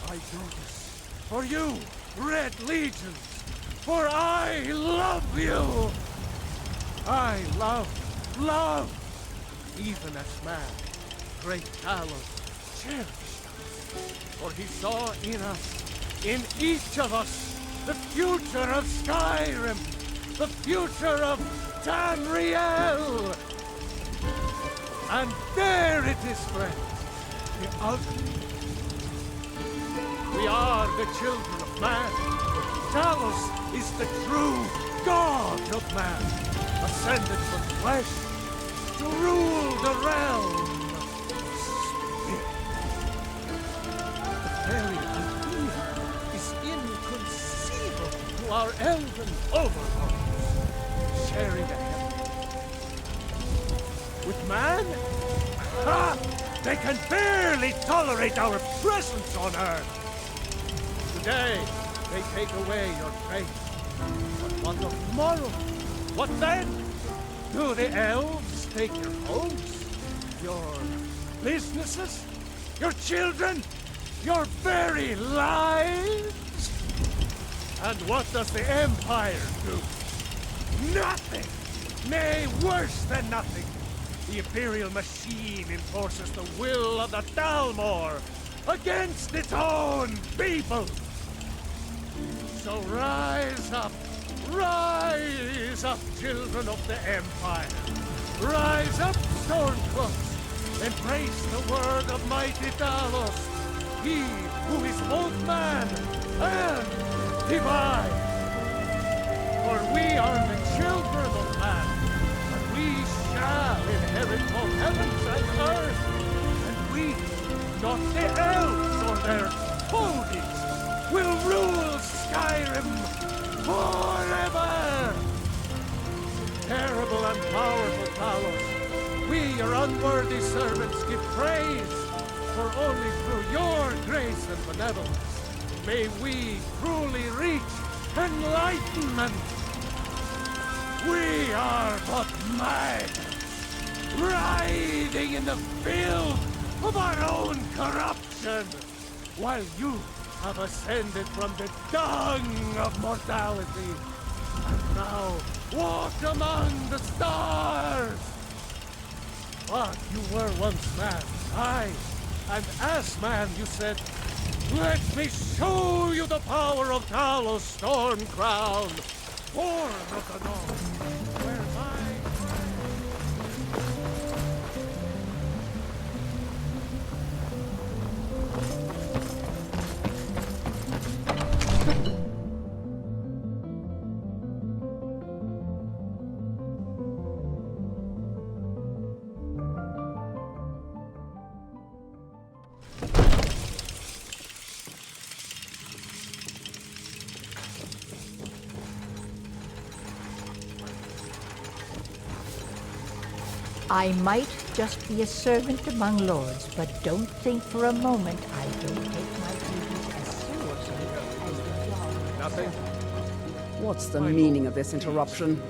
I do this for you, Red Legions, for I love you. I love, even as man, great Talos cherished us, for he saw in each of us, the future of Skyrim, the future of Tamriel. And there it is, friends, the ugly. We are the children of man, Talos is the true God of man, ascended from flesh to rule the realm of spirit. The very idea is inconceivable to our elven overlords, sharing a heaven with man. Ha! They can barely tolerate our presence on Earth. Today, they take away your faith. But what of tomorrow? What then? Do the elves take your homes? Your businesses? Your children? Your very lives? And what does the Empire do? Nothing! Nay, worse than nothing! The Imperial machine enforces the will of the Thalmor against its own people! So rise up, children of the Empire! Rise up, Stormcloaks! Embrace the word of mighty Talos, he who is both man and divine! For we are the children of man, and we shall inherit both heavens and earth, and we, not the elves or their toadies, will rule Skyrim forever! Terrible and powerful Talos, we, your unworthy servants, give praise, for only through your grace and benevolence may we truly reach enlightenment. We are but maggots, writhing in the filth of our own corruption, while you have ascended from the dung of mortality, and now walk among the stars. But you were once man, aye, and as man you said, let me show you the power of Talos Stormcrown, born of the North, where I might just be a servant among lords, but don't think for a moment I don't take my duties as seriously as the Jarl. nothing? What's the meaning of this interruption?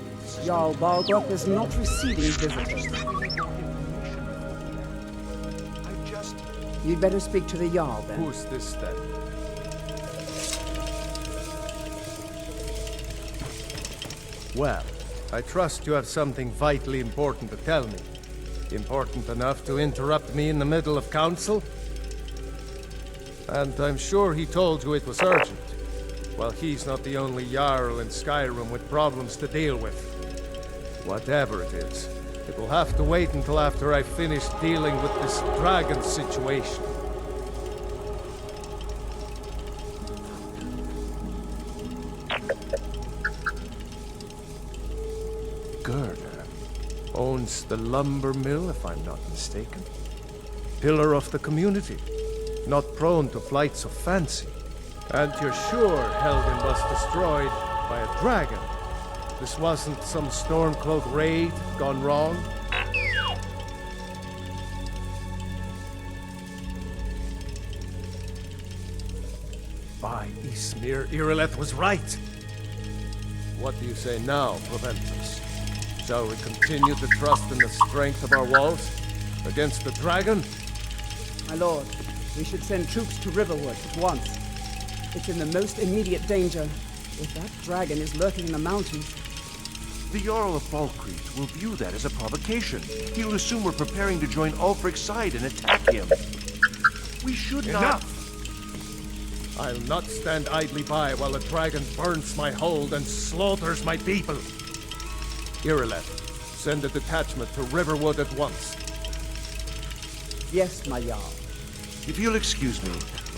Jarl Balgrup is not receiving visitors. You'd better speak to the Jarl, then. Who's this, then? Well, I trust you have something vitally important to tell me. Important enough to interrupt me in the middle of council? And I'm sure he told you it was urgent. Well, he's not the only Jarl in Skyrim with problems to deal with. Whatever it is, it will have to wait until after I finish dealing with this dragon situation. Gerda owns the lumber mill, if I'm not mistaken. Pillar of the community, not prone to flights of fancy. And you're sure Helgen was destroyed by a dragon? This wasn't some Stormcloak raid gone wrong? By Ysmir, Irileth was right! What do you say now, Proventus? Shall we continue to trust in the strength of our walls against the dragon? My lord, we should send troops to Riverwood at once. It's in the most immediate danger. If that dragon is lurking in the mountains... The Jarl of Falkreath will view that as a provocation. He'll assume we're preparing to join Ulfric's side and attack him. We should not... Enough! I'll not stand idly by while a dragon burns my hold and slaughters my people. Irileth, send a detachment to Riverwood at once. Yes, my Jarl. If you'll excuse me,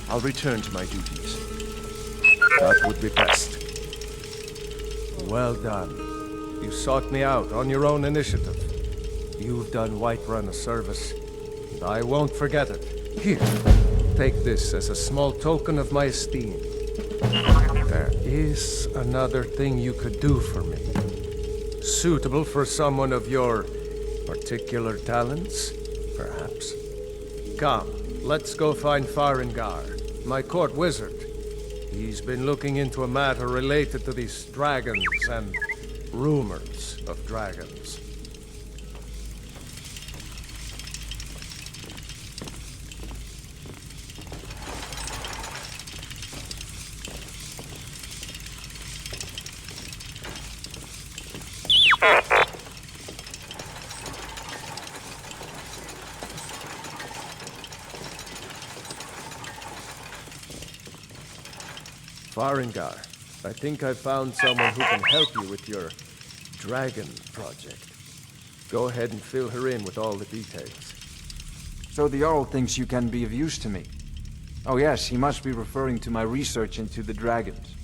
I'll return to my duties. That would be best. Well done. You sought me out on your own initiative. You've done Whiterun a service, and I won't forget it. Here, take this as a small token of my esteem. There is another thing you could do for me. Suitable for someone of your particular talents, perhaps. Come, let's go find Farengar, my court wizard. He's been looking into a matter related to these dragons and rumors of dragons. Farengar, I think I found someone who can help you with your dragon project. Go ahead and fill her in with all the details. So the Jarl thinks you can be of use to me. Oh yes, he must be referring to my research into the dragons.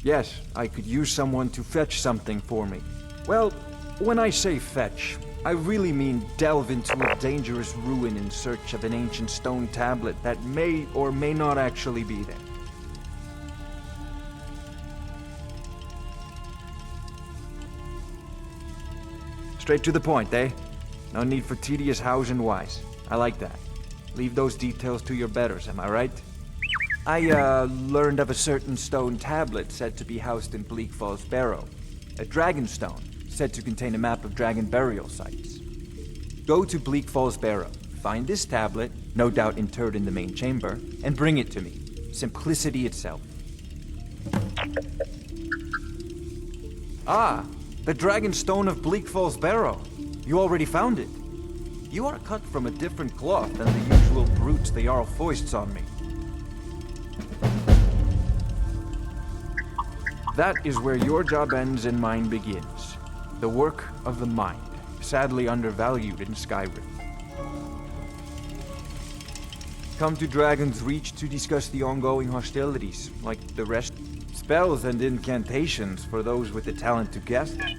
Yes, I could use someone to fetch something for me. Well, when I say fetch, I really mean delve into a dangerous ruin in search of an ancient stone tablet that may or may not actually be there. Straight to the point, eh? No need for tedious hows and whys. I like that. Leave those details to your betters, am I right? I, learned of a certain stone tablet said to be housed in Bleak Falls Barrow. A dragon stone, said to contain a map of dragon burial sites. Go to Bleak Falls Barrow, find this tablet, no doubt interred in the main chamber, and bring it to me. Simplicity itself. Ah! The Dragon Stone of Bleak Falls Barrow. You already found it. You are cut from a different cloth than the usual brutes the Jarl foists on me. That is where your job ends and mine begins. The work of the mind, sadly undervalued in Skyrim. Come to Dragon's Reach to discuss the ongoing hostilities, like the rest. Spells and incantations for those with the talent to cast them.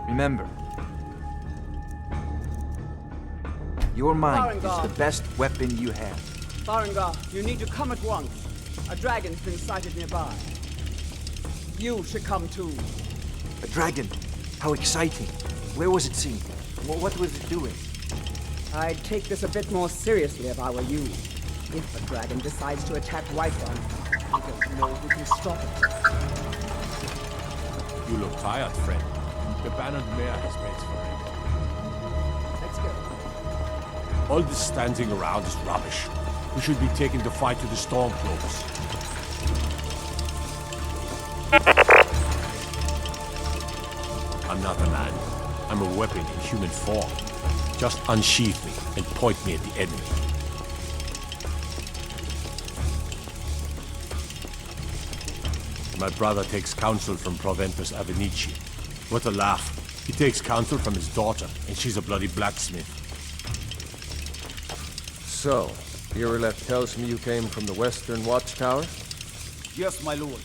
Remember, your mind is Dawnguard. the best weapon you have. Farengar, you need to come at once. A dragon's been sighted nearby. You should come too. A dragon? How exciting. Where was it seen? What was it doing? I'd take this a bit more seriously if I were you. If a dragon decides to attack Whiterun, I don't know who can stop it. You look tired, friend. The Bannered Mare has paid for it. Let's go. All this standing around is rubbish. We should be taking the fight to the Stormcloaks. I'm not a man. I'm a weapon in human form. Just unsheath me and point me at the enemy. My brother takes counsel from Proventus Avenici. What a laugh. He takes counsel from his daughter, and she's a bloody blacksmith. So, Irileth tells me you came from the Western Watchtower? Yes, my lord.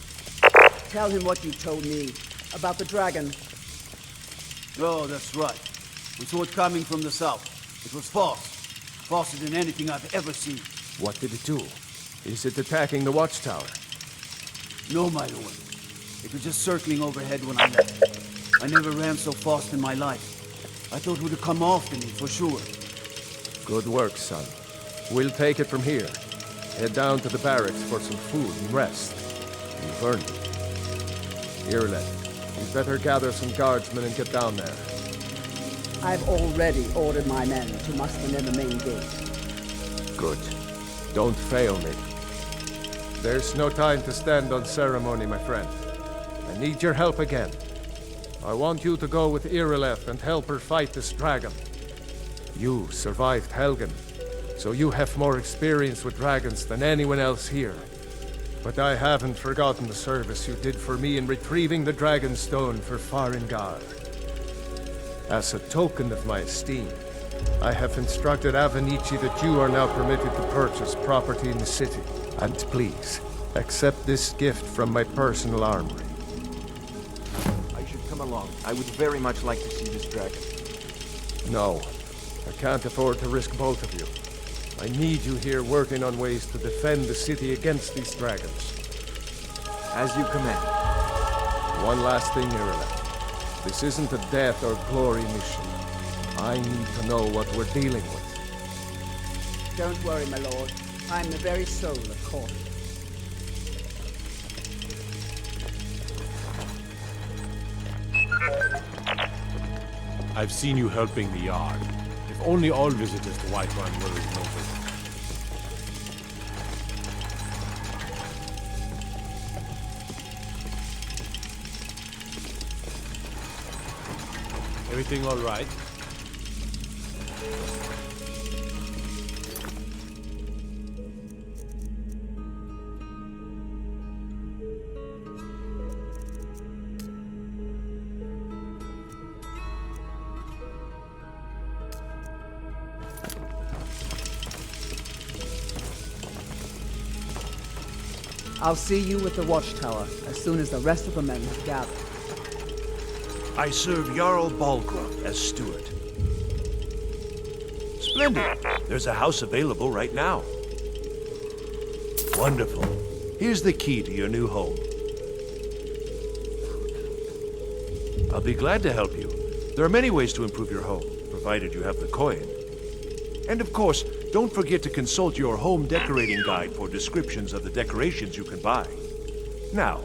Tell him what you told me about the dragon. Oh, that's right. We saw it coming from the south. It was fast. Faster than anything I've ever seen. What did it do? Is it attacking the Watchtower? No, my lord. It was just circling overhead when I left. I never ran so fast in my life. I thought it would come after me, for sure. Good work, son. We'll take it from here. Head down to the barracks for some food and rest. You've earned it. Irileth, you'd better gather some guardsmen and get down there. I've already ordered my men to muster near the main gate. Good. Don't fail me. There's no time to stand on ceremony, my friend. I need your help again. I want you to go with Irileth and help her fight this dragon. You survived Helgen, so you have more experience with dragons than anyone else here. But I haven't forgotten the service you did for me in retrieving the Dragonstone for Farengar. As a token of my esteem, I have instructed Avenici that you are now permitted to purchase property in the city. And please, accept this gift from my personal armory. I should come along. I would very much like to see this dragon. No, I can't afford to risk both of you. I need you here working on ways to defend the city against these dragons. As you command. One last thing, Irileth. This isn't a death or glory mission. I need to know what we're dealing with. Don't worry, my lord. I'm the very soul of Court. I've seen you helping the Yard. If only all visitors to Whiterun were as noble. Everything all right? I'll see you at the Watchtower as soon as the rest of the men have gathered. I serve Jarl Balgruuf as steward. Splendid. There's a house available right now. Wonderful. Here's the key to your new home. I'll be glad to help you. There are many ways to improve your home, provided you have the coin. And of course, don't forget to consult your home decorating guide for descriptions of the decorations you can buy. Now,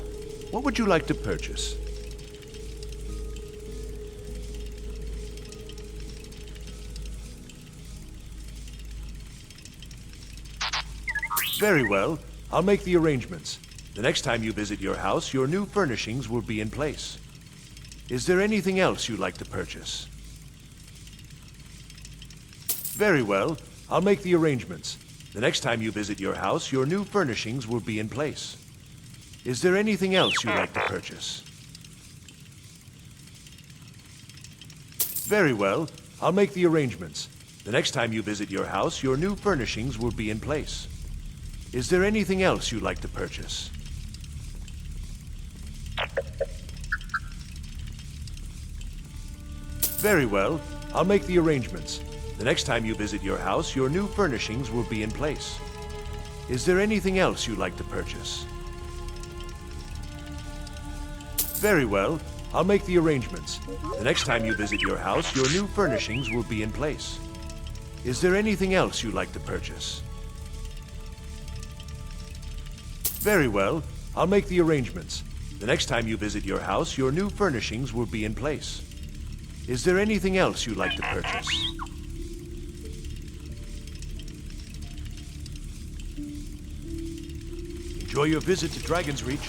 what would you like to purchase? Very well. I'll make the arrangements. The next time you visit your house, your new furnishings will be in place. Is there anything else you'd like to purchase? Very well. I'll make the arrangements. The next time you visit your house, your new furnishings will be in place. Is there anything else you'd like to purchase? Very well. I'll make the arrangements. The next time you visit your house, your new furnishings will be in place. Is there anything else you'd like to purchase? Very well. I'll make the arrangements. The next time you visit your house, your new furnishings will be in place. Is there anything else you'd like to purchase? Very well. I'll make the arrangements. The next time you visit your house, your new furnishings will be in place. Is there anything else you'd like to purchase? Very well. I'll make the arrangements. The next time you visit your house, your new furnishings will be in place. Is there anything else you'd like to purchase? Enjoy your visit to Dragon's Reach.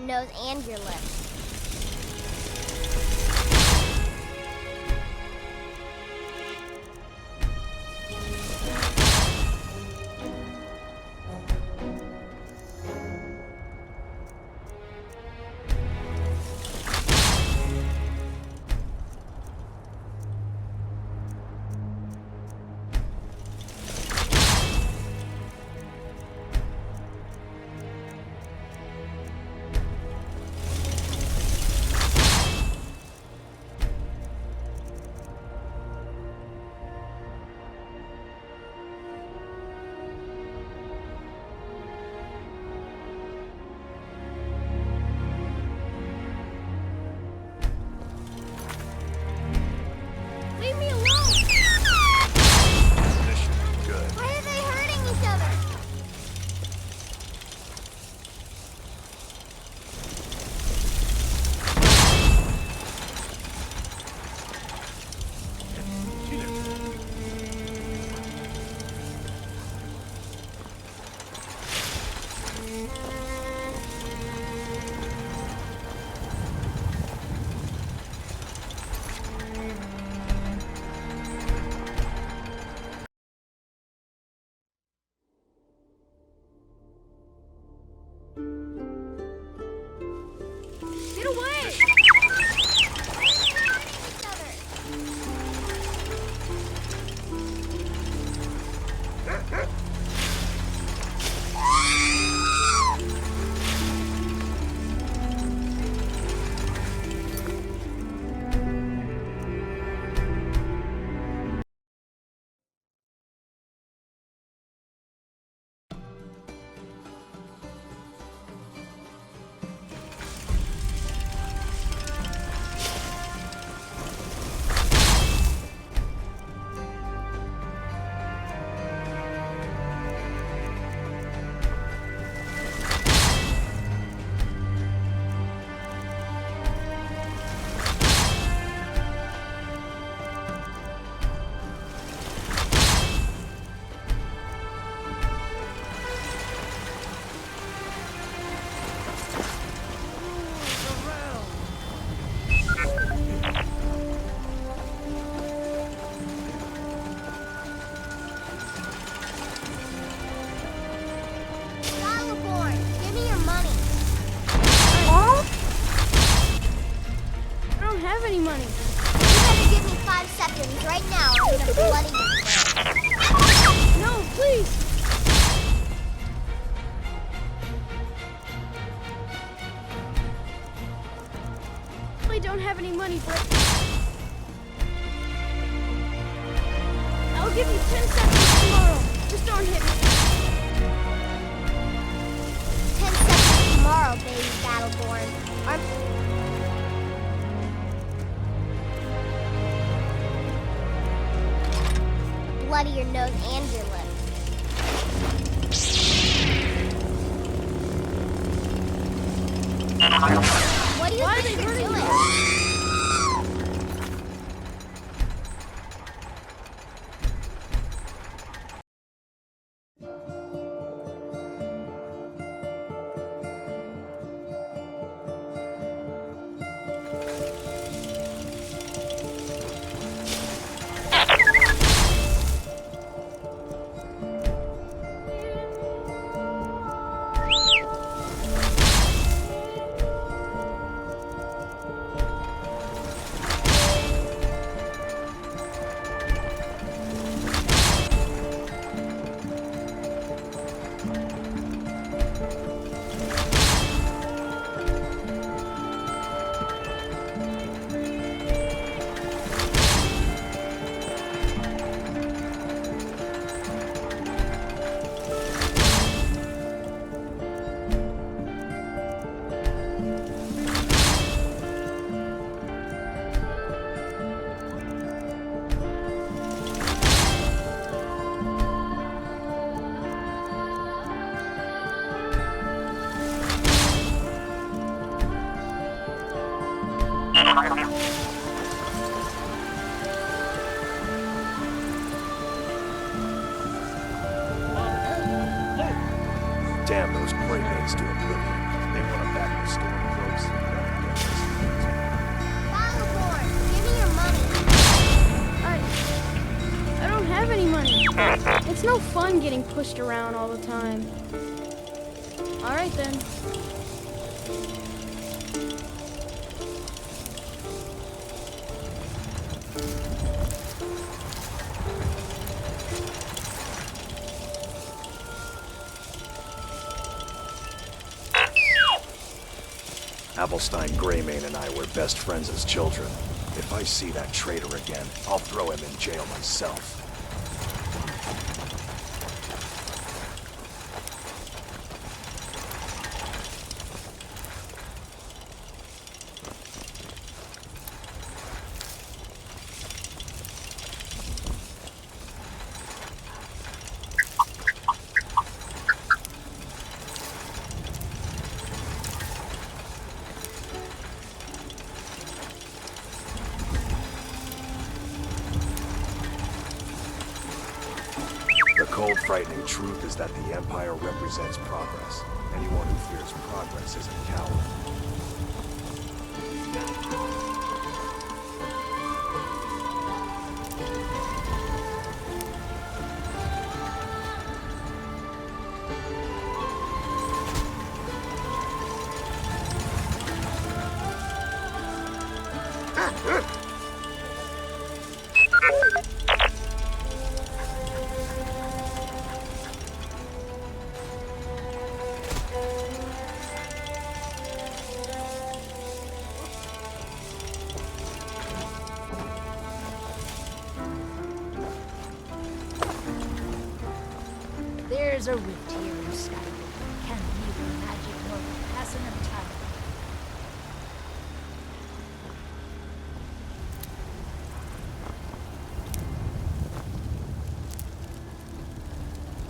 Nose and your lips. I'll give you 10 seconds tomorrow. Just don't hit me. tomorrow, baby Battleborn. Bloody your nose and your lips. What do you think you're doing? Damn those playmates to oblivion. They want to back the storm close. Battleborn, give me your money. I don't have any money. It's no fun getting pushed around all the time. All right then. Avelstein Greymane and I were best friends as children. If I see that traitor again, I'll throw him in jail myself. The cold, frightening truth is that the Empire represents progress. Anyone who fears progress is a coward. There's a rift here in Skyrim. Can't neither magic nor the passing of time.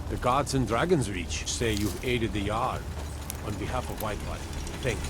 The gods in Dragon's Reach say you've aided the Yard on behalf of Whitelight. Thank you.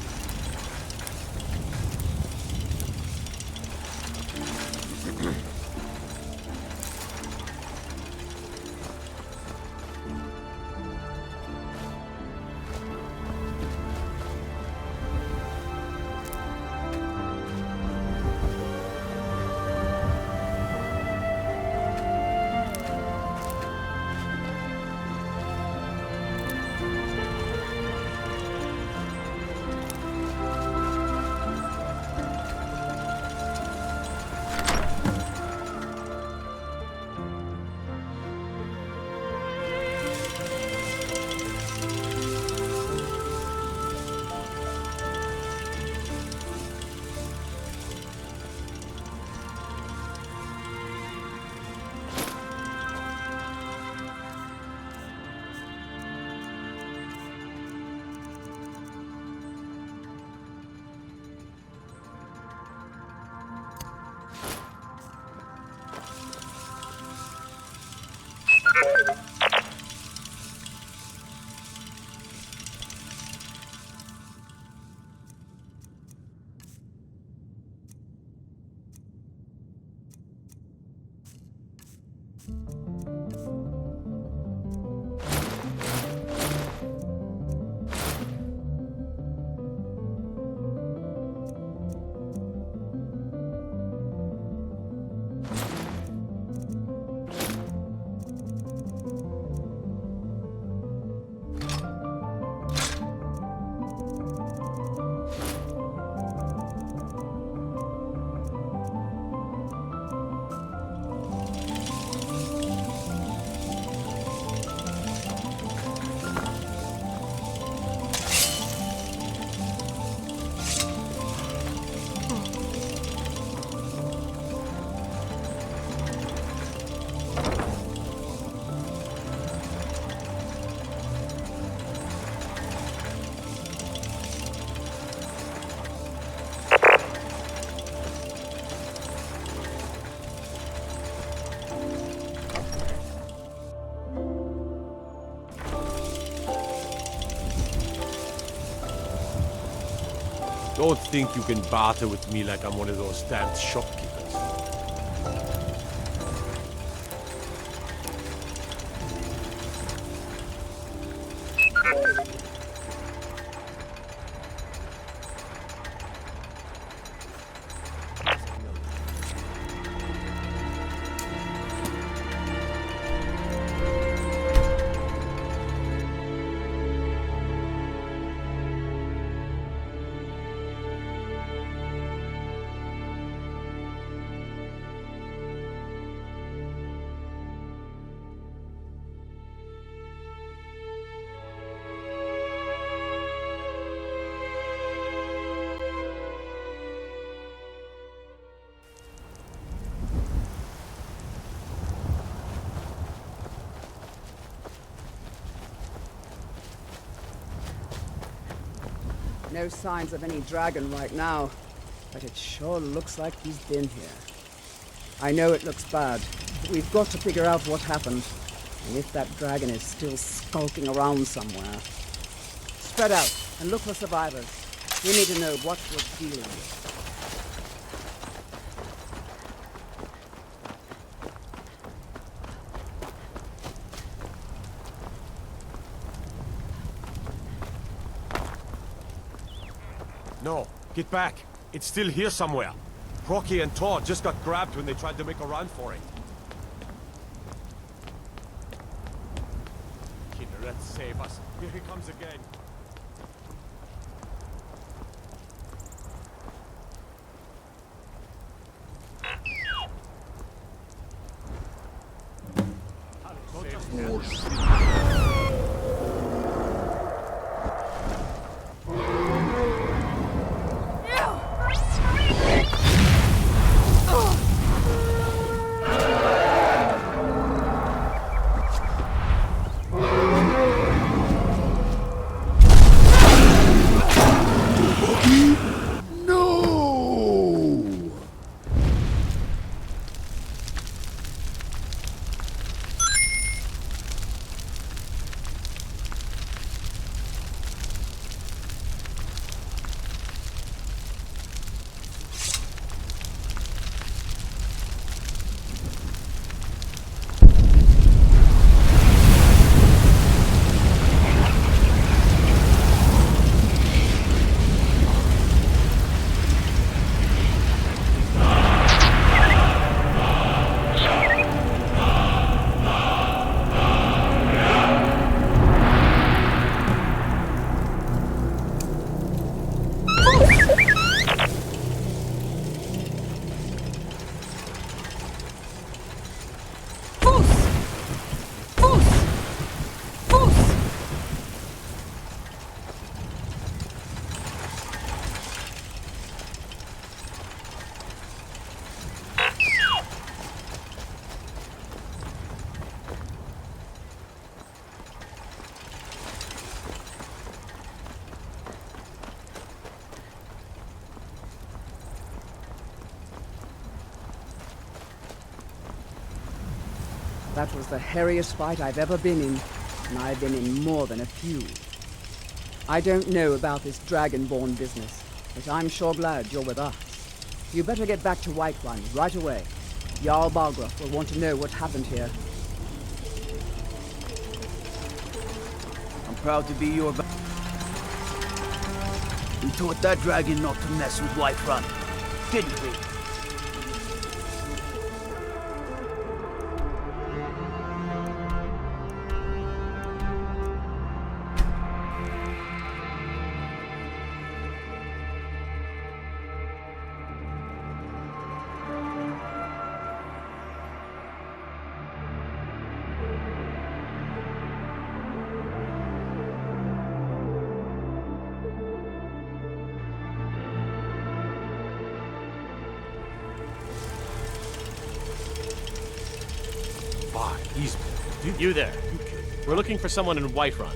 Don't think you can barter with me like I'm one of those damned shopkeepers. No signs of any dragon right now, but it sure looks like he's been here. I know it looks bad, but we've got to figure out what happened, and if that dragon is still skulking around somewhere. Spread out and look for survivors. We need to know what we're dealing with. No, get back. It's still here somewhere. Rocky and Thor just got grabbed when they tried to make a run for it. Kinneret, save us. Here he comes again. That was the hairiest fight I've ever been in, and I've been in more than a few. I don't know about this Dragonborn business, but I'm sure glad you're with us. You better get back to Whiterun right away. Jarl Balgruuf will want to know what happened here. I'm proud to be your... We taught that dragon not to mess with Whiterun, didn't we? You there. We're looking for someone in Whiterun.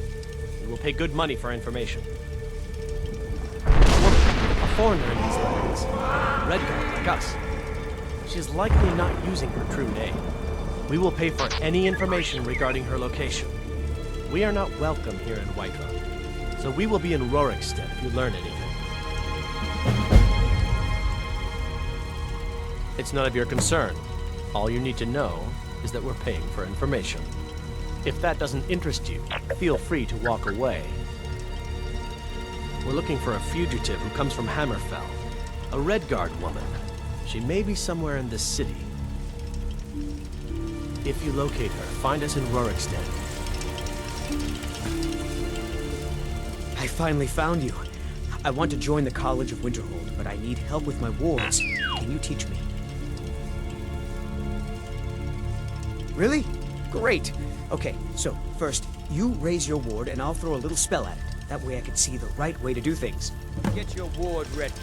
We will pay good money for information. A woman, a foreigner in these lands. Redguard, like us. She's likely not using her true name. We will pay for any information regarding her location. We are not welcome here in Whiterun, so we will be in Rorikstead if you learn anything. It's none of your concern. All you need to know is that we're paying for information. If that doesn't interest you, feel free to walk away. We're looking for a fugitive who comes from Hammerfell. A Redguard woman. She may be somewhere in this city. If you locate her, find us in Rorikstead. I finally found you. I want to join the College of Winterhold, but I need help with my wards. Can you teach me? Really? Great. Okay, so first, you raise your ward and I'll throw a little spell at it. That way I can see the right way to do things. Get your ward ready.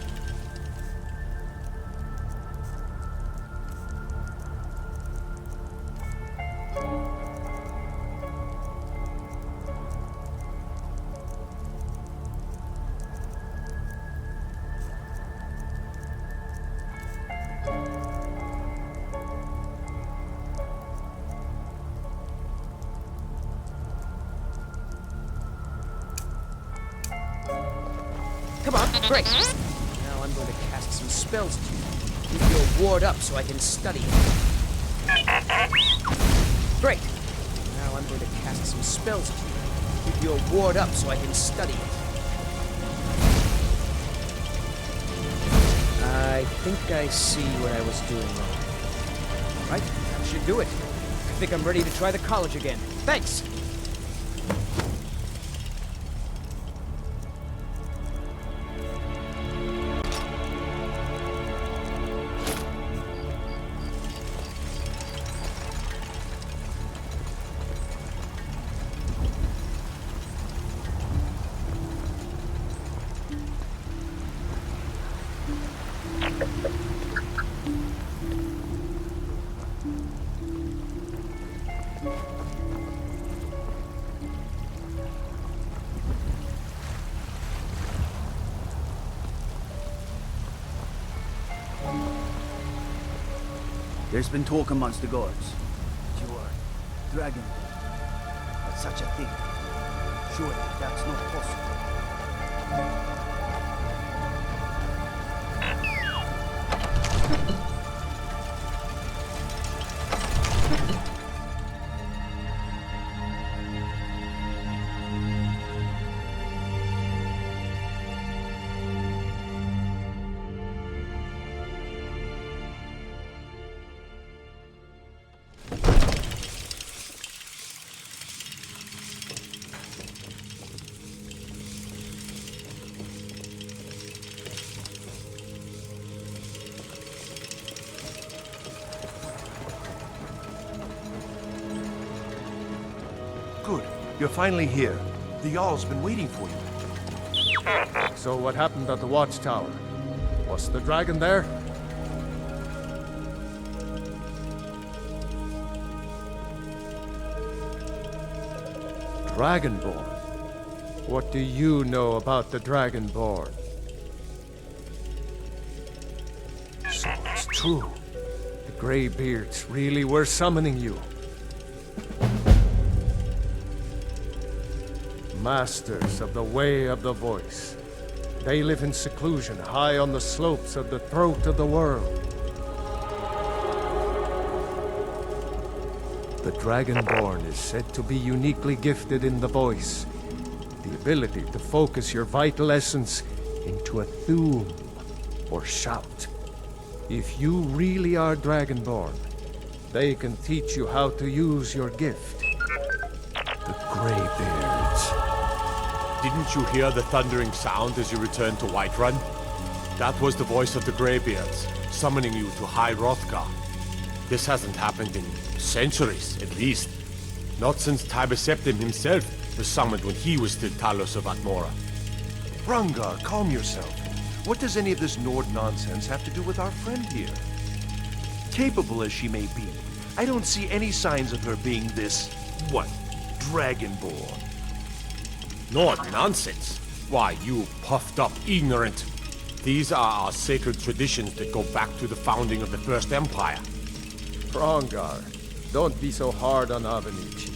Come on, great. Now I'm going to cast some spells to you. Keep your ward up so I can study it. Great. Now I'm going to cast some spells to you. Keep your ward up so I can study it. I think I see what I was doing wrong. Right, that should do it. I think I'm ready to try the college again. Thanks! There's been talk amongst the guards that you are dragon. That's such a thing. Surely that's not possible. Good. You're finally here. The Jarl's been waiting for you. So what happened at the watchtower? Was the dragon there? Dragonborn? What do you know about the Dragonborn? So it's true. The Greybeards really were summoning you. masters of the way of the voice. They live in seclusion high on the slopes of the throat of the world. The Dragonborn is said to be uniquely gifted in the voice, the ability to focus your vital essence into a thum, or shout. If you really are Dragonborn, they can teach you how to use your gift. The Greybeards. Didn't you hear the thundering sound as you returned to Whiterun? That was the voice of the Greybeards, summoning you to High Hrothgar. This hasn't happened in centuries, at least. Not since Tiber Septim himself was summoned when he was still Talos of Atmora. Hrongar, calm yourself. What does any of this Nord nonsense have to do with our friend here? Capable as she may be, I don't see any signs of her being this, Dragonborn. Nord nonsense? Why, you puffed up ignorant. These are our sacred traditions that go back to the founding of the First Empire. Hrongar, don't be so hard on Avenici.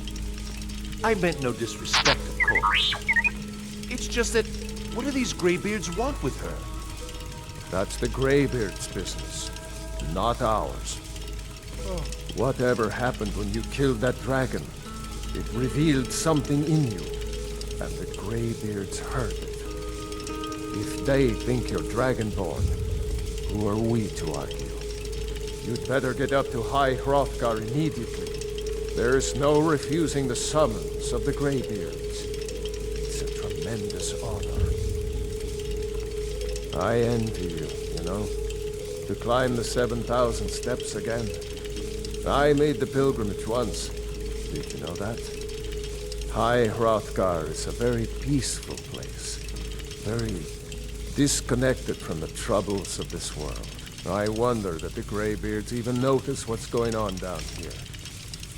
I meant no disrespect, of course. It's just that, what do these Greybeards want with her? That's the Greybeards' business, not ours. Whatever happened when you killed that dragon, it revealed something in you, and the Greybeards heard it. If they think you're Dragonborn, who are we to argue? You'd better get up to High Hrothgar immediately. There's no refusing the summons of the Greybeards. It's a tremendous honor. I envy you, you know, to climb the 7,000 steps again. I made the pilgrimage once. Did you know that? High Hrothgar is a very peaceful place. Very disconnected from the troubles of this world. I wonder that the Greybeards even notice what's going on down here.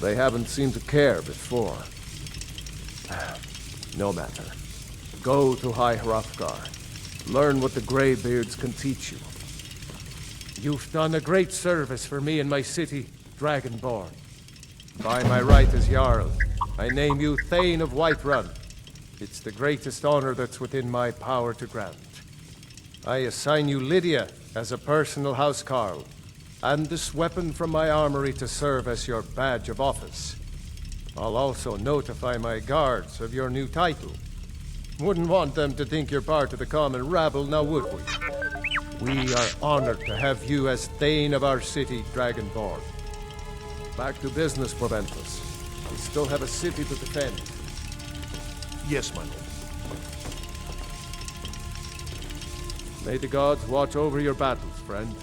They haven't seemed to care before. No matter. Go to High Hrothgar. Learn what the Greybeards can teach you. You've done a great service for me and my city, Dragonborn. By my right as Jarl, I name you Thane of Whiterun. It's the greatest honor that's within my power to grant. I assign you Lydia as a personal housecarl, and this weapon from my armory to serve as your badge of office. I'll also notify my guards of your new title. Wouldn't want them to think you're part of the common rabble, now would we? We are honored to have you as Thane of our city, Dragonborn. Back to business, Proventus. We still have a city to defend. Yes, my lord. May the gods watch over your battles, friend.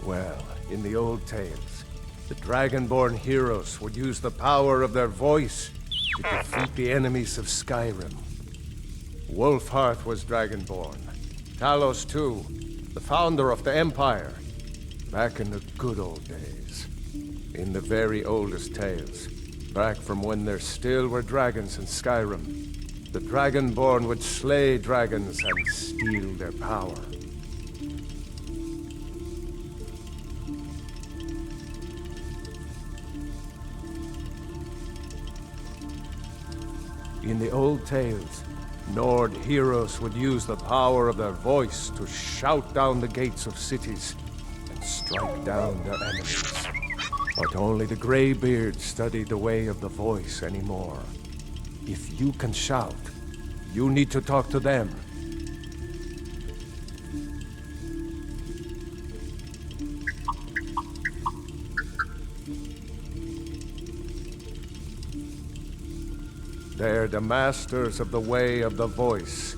Well, in the old tales, the Dragonborn heroes would use the power of their voice to defeat the enemies of Skyrim. Wolfheart was Dragonborn. Talos, too, the founder of the Empire. Back in the good old days. In the very oldest tales, back from when there still were dragons in Skyrim, the Dragonborn would slay dragons and steal their power. In the old tales, Nord heroes would use the power of their voice to shout down the gates of cities and strike down their enemies. But only the Greybeards study the way of the voice anymore. If you can shout, you need to talk to them. They're the masters of the way of the voice,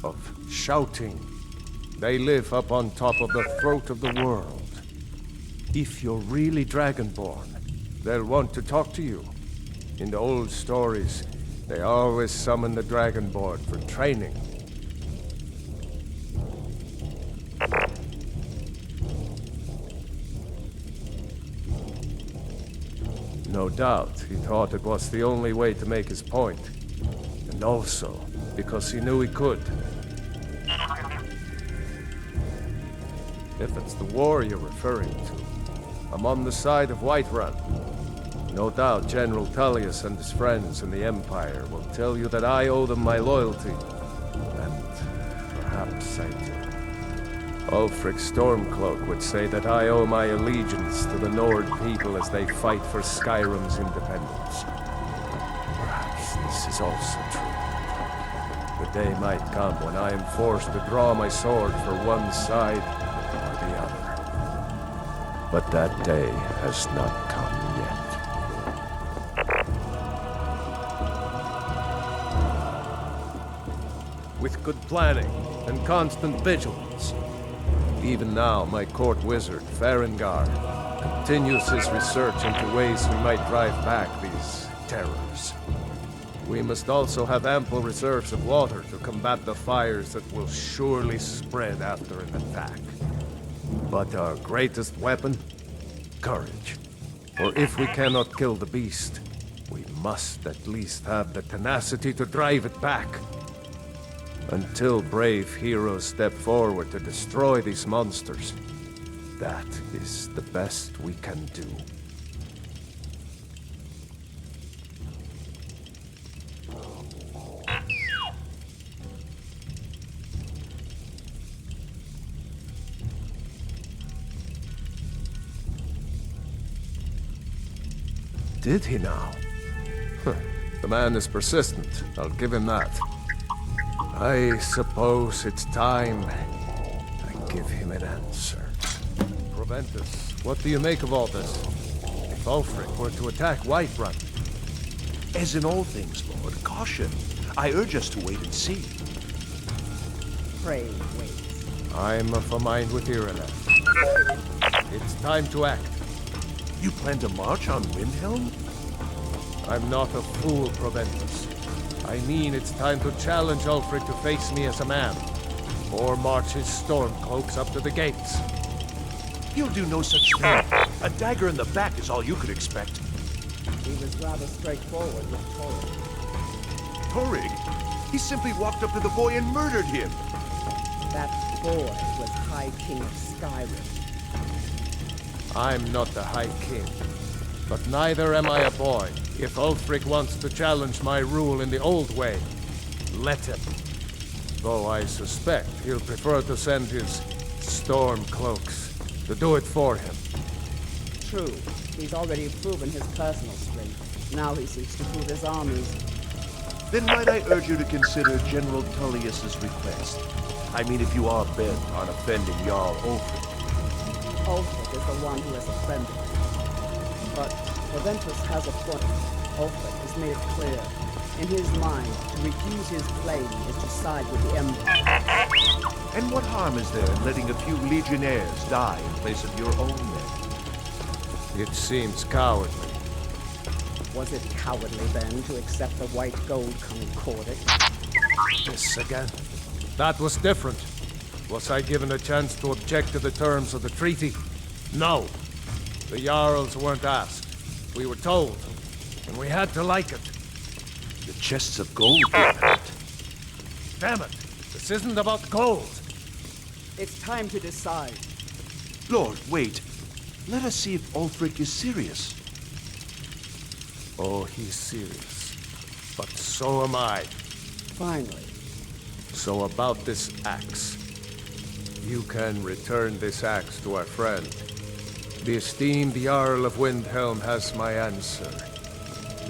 of shouting. They live up on top of the throat of the world. If you're really Dragonborn, they'll want to talk to you. In the old stories, they always summon the Dragonborn for training. No doubt, he thought it was the only way to make his point. And also, because he knew he could. If it's the war you're referring to, I'm on the side of Whiterun. No doubt General Tullius and his friends in the Empire will tell you that I owe them my loyalty. And perhaps I do. Ulfric Stormcloak would say that I owe my allegiance to the Nord people as they fight for Skyrim's independence. Perhaps this is also true. The day might come when I am forced to draw my sword for one side or the other. But that day has not come yet. With good planning and constant vigilance. Even now, my court wizard, Farengar, continues his research into ways we might drive back these terrors. We must also have ample reserves of water to combat the fires that will surely spread after an attack. But our greatest weapon? Courage. For if we cannot kill the beast, we must at least have the tenacity to drive it back. Until brave heroes step forward to destroy these monsters, that is the best we can do. Did he now? The man is persistent, I'll give him that. I suppose it's time I give him an answer. Proventus, what do you make of all this? If Ulfric were to attack Whiterun? As in all things, Lord, caution. I urge us to wait and see. Pray wait. I'm of a mind with Irileth. It's time to act. You plan to march on Windhelm? I'm not a fool, Proventus. I mean it's time to challenge Ulfric to face me as a man. Or march his Stormcloaks up to the gates. He'll do no such thing. A dagger in the back is all you could expect. He was rather straightforward with Torig. Torig? He simply walked up to the boy and murdered him. That boy was High King of Skyrim. I'm not the High King. But neither am I a boy. If Ulfric wants to challenge my rule in the old way, let him. Though I suspect he'll prefer to send his Stormcloaks to do it for him. True. He's already proven his personal strength. Now he seeks to prove his armies. Then might I urge you to consider General Tullius's request? I mean, if you are bent on offending Jarl Ulfric. Ulfric is the one who has offended. But Proventus has a point. Ulfric has made it clear. In his mind, to refuse his claim is to side with the Empire. And what harm is there in letting a few legionnaires die in place of your own men? It seems cowardly. Was it cowardly then to accept the white gold concordat? This again? That was different. Was I given a chance to object to the terms of the treaty? No. The Jarls weren't asked. We were told, and we had to like it. The chests of gold gave it. Damn it! This isn't about gold! It's time to decide. Lord, wait. Let us see if Ulfric is serious. Oh, he's serious. But so am I. Finally. So about this axe. You can return this axe to our friend. The esteemed Jarl of Windhelm has my answer.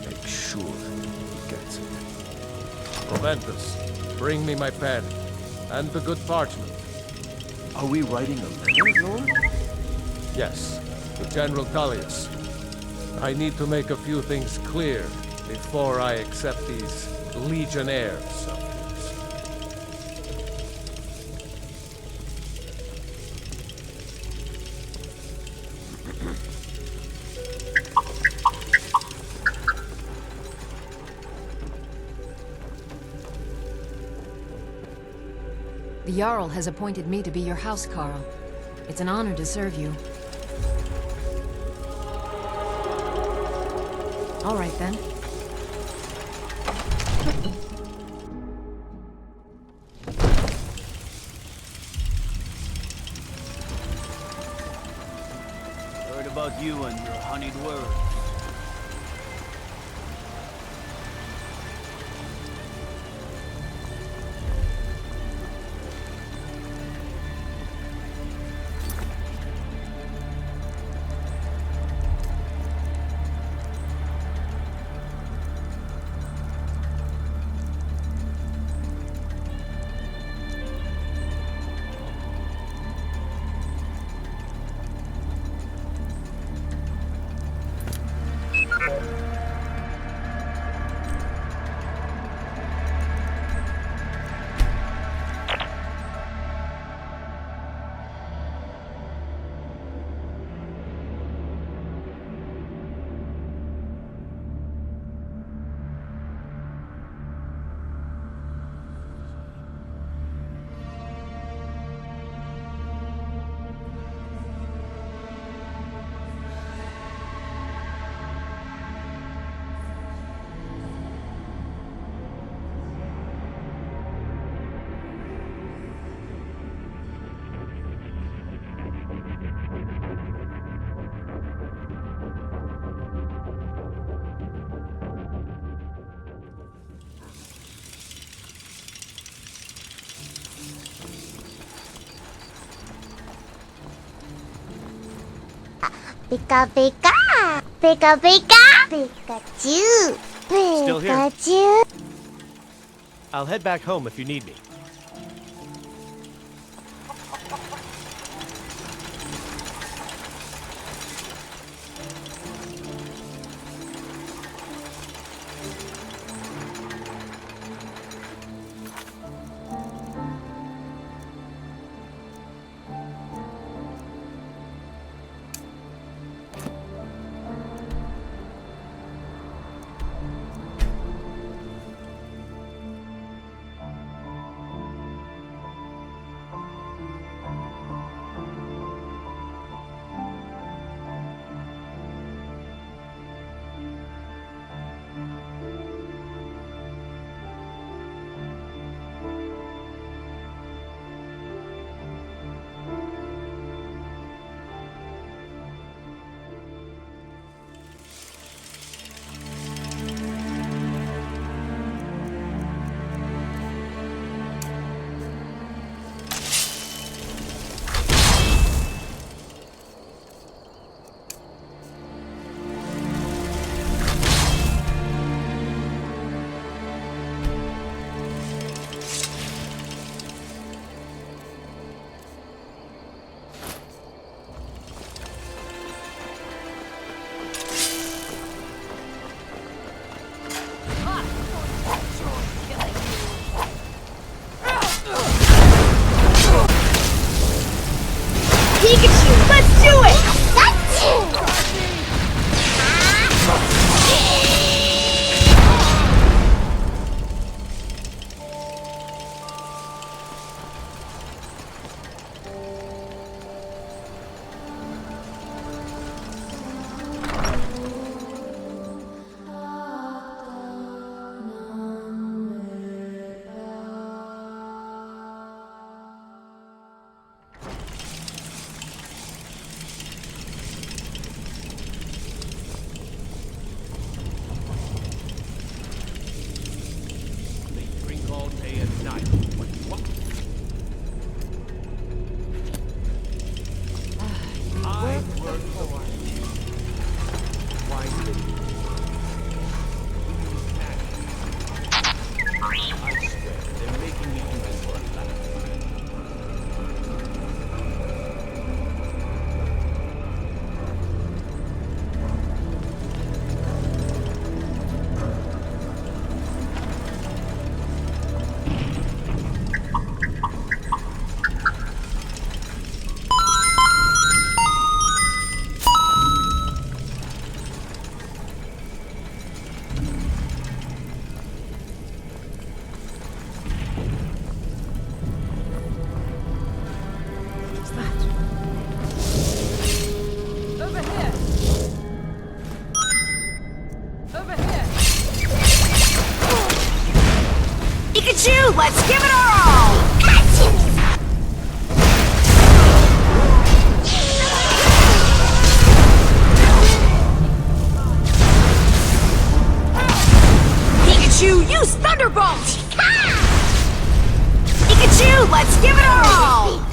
Make sure he gets it. Proventus, bring me my pen. And the good parchment. Are we writing a letter, Lord? Yes, to General Tullius. I need to make a few things clear before I accept these legionnaires of his. The Jarl has appointed me to be your housecarl. It's an honor to serve you. All right, then. Heard about you and your honeyed words. Pika pika! Pika pika! Pikachu! Still here. Pikachu! I'll head back home if you need me. Pikachu! Let's do it! Pikachu, let's give it our all! Pikachu, use Thunderbolt! Pikachu, let's give it our all!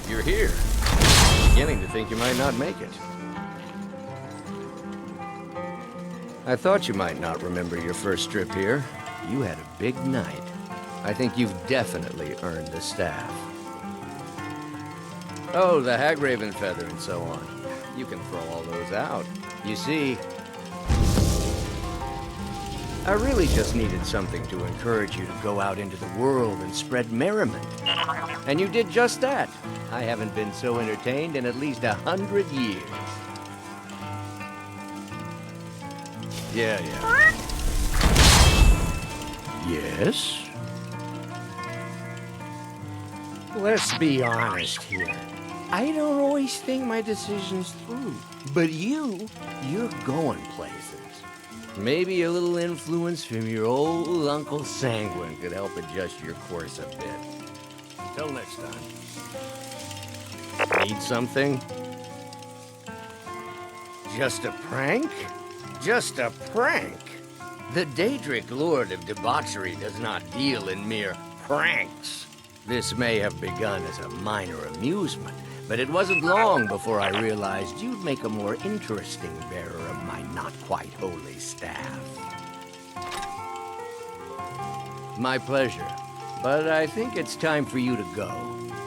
You're here. Beginning to think you might not make it. I thought you might not remember your first trip here. You had a big night. I think you've definitely earned the staff. Oh, the Hagraven feather and so on. You can throw all those out. You see, I really just needed something to encourage you to go out into the world and spread merriment. And you did just that. I haven't been so entertained in at least 100 years. Yeah. Yes? Let's be honest here. I don't always think my decisions through. But you're going places. Maybe a little influence from your old Uncle Sanguine could help adjust your course a bit. Until next time. Need something? Just a prank? Just a prank? The Daedric Lord of Debauchery does not deal in mere pranks. This may have begun as a minor amusement, but it wasn't long before I realized you'd make a more interesting bearer of my not-quite-holy staff. My pleasure, but I think it's time for you to go.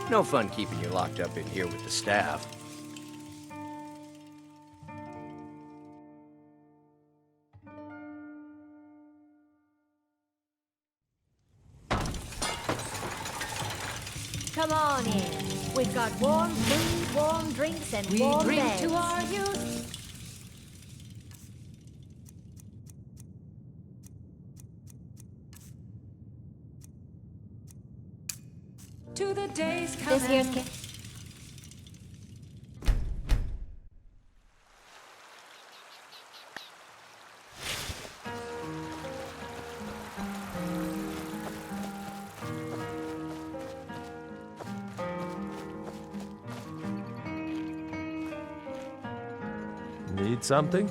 No fun keeping you locked up in here with the staff. Come on in. We've got warm food, warm drinks, and warm drink beds. to our youth. To the days coming. This here's Kit. Need something?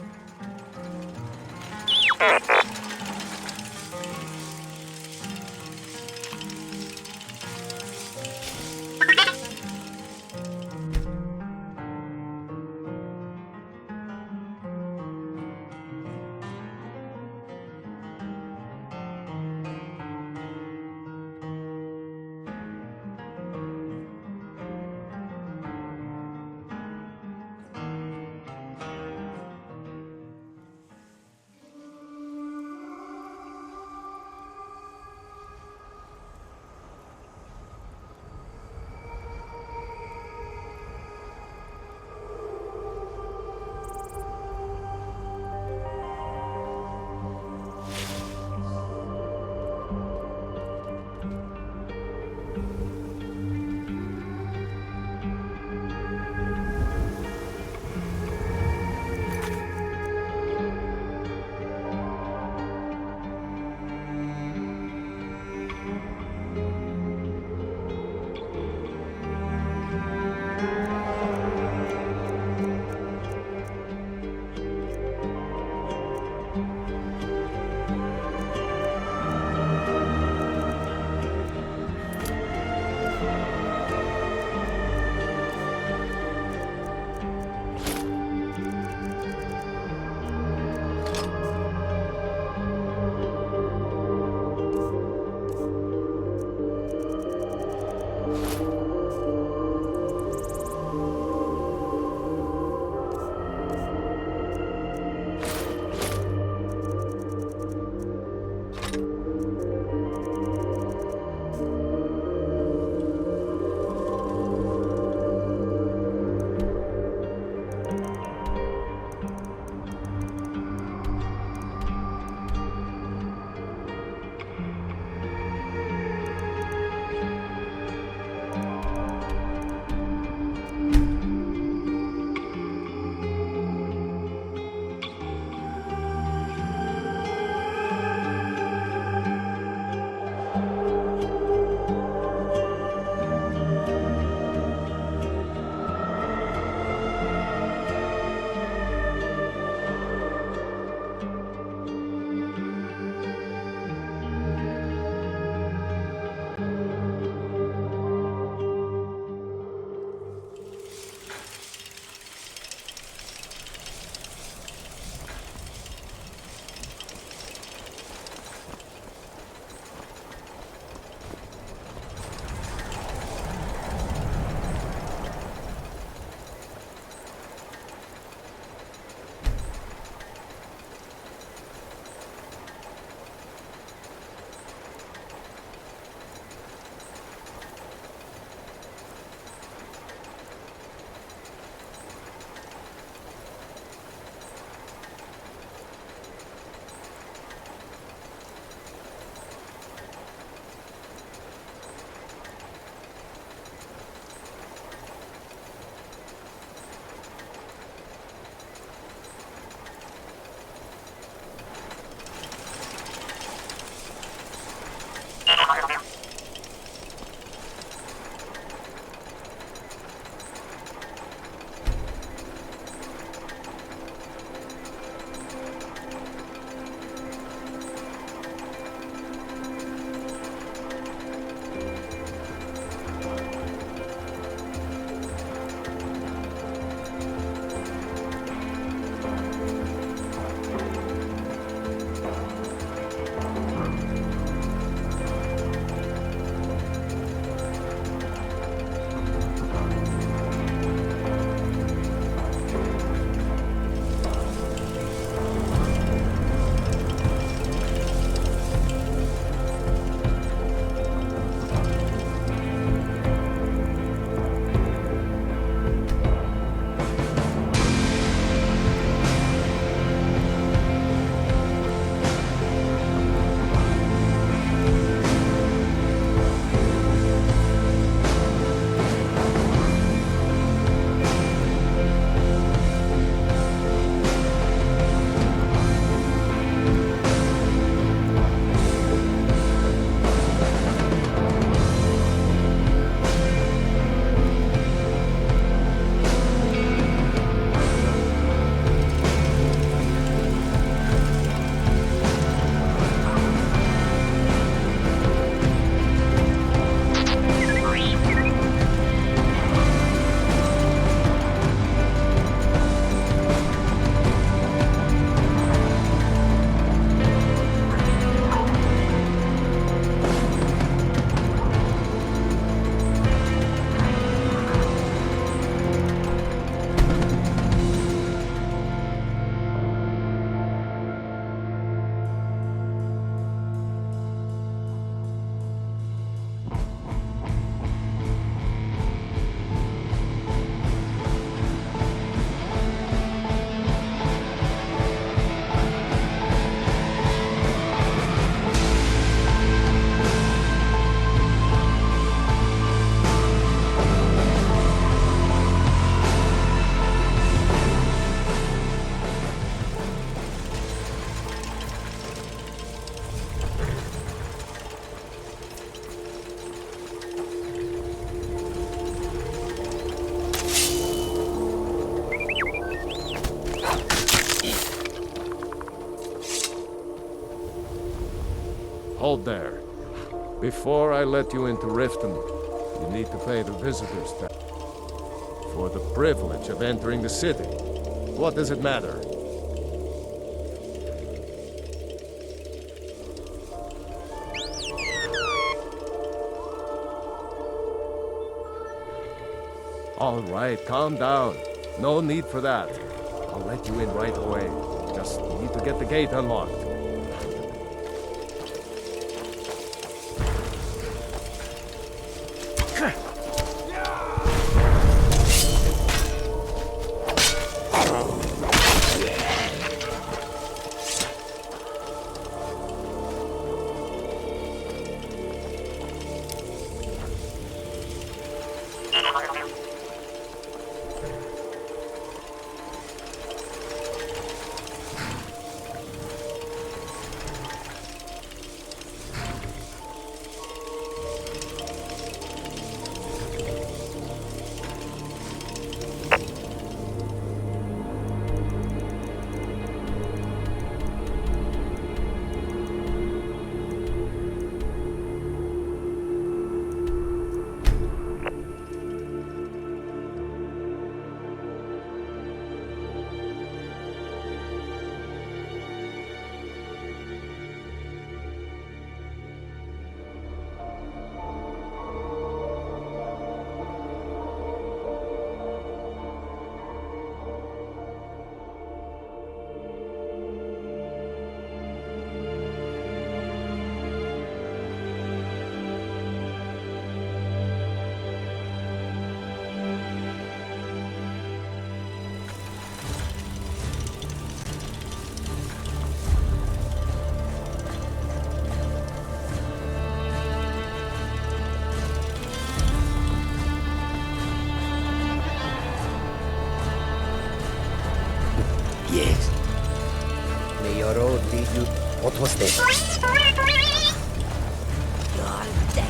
Hold there. Before I let you into Riften, you need to pay the visitors tax. For the privilege of entering the city. What does it matter? All right, calm down. No need for that. I'll let you in right away. Just need to get the gate unlocked. Yes. May your road lead you. What was this? You're dead.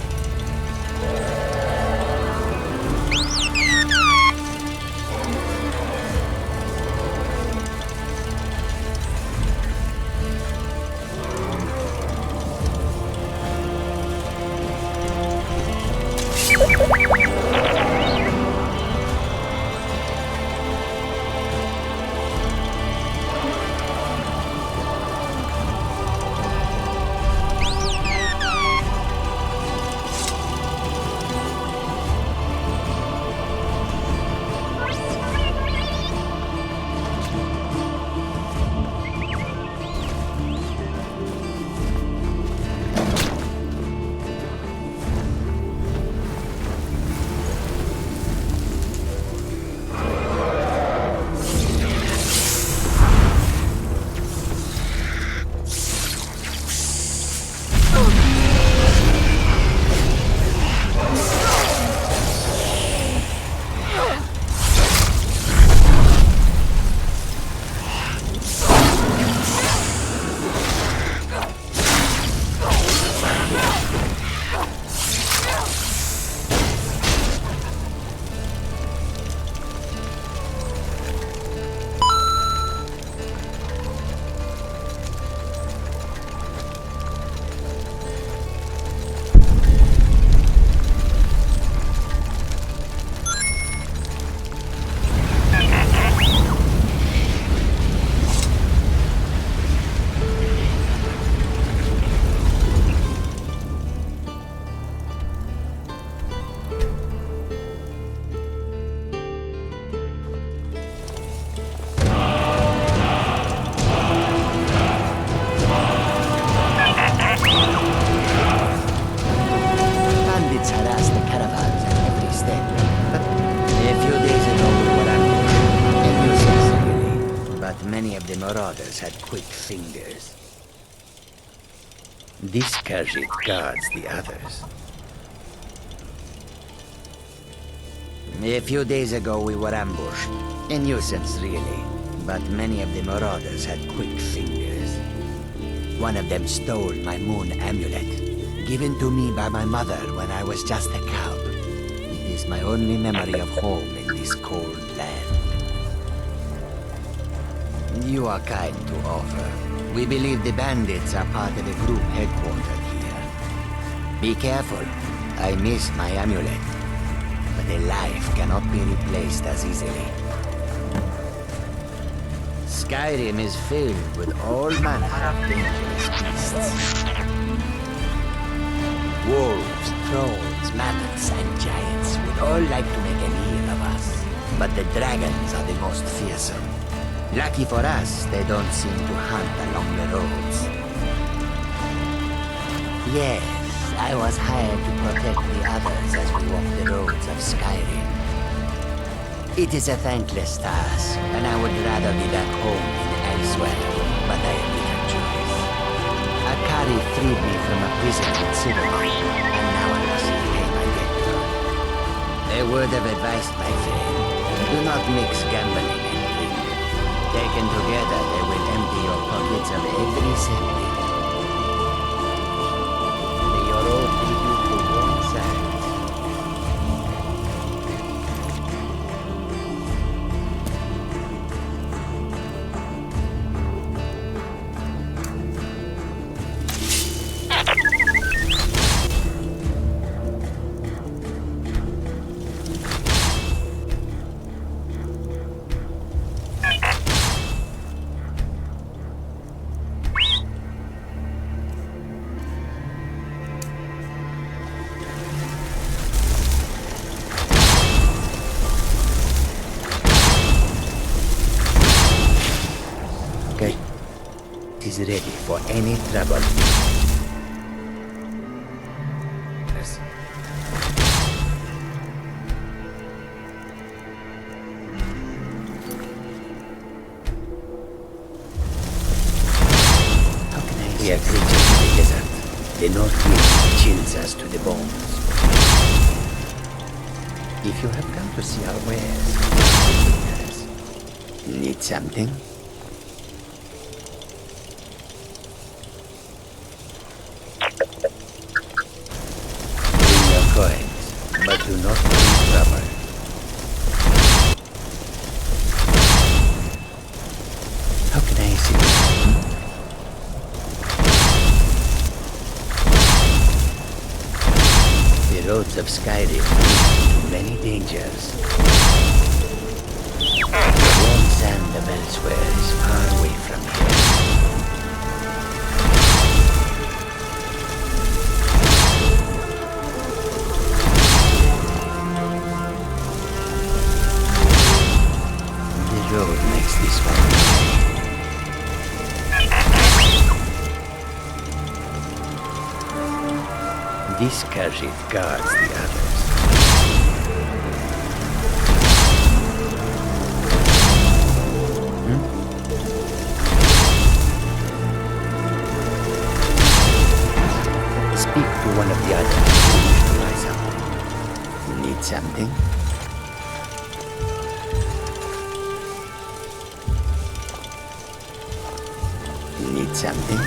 Had quick fingers. This Khajiit guards the others. A few days ago we were ambushed. A nuisance, really. But many of the marauders had quick fingers. One of them stole my moon amulet, given to me by my mother when I was just a cub. It is my only memory of home in this cold land. You are kind to offer. We believe the bandits are part of a group headquartered here. Be careful. I miss my amulet. But a life cannot be replaced as easily. Skyrim is filled with all manner of dangerous beasts. Wolves, trolls, mammoths, and giants would all like to make a meal of us. But the dragons are the most fearsome. Lucky for us, they don't seem to hunt along the roads. Yes, I was hired to protect the others as we walk the roads of Skyrim. It is a thankless task, and I would rather be back home in Elsweyr, but I have little choice. Akari freed me from a prison in Skyrim, and now I must repay my debt to her. A word of advice, my friend. Do not mix gambling and drink. Taken together, they will empty your pockets of every cent. May your road lead you to warm sands. Is ready for any trouble. Yes. We are creatures of the desert. The north wind chills us to the bones. If you have come to see our wares, need something? But do not bring trouble. How can I assist you? The roads of Skyrim lead to many dangers. The warm sand of Elsweyr is far away from here. Road makes this one. This carriage guards the others. Speak to one of the others who wish to rise up. You need something? Need something?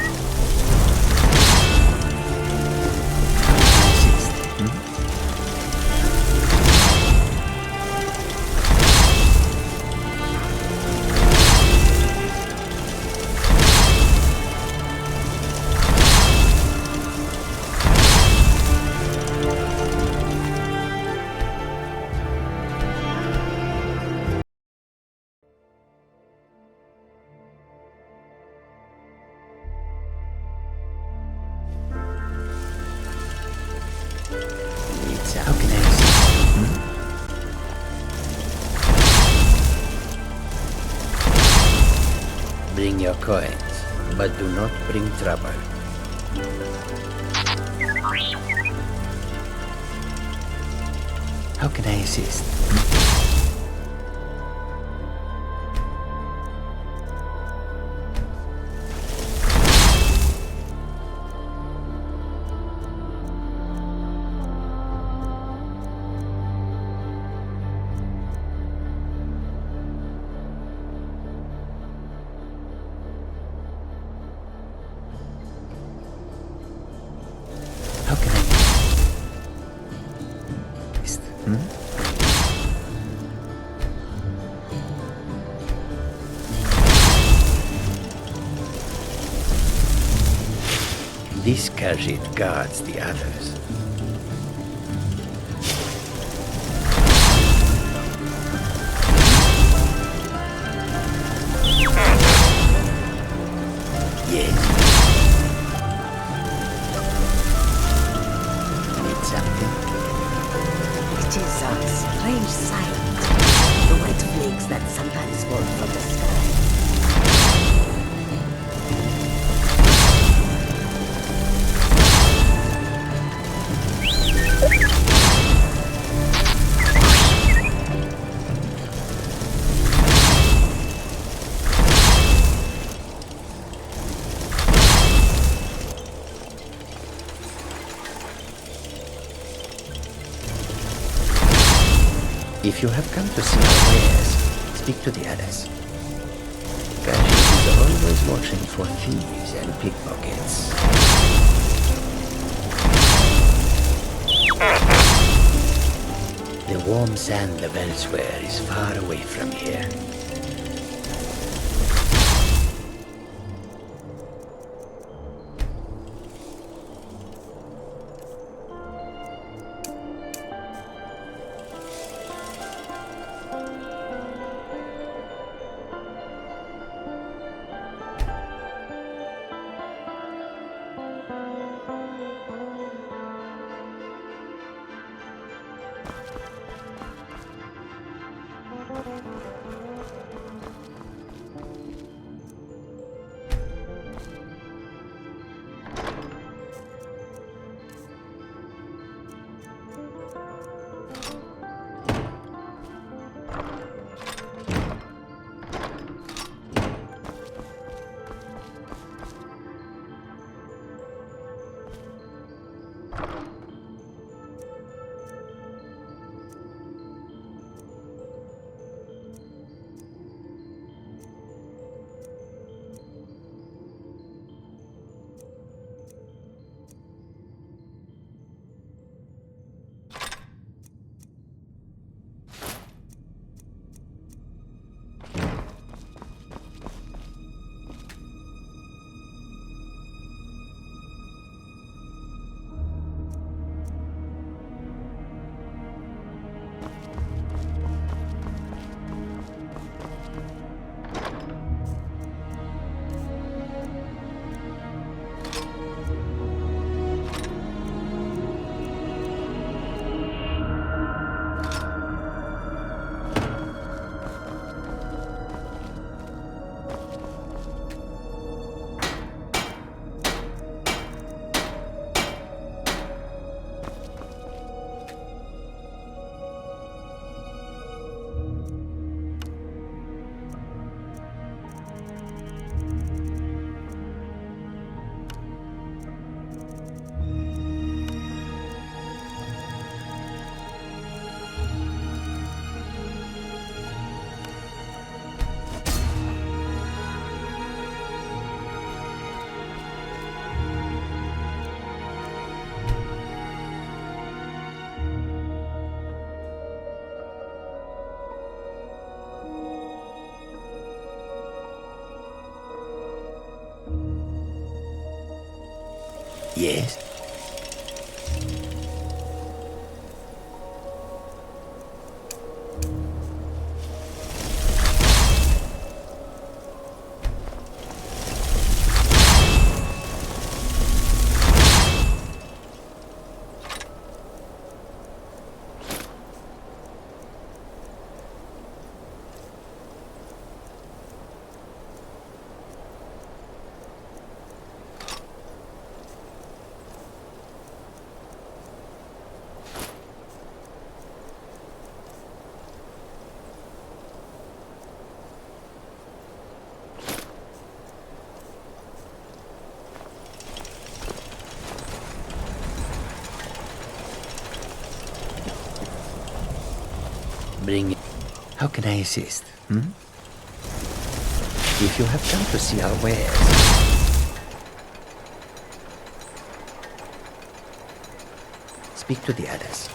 How can I assist you? Bring your coins, but do not bring trouble. How can I assist? How can I assist? This Khajiit guards the others. Yes. Need something? It is a strange sight. The white flakes that sometimes fall from the sky. If you have come to see our wares, speak to the others. Khajiit is always watching for thieves and pickpockets. The warm sand of Elsweyr is far away from here. Yes? Bring it. How can I assist? If you have come to see our wares, speak to the others.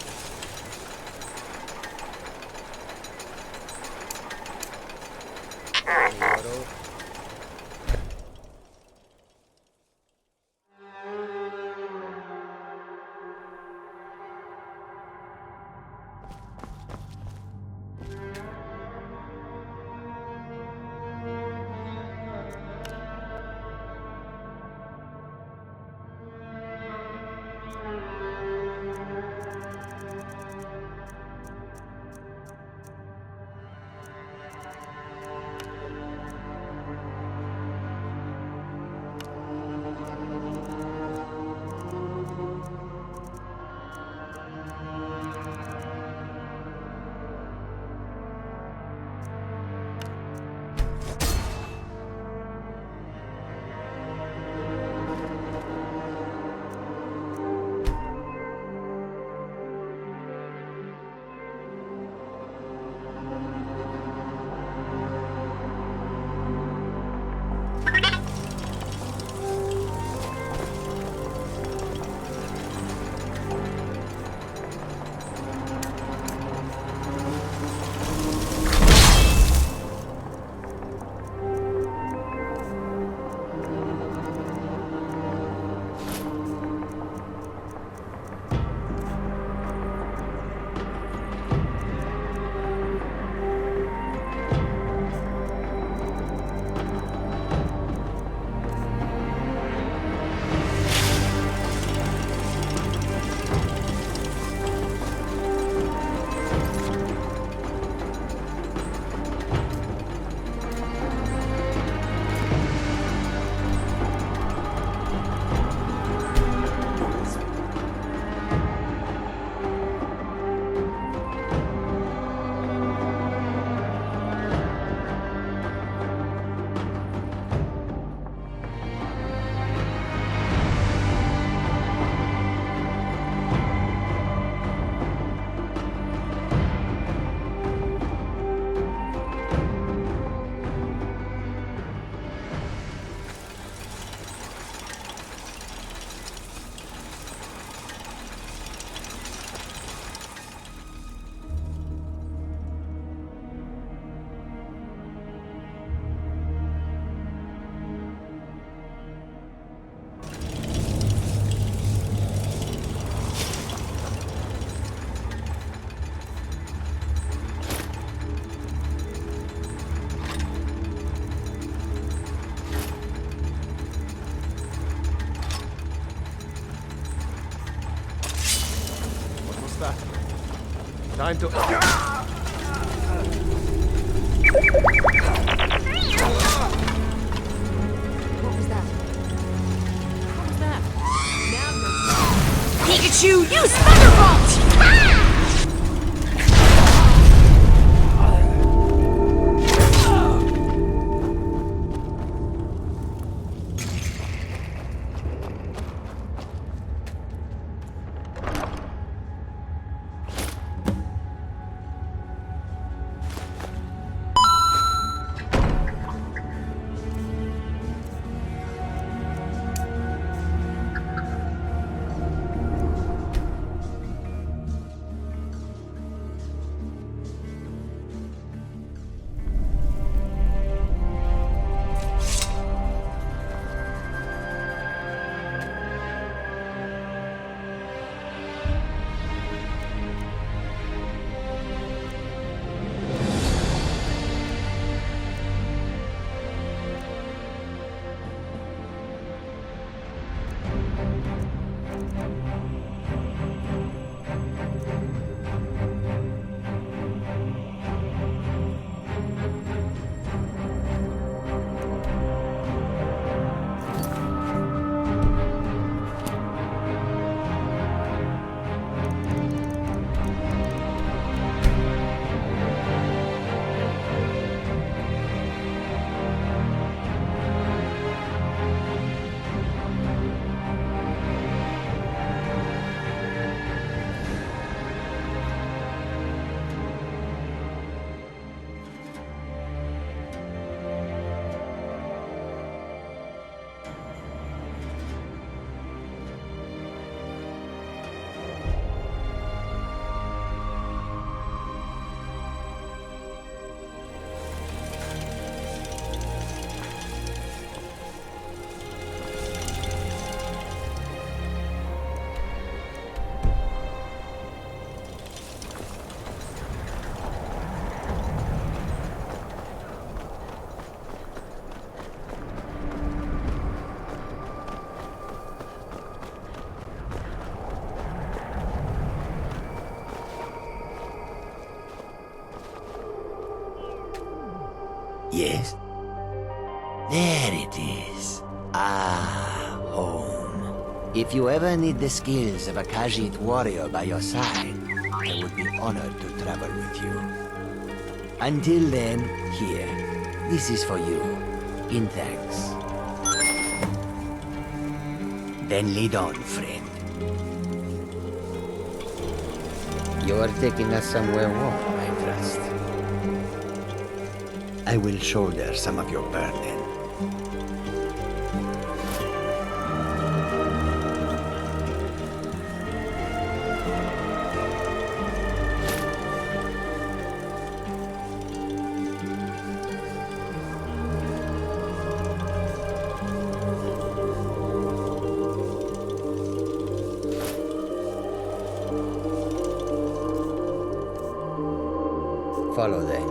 Time to... What was that? What was that? Now Pikachu, use Thunderbolt! Ah! Yes? There it is. Ah, home. If you ever need the skills of a Khajiit warrior by your side, I would be honored to travel with you. Until then, here. This is for you. In thanks. Then lead on, friend. You are taking us somewhere warm, I trust. I will shoulder some of your burden. Follow them.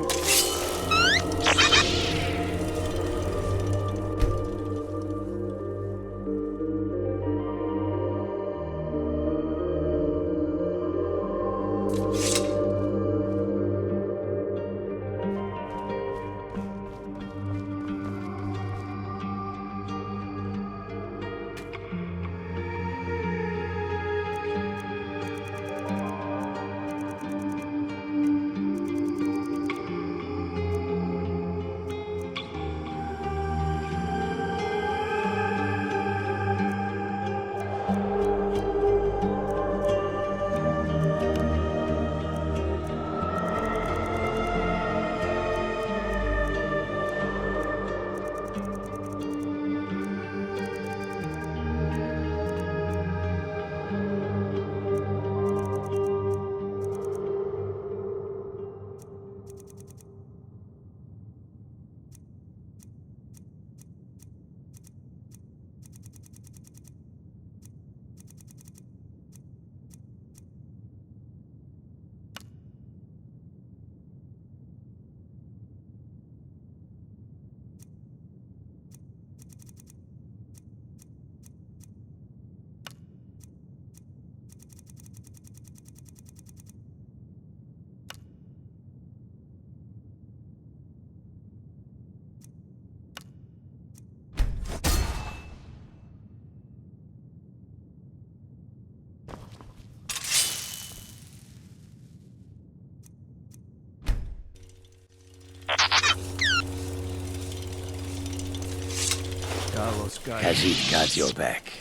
Khajiit got your back.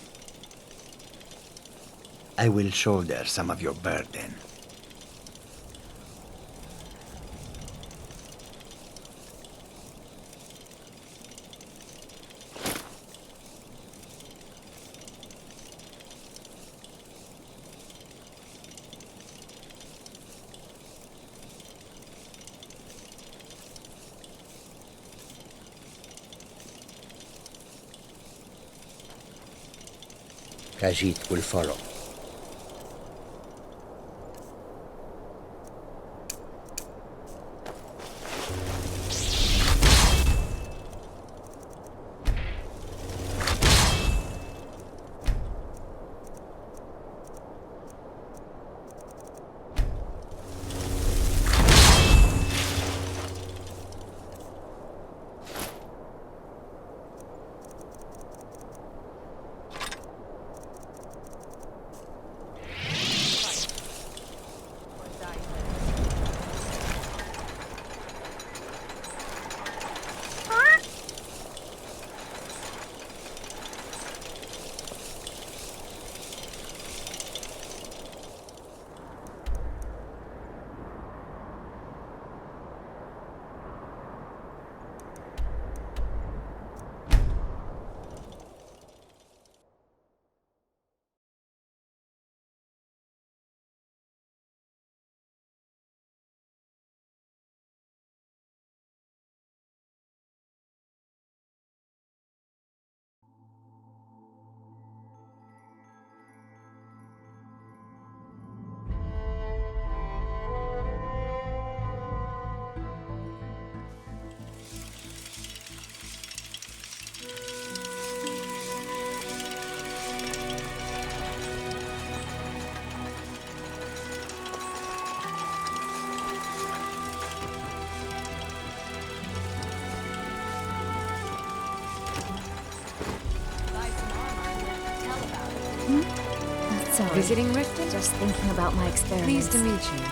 I will shoulder some of your burden. Khajiit will follow. Visiting Riften? Just thinking about my experiments. Pleased to meet you.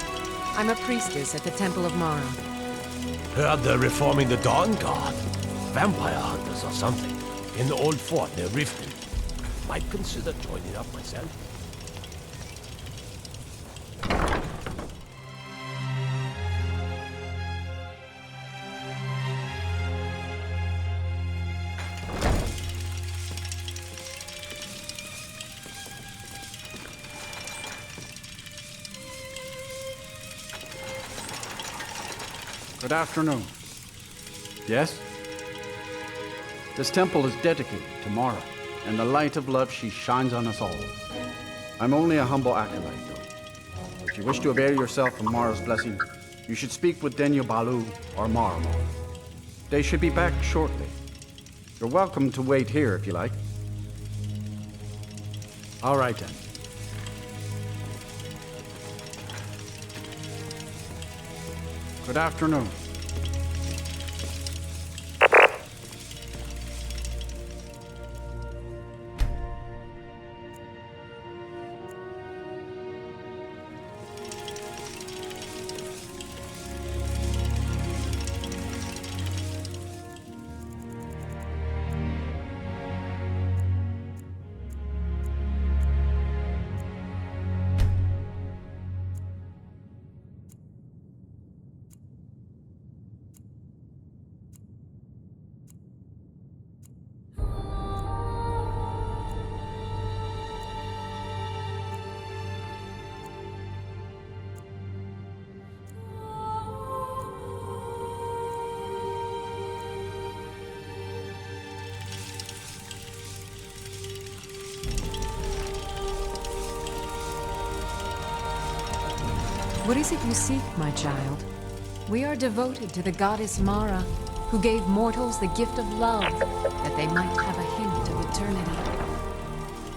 I'm a priestess at the Temple of Mara. Heard they're reforming the Dawnguard. Vampire hunters or something. In the old fort near Riften. Might consider joining up myself. Good afternoon. Yes? This temple is dedicated to Mara, and the light of love she shines on us all. I'm only a humble acolyte, though. If you wish to avail yourself of Mara's blessing, you should speak with Denyo Balu or Maramo. They should be back shortly. You're welcome to wait here if you like. All right, then. Good afternoon. What is it you seek, my child? We are devoted to the goddess Mara, who gave mortals the gift of love, that they might have a hint of eternity.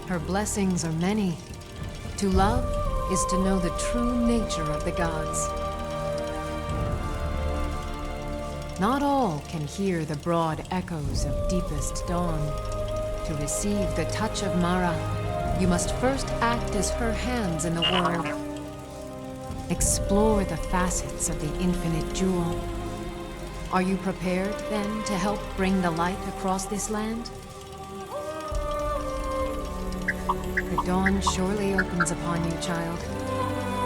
Her blessings are many. To love is to know the true nature of the gods. Not all can hear the broad echoes of deepest dawn. To receive the touch of Mara, you must first act as her hands in the world. Explore the facets of the infinite jewel. Are you prepared, then, to help bring the light across this land? The dawn surely opens upon you, child.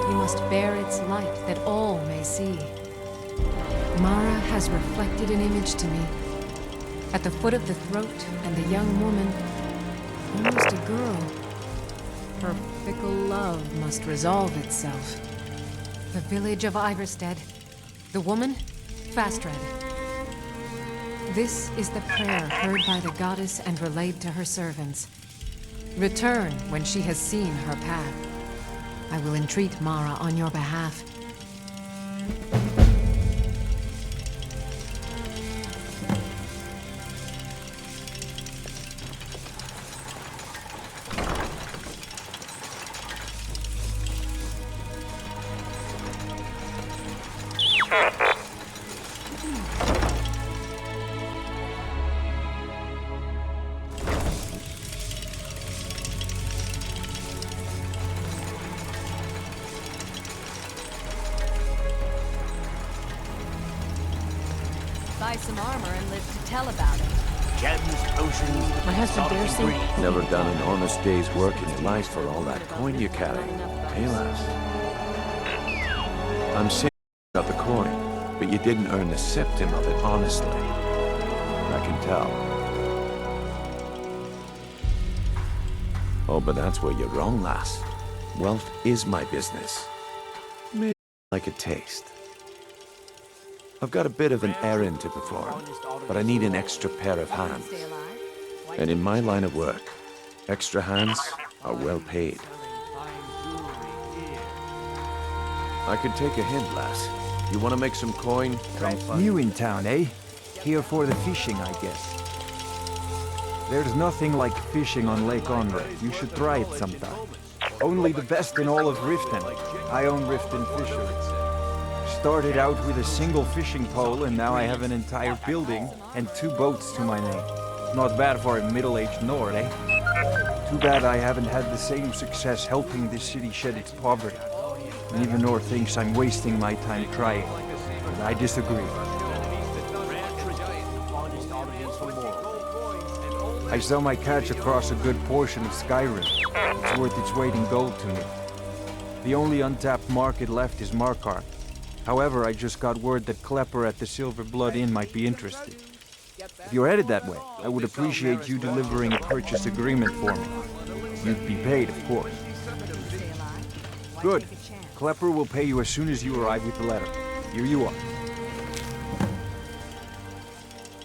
You must bear its light that all may see. Mara has reflected an image to me. At the foot of the throat and the young woman, almost a girl. Her fickle love must resolve itself. The village of Iverstead. The woman, Fastred. This is the prayer heard by the goddess and relayed to her servants. Return when she has seen her path. I will entreat Mara on your behalf. Buy some armor and live to tell about it. Gems, potions, My husband Darcy. Never done an honest day's work in your life for all that coin you carry. Hey, lass. I'm saying about the coin, but you didn't earn the septim of it honestly. I can tell. Oh, but that's where you're wrong, lass. Wealth is my business. Maybe like a taste. I've got a bit of an errand to perform, but I need an extra pair of hands. And in my line of work, extra hands are well paid. I could take a hint, lass. You want to make some coin? Come find New in town, eh? Here for the fishing, I guess. There's nothing like fishing on Lake Onred. You should try it sometime. Only the best in all of Riften. I own Riften Fisheries. Started out with a single fishing pole, and now I have an entire building and 2 boats to my name. Not bad for a middle-aged Nord, eh? Too bad I haven't had the same success helping this city shed its poverty. Nivenor thinks I'm wasting my time trying, but I disagree. I sell my catch across a good portion of Skyrim. It's worth its weight in gold to me. The only untapped market left is Markarth. However, I just got word that Klepper at the Silver Blood Inn might be interested. If you're headed that way, I would appreciate you delivering a purchase agreement for me. You'd be paid, of course. Good. Klepper will pay you as soon as you arrive with the letter. Here you are.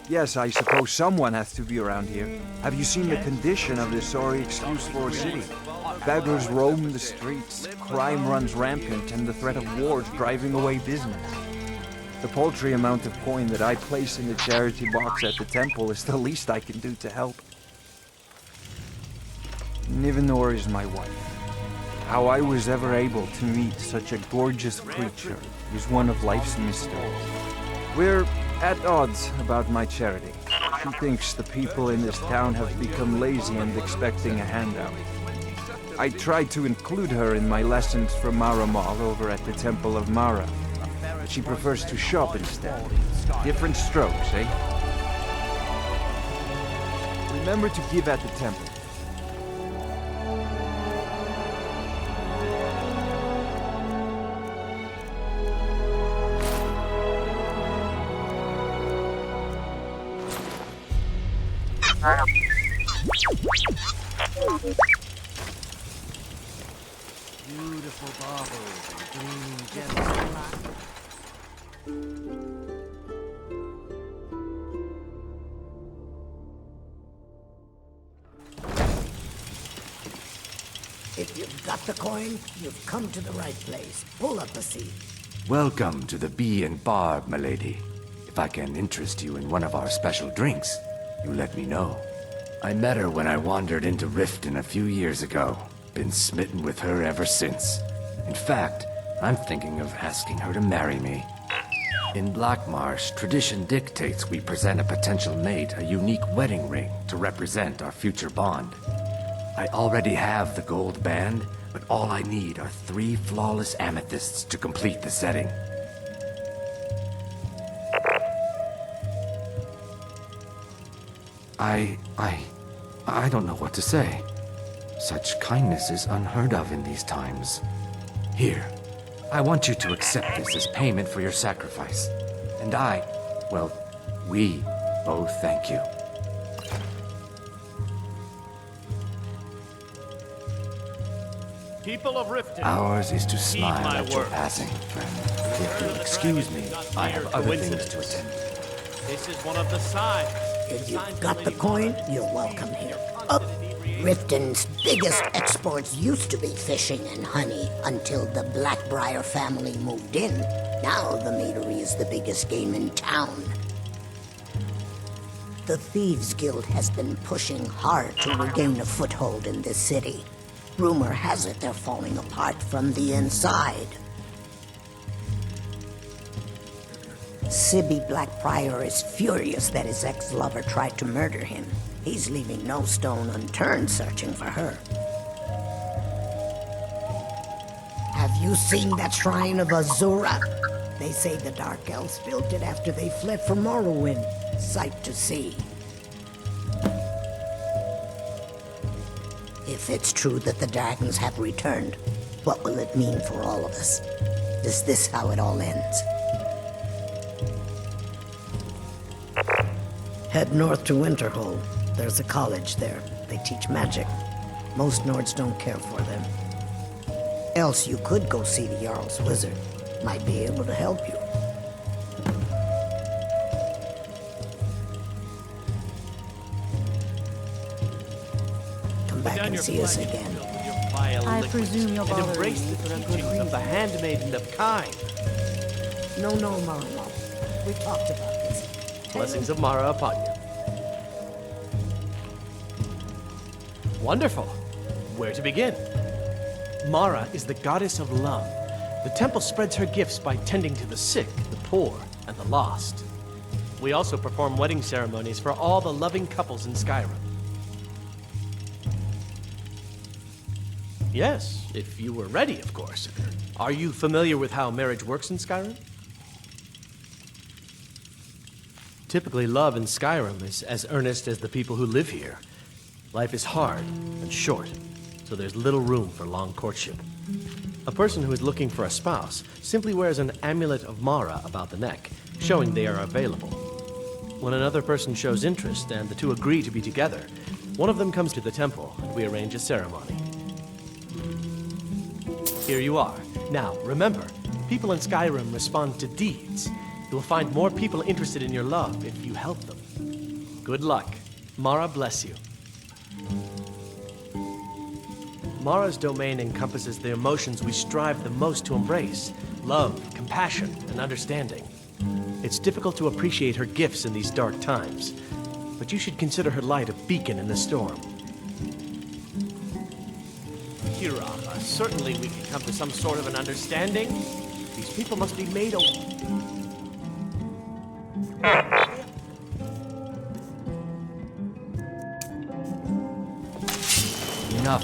Yes, I suppose someone has to be around here. Have you seen the condition of this sorry excuse-floor city? Beggars roam the streets, crime runs rampant, and the threat of war is driving away business. The paltry amount of coin that I place in the charity box at the temple is the least I can do to help. Nivenor is my wife. How I was ever able to meet such a gorgeous creature is one of life's mysteries. We're at odds about my charity. She thinks the people in this town have become lazy and expecting a handout. I tried to include her in my lessons from Maramal over at the Temple of Mara, but she prefers to shop instead. Different strokes, eh? Remember to give at the temple. Beautiful baubles and gleaming gems. If you've got the coin, you've come to the right place. Pull up a seat. Welcome to the Bee and Barb, milady. If I can interest you in one of our special drinks, you let me know. I met her when I wandered into Riften a few years ago. Been smitten with her ever since. In fact, I'm thinking of asking her to marry me. In Blackmarsh, tradition dictates we present a potential mate a unique wedding ring to represent our future bond. I already have the gold band, but all I need are 3 flawless amethysts to complete the setting. I don't know what to say. Such kindness is unheard of in these times. Here, I want you to accept this as payment for your sacrifice. And we both thank you. People of Riften, Ours is to smile my at your words. passing, friend. If you'll excuse me, I have other things to attend. This is one of the signs. If you've got the coin, you're welcome here. Up! Riften's biggest exports used to be fishing and honey until the Blackbriar family moved in. Now the meadery is the biggest game in town. The Thieves Guild has been pushing hard to regain a foothold in this city. Rumor has it they're falling apart from the inside. Sibby Blackbriar is furious that his ex-lover tried to murder him. He's leaving no stone unturned searching for her. Have you seen that shrine of Azura? They say the Dark Elves built it after they fled from Morrowind. Sight to see. If it's true that the dragons have returned, what will it mean for all of us? Is this how it all ends? Head north to Winterhold. There's a college there. They teach magic. Most Nords don't care for them. Else you could go see the Jarl's wizard. Might be able to help you. Come back and see us again. I presume you're and bothering embrace me the for a good teachings of reason. the Handmaiden of Kind. No, Marlo. We talked about this. Blessings of Mara upon you. Wonderful. Where to begin? Mara is the goddess of love. The temple spreads her gifts by tending to the sick, the poor, and the lost. We also perform wedding ceremonies for all the loving couples in Skyrim. Yes, if you were ready, of course. Are you familiar with how marriage works in Skyrim? Typically, love in Skyrim is as earnest as the people who live here. Life is hard and short, so there's little room for long courtship. A person who is looking for a spouse simply wears an amulet of Mara about the neck, showing they are available. When another person shows interest and the two agree to be together, one of them comes to the temple and we arrange a ceremony. Here you are. Now, remember, people in Skyrim respond to deeds. You'll find more people interested in your love if you help them. Good luck. Mara bless you. Mara's domain encompasses the emotions we strive the most to embrace: love, compassion, and understanding. It's difficult to appreciate her gifts in these dark times, but you should consider her light a beacon in the storm. Kira, certainly we can come to some sort of an understanding. These people must be made of... Enough.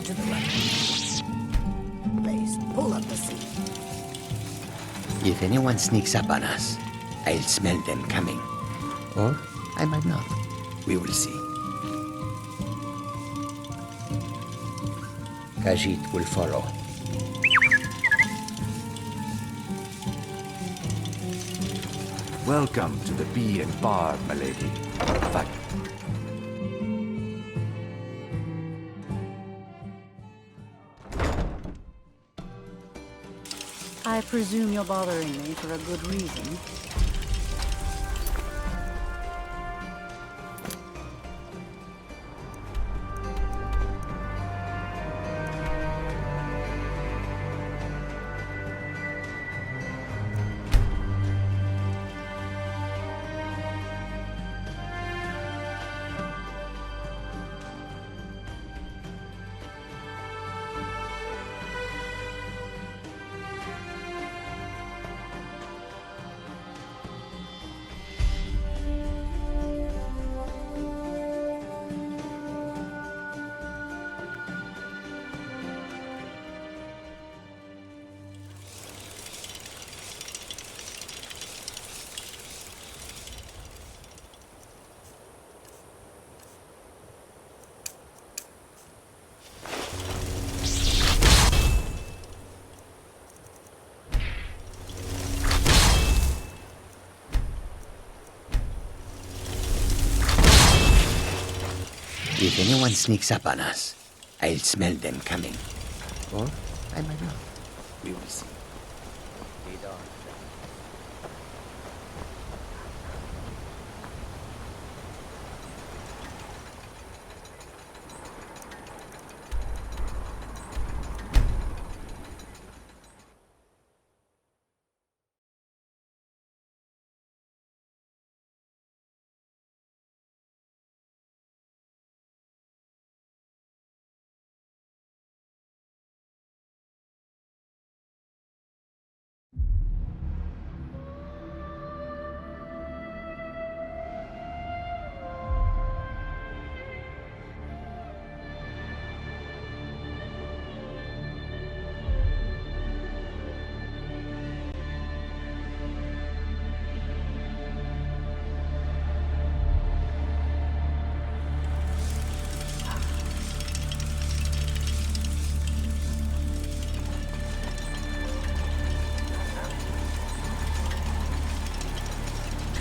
to the right. Please, pull up the seat. If anyone sneaks up on us, I'll smell them coming. Or I might not. We will see. Khajiit will follow. Welcome to the Bee and Barb, milady. I presume you're bothering me for a good reason. If anyone sneaks up on us, I'll smell them coming. Or I might not. We will see.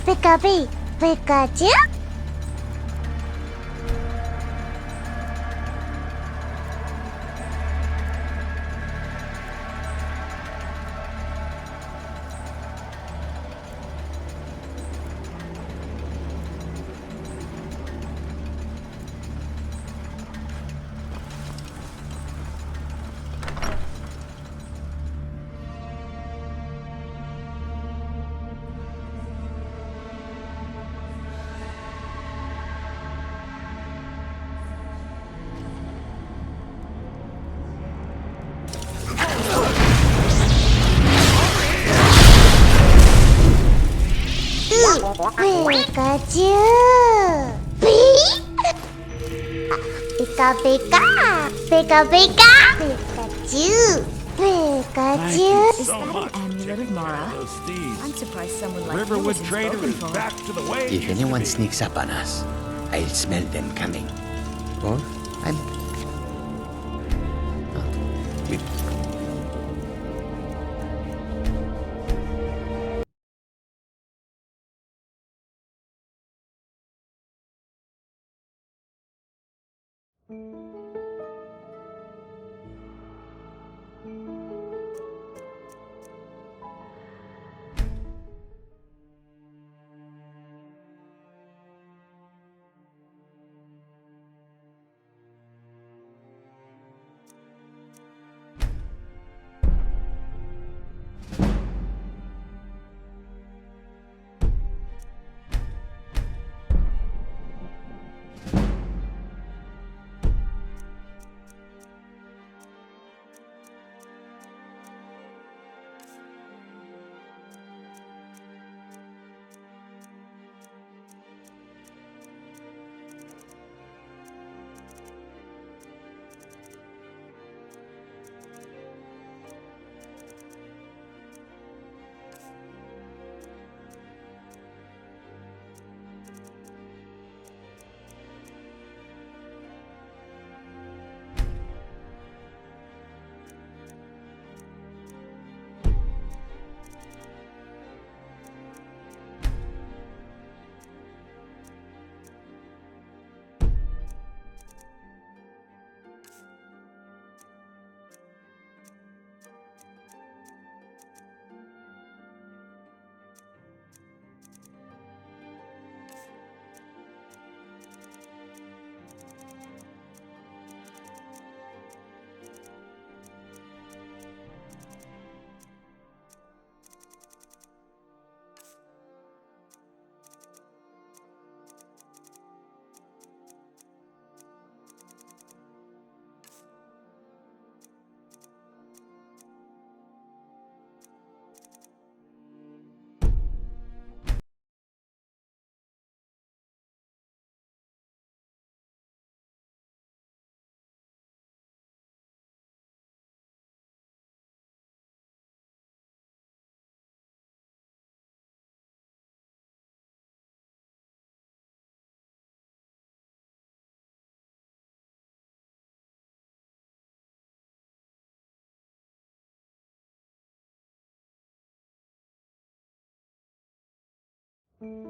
Pika-bee, Pikachu? Pikachu! Bee? Pika Pika! Pika Pika! Pikachu! Pikachu! Is that an amulet of Mara? I'm surprised someone like Riverwood you Trader isn't is spoken for. back to the way. If anyone sneaks up on us, I'll smell them coming. Or I might not. We Thank you.